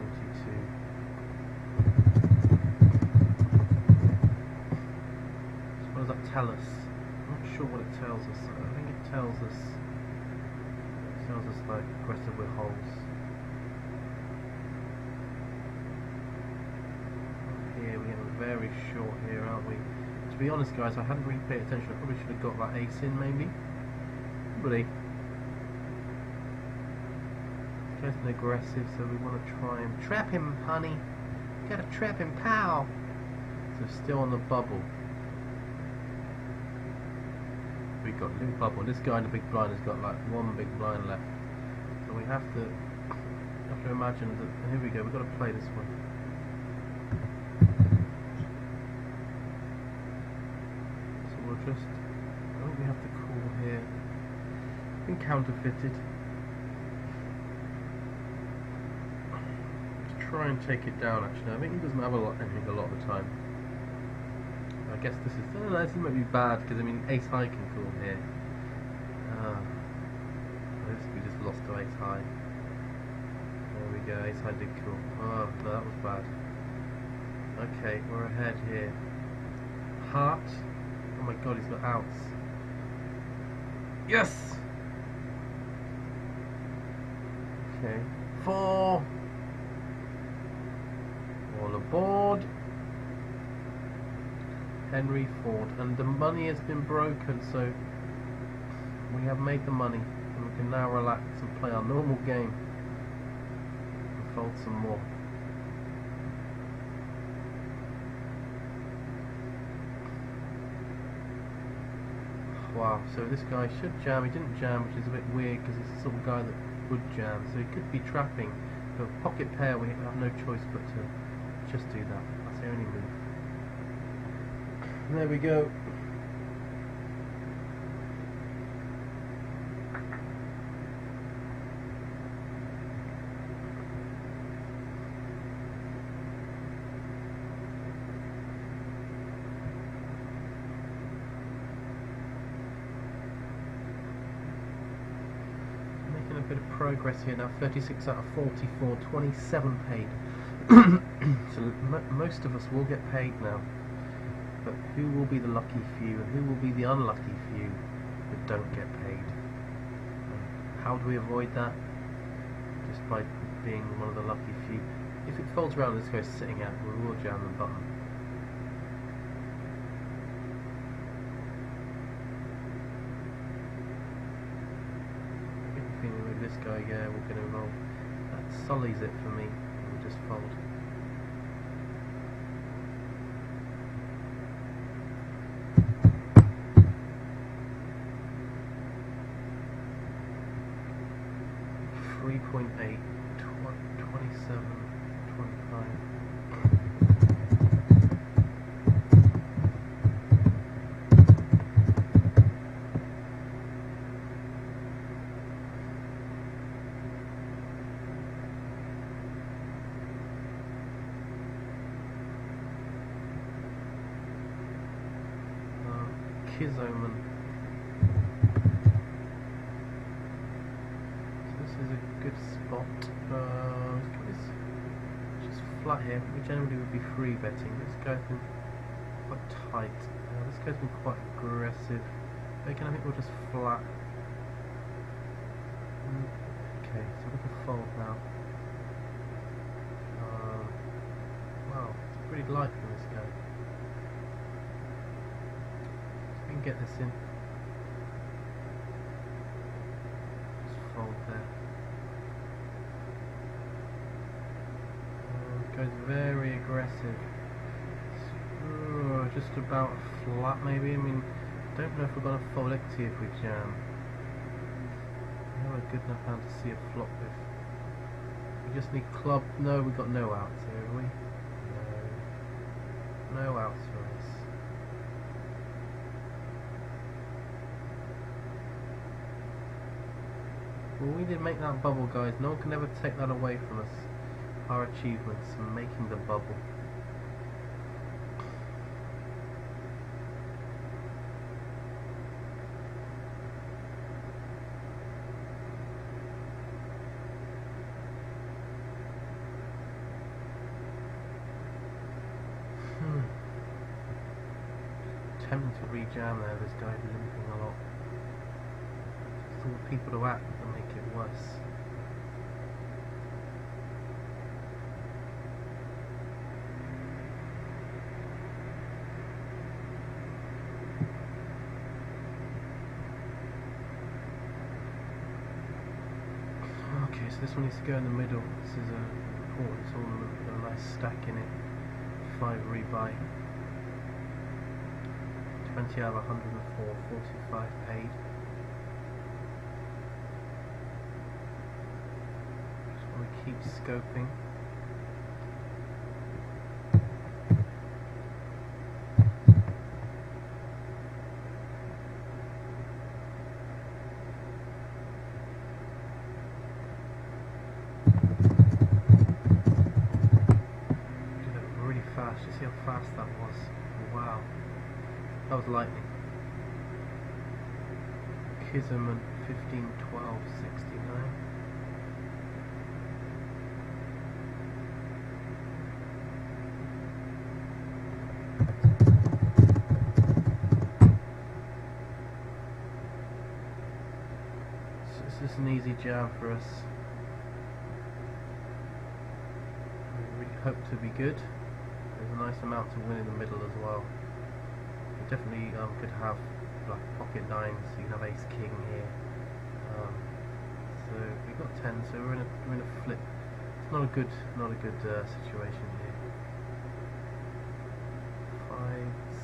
So what does that tell us? I'm not sure what it tells us. I think it tells us like aggressive with holes. Here we're getting very short here, aren't we? To be honest, guys, I hadn't really paid attention. I probably should have got that ace in, maybe. Probably. Getting aggressive, so we want to try and trap him, honey. Gotta trap him, pal. So still on the bubble. We got a little bubble. This guy in the big blind has got like one big blind left. So we have to imagine that. And here we go. We've got to play this one. So we'll just. I think we have to call here. Been counterfeited. Try and take it down. Actually, I think he doesn't have anything a lot of the time. I guess this is. Oh, no, this might be bad because I mean ace high can call here. We just lost to ace high. There we go. Ace high did call. Oh no, that was bad. Okay, we're ahead here. Heart. Oh my god, he's got outs. Yes. Okay. 4. All aboard. Henry Ford, and the money has been broken, so we have made the money and we can now relax and play our normal game and fold some more. Wow, so this guy should jam. He didn't jam, which is a bit weird because he's the sort of guy that would jam, so he could be trapping. But pocket pair, we have no choice but to just do that. That's the only move. There we go. Making a bit of progress here now. 36 out of 44, 27 paid. So most of us will get paid now. But who will be the lucky few and who will be the unlucky few that don't get paid? How do we avoid that? Just by being one of the lucky few. If it folds around and this guy's sitting out, we will jam the button. I get the feeling with this guy, yeah, we're going to roll. That sullies it for me. We'll just fold. .8, 27, 25. Kizoman. Is a good spot. It's just flat here. We generally would be free betting. This guy's been quite tight. This guy's been quite aggressive. Again, I think we'll just flat. Okay, so we can fold now. Wow, it's pretty light from this guy. So we can get this in. Just fold there. Goes very aggressive. Just about flat maybe. I mean, don't know if we're going to fold equity if we jam. not a good enough hand to see a flop with. We just need club. No, we got no outs here, have we? No. No outs for us. Well, we did make that bubble, guys. No one can ever take that away from us. Our achievements in making the bubble. Tempting to rejam there. This guy's limping a lot. Just all the people to act and make it worse. Okay, so this one needs to go in the middle. This is important. It's all a nice stack in it. 5 rebuy. 20 out of 104, 45 paid. Just want to keep scoping. Do that really fast. You see how fast that was? Wow. That was lightning. Kisman 15-12-69. So this is an easy jam for us. We really hope to be good. There's a nice amount to win in the middle as well. Definitely could have like pocket nines, so you have ace king here. So we got 10, so we're in a flip. It's not a good situation here. 5,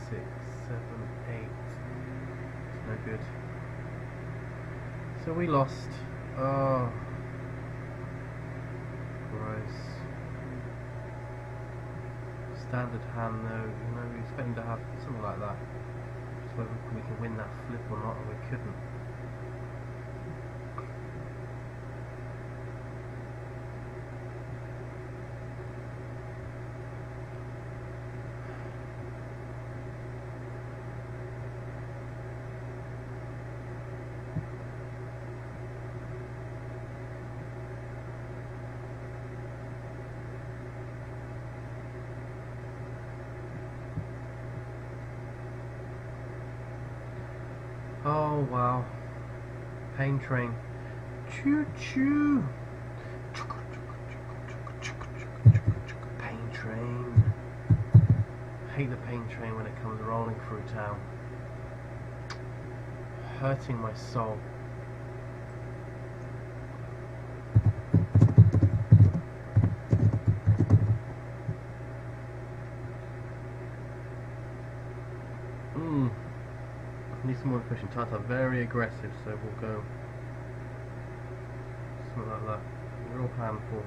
6, 7, 8. It's no good. So we lost. Oh, gross. Standard hand though, you know, we were expecting to have something like that. Just whether we can win that flip or not, and we couldn't. Oh wow, pain train, choo choo, pain train. I hate the pain train when it comes rolling through town, hurting my soul. Need some more efficient. Tata very aggressive, so we'll go something like that. Real handful.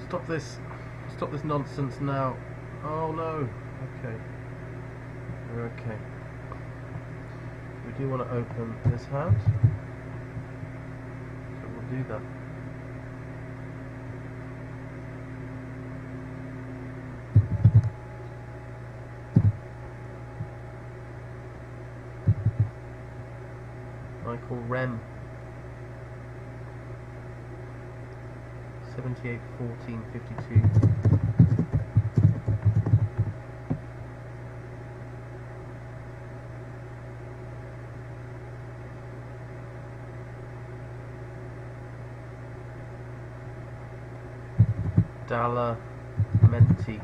Stop this! Stop this nonsense now! Oh no! Okay. We're okay. We do want to open this hand, so we'll do that. Michael Rem 78-14-52. Dalamenti,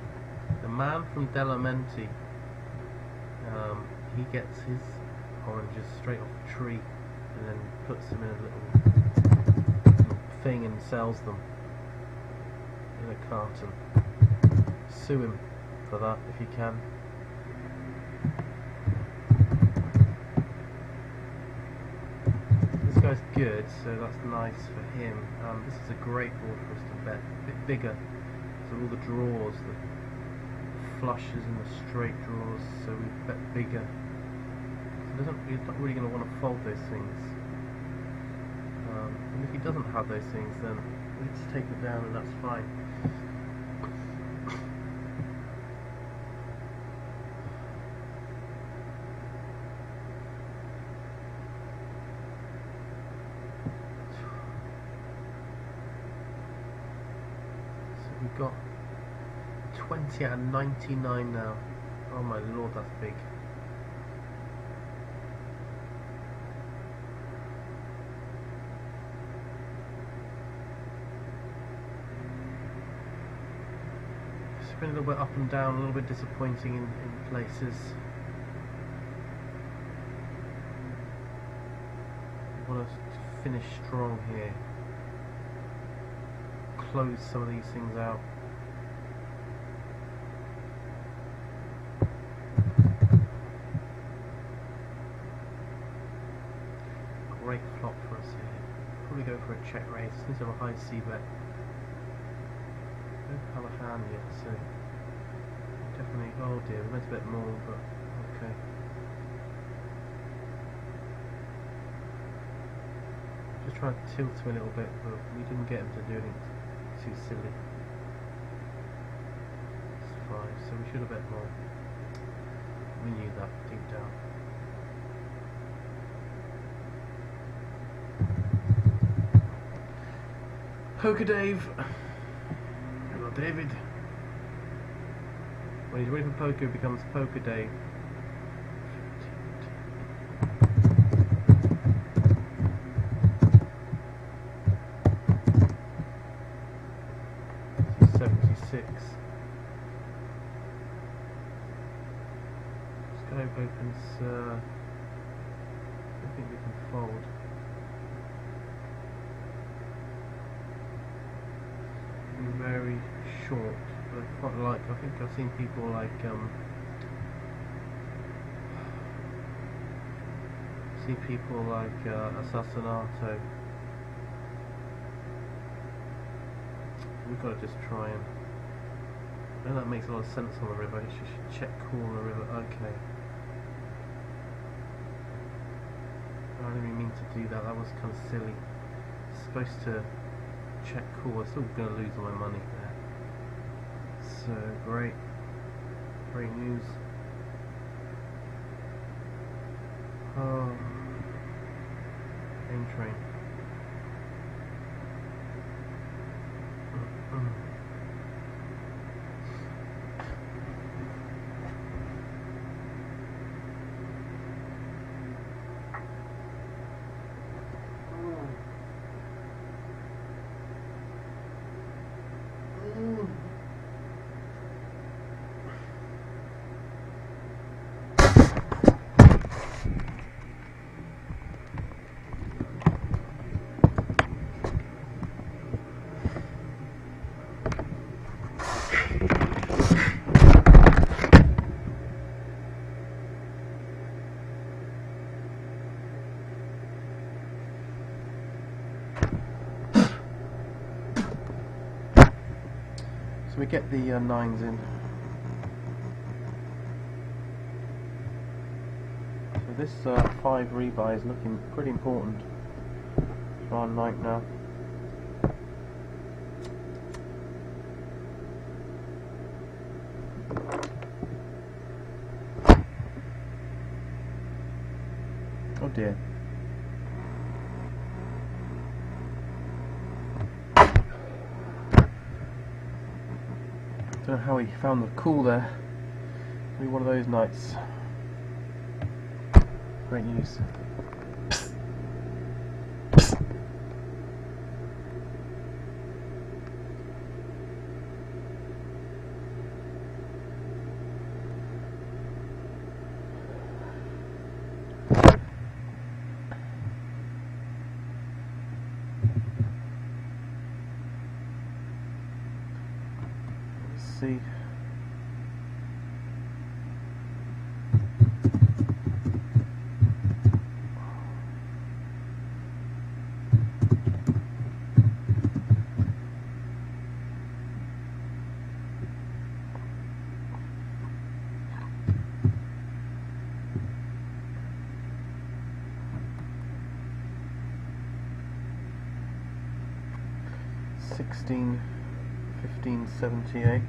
the man from Dalamenti, he gets his oranges straight off the tree and then puts them in a little thing and sells them in a carton. Sue him for that if you can. guy's good, so that's nice for him. This is a great board for us to bet. A bit bigger, so all the draws, the flushes and the straight draws, so we bet bigger. So he's not really going to want to fold those things. And if he doesn't have those things, then we just take it down and that's fine. We've got 20 out of 99 now. Oh my lord, that's big. It's been a little bit up and down, a little bit disappointing in places. We want to finish strong here. Close some of these things out. Great flop for us here. Probably go for a check raise. Need to have a high C bet. Don't have a hand yet, so definitely. Oh dear, we meant to bet more, but okay. Just trying to tilt him a little bit, but we didn't get him to do anything too silly. It's 5, so we should have bet more. We knew that deep down. Poker Dave. Hello David. When he's ready for poker, it becomes Poker Dave. Scope opens, I think we can fold. Very short, but I quite like, I think I've seen people like, Assassinato. We've got to just try and, I know that makes a lot of sense on the river. You should check call on the river. Okay. I didn't mean to do that. That was kind of silly. It's supposed to check call. I'm still going to lose all my money there. So great. Great news. Oh. Game train. So we get the 9s in. So this 5 rebuy is looking pretty important for our night now. Oh dear. Don't know how he found the call there. Maybe one of those nights. Great news. See. 1578.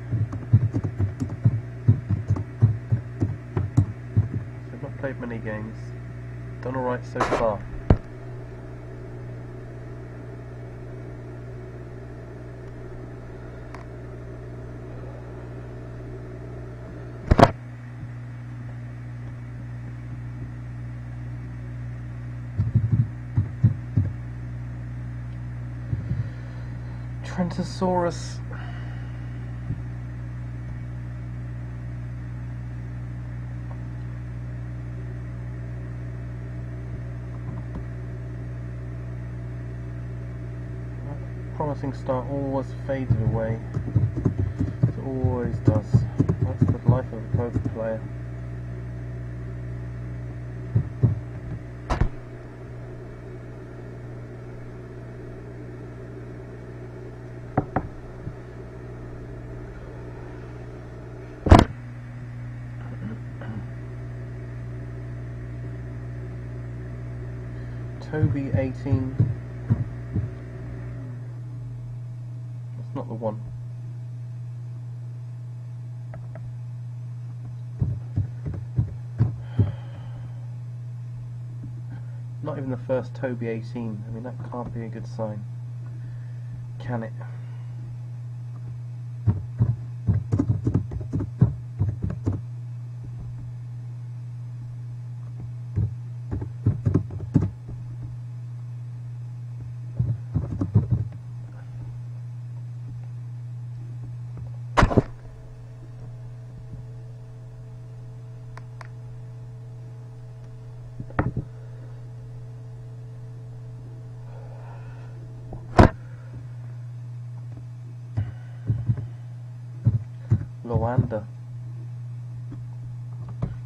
So I've not played many games. Done alright so far. Trentosaurus. Promising start always fades away. It always does. That's the life of a poker player. Toby 18. That's not the one. Not even the first Toby 18. I mean, that can't be a good sign. Can it? Lowanda.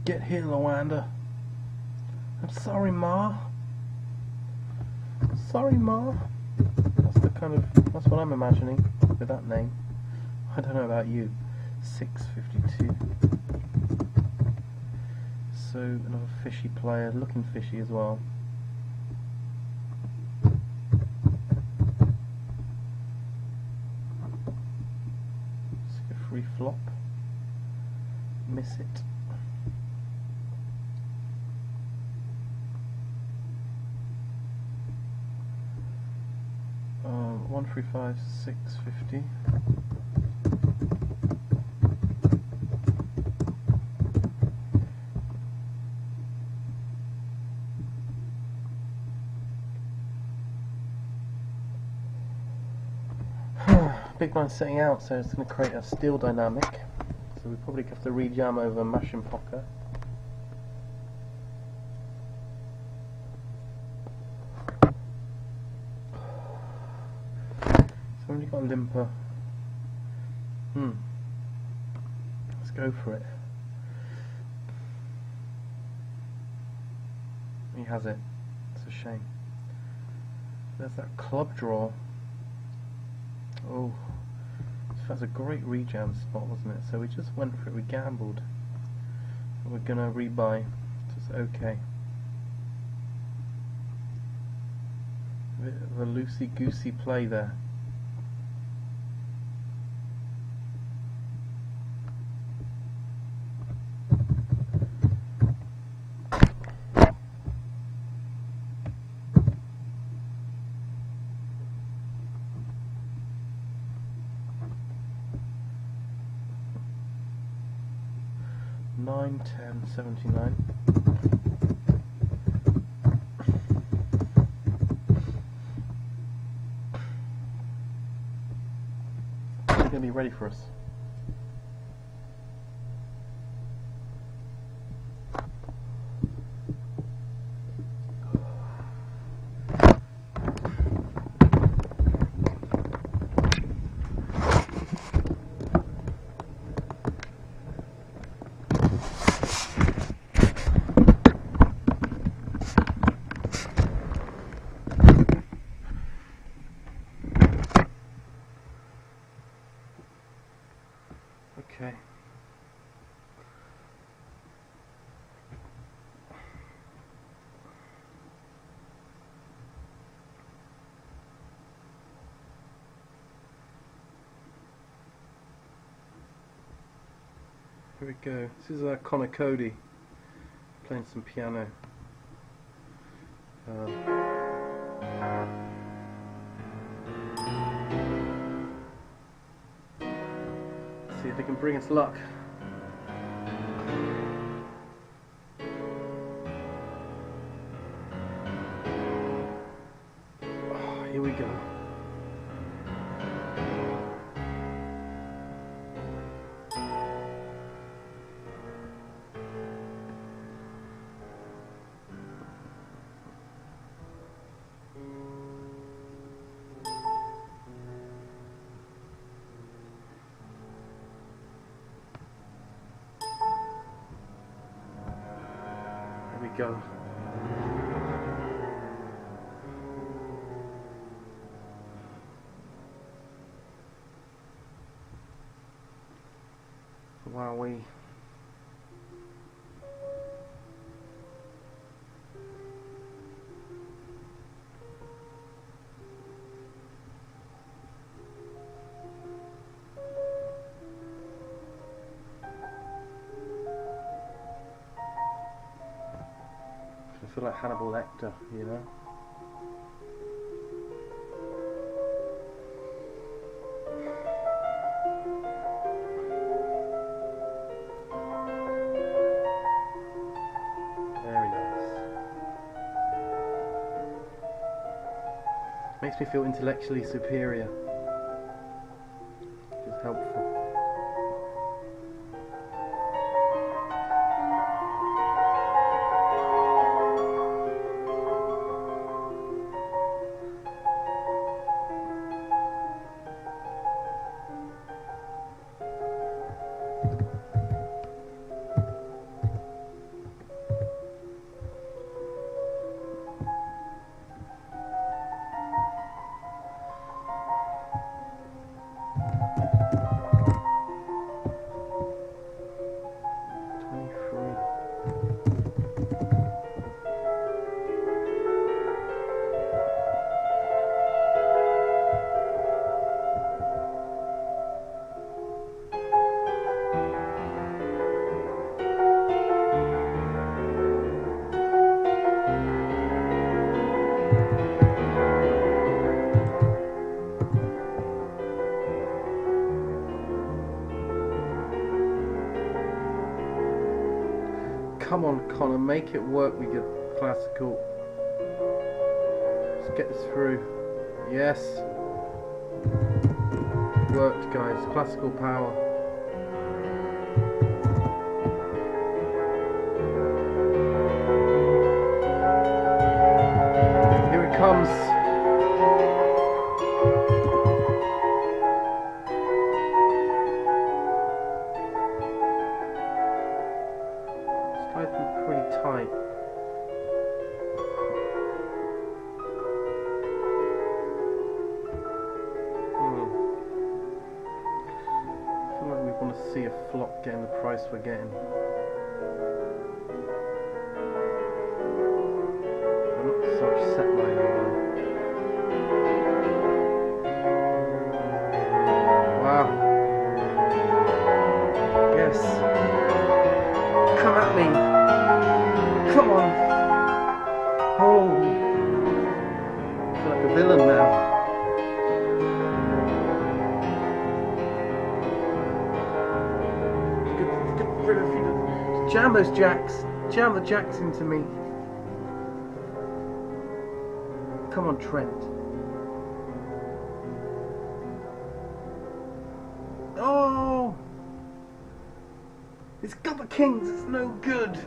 Get here, Lowanda. I'm sorry, Ma. Sorry, Ma. That's what I'm imagining with that name. I don't know about you. 652. So another fishy player, looking fishy as well. Free flop. Miss it. Uh, 135 650. Big blind setting out, so it's going to create a steal dynamic. So we probably have to rejam over mashing poker. So we've only got a limper. Let's go for it. He has it. It's a shame. There's that club draw. Oh, that's a great rejam spot, wasn't it? So we just went for it, we gambled. We're gonna rebuy, so it's okay. A bit of a loosey-goosey play there. Nine, 10, 79. They're going to be ready for us. Here we go. This is Connor Cody playing some piano. See if they can bring us luck. Oh, here we go. There we go. Wowee. I feel like Hannibal Lecter, you know? Very nice. Makes me feel intellectually superior, which is helpful. Come on, Connor, make it work with your classical. Let's get this through. Yes. Worked, guys. Classical power. Here it comes. Pretty tight. I feel like we want to see a flop getting the price we're getting. I'm not so upset by it though. Wow. Yes. Come at me. Come on! Oh! I feel like a villain now. Get rid of you. Jam those jacks. Jam the jacks into me. Come on, Trent. Oh! It's got the kings. It's no good.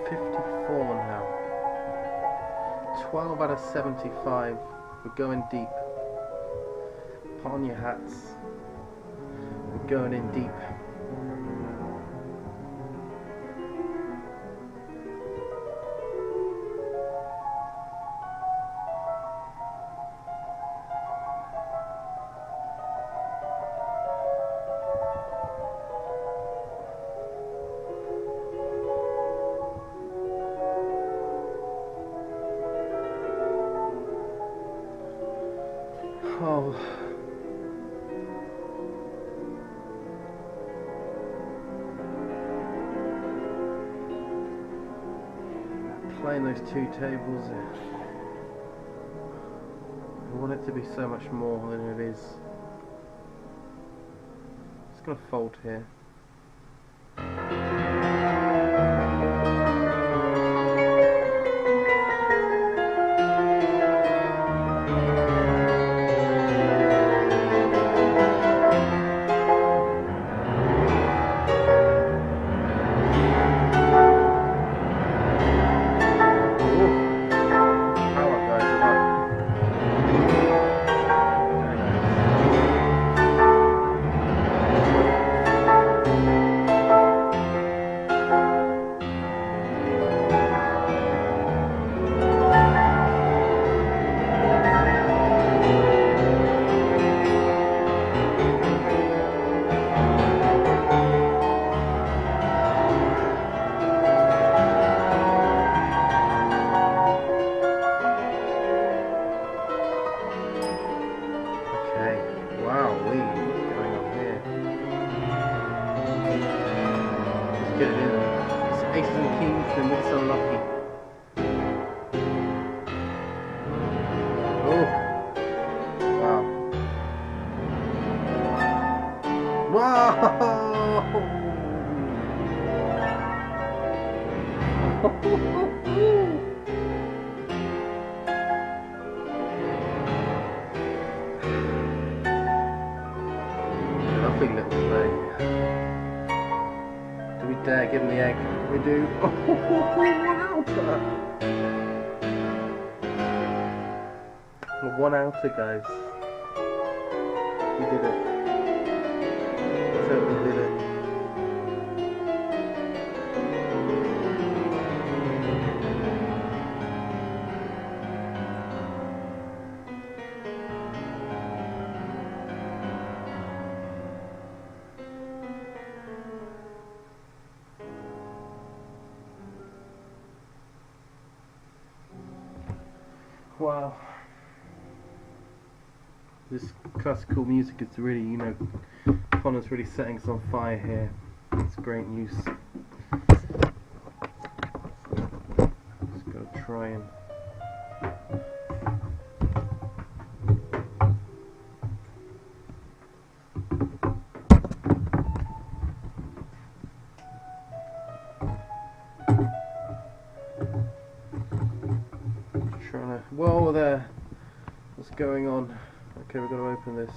54 now. 12 out of 75. We're going deep. Put on your hats. We're going in deep. Oh. Playing those two tables, I want it to be so much more than it is. It's gonna fold here. Get it in. It's aces and kings, then it's unlucky. Oh! Wow. Wow! Lovely little play. Do we dare give him the egg? We do. Oh, one outer! One outer, guys. We did it. Totally did it. Wow. This classical music is really, you know, Connor's really setting us on fire here. It's great news. Just gotta try and... Whoa there! What's going on? Okay, we've got to open this.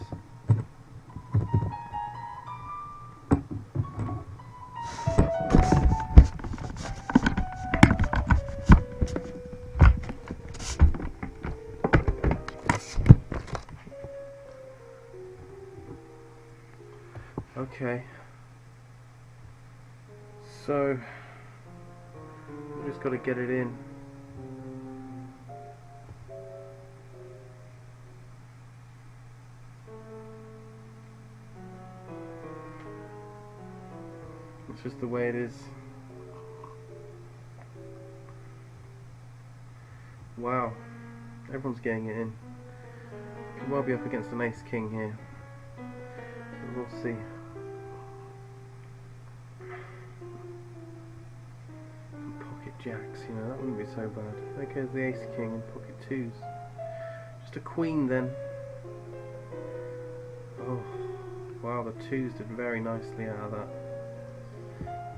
Okay. So, we just got to get it in. It's just the way it is. Wow, everyone's getting it in. Could well be up against an ace king here, but we'll see. And pocket jacks, you know, that wouldn't be so bad. Okay, the ace king and pocket twos. Just a queen then. Oh, wow, the twos did very nicely out of that.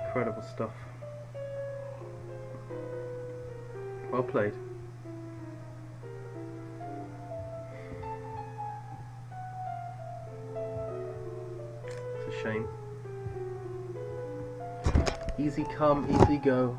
Incredible stuff. Well played. It's a shame. Easy come, easy go.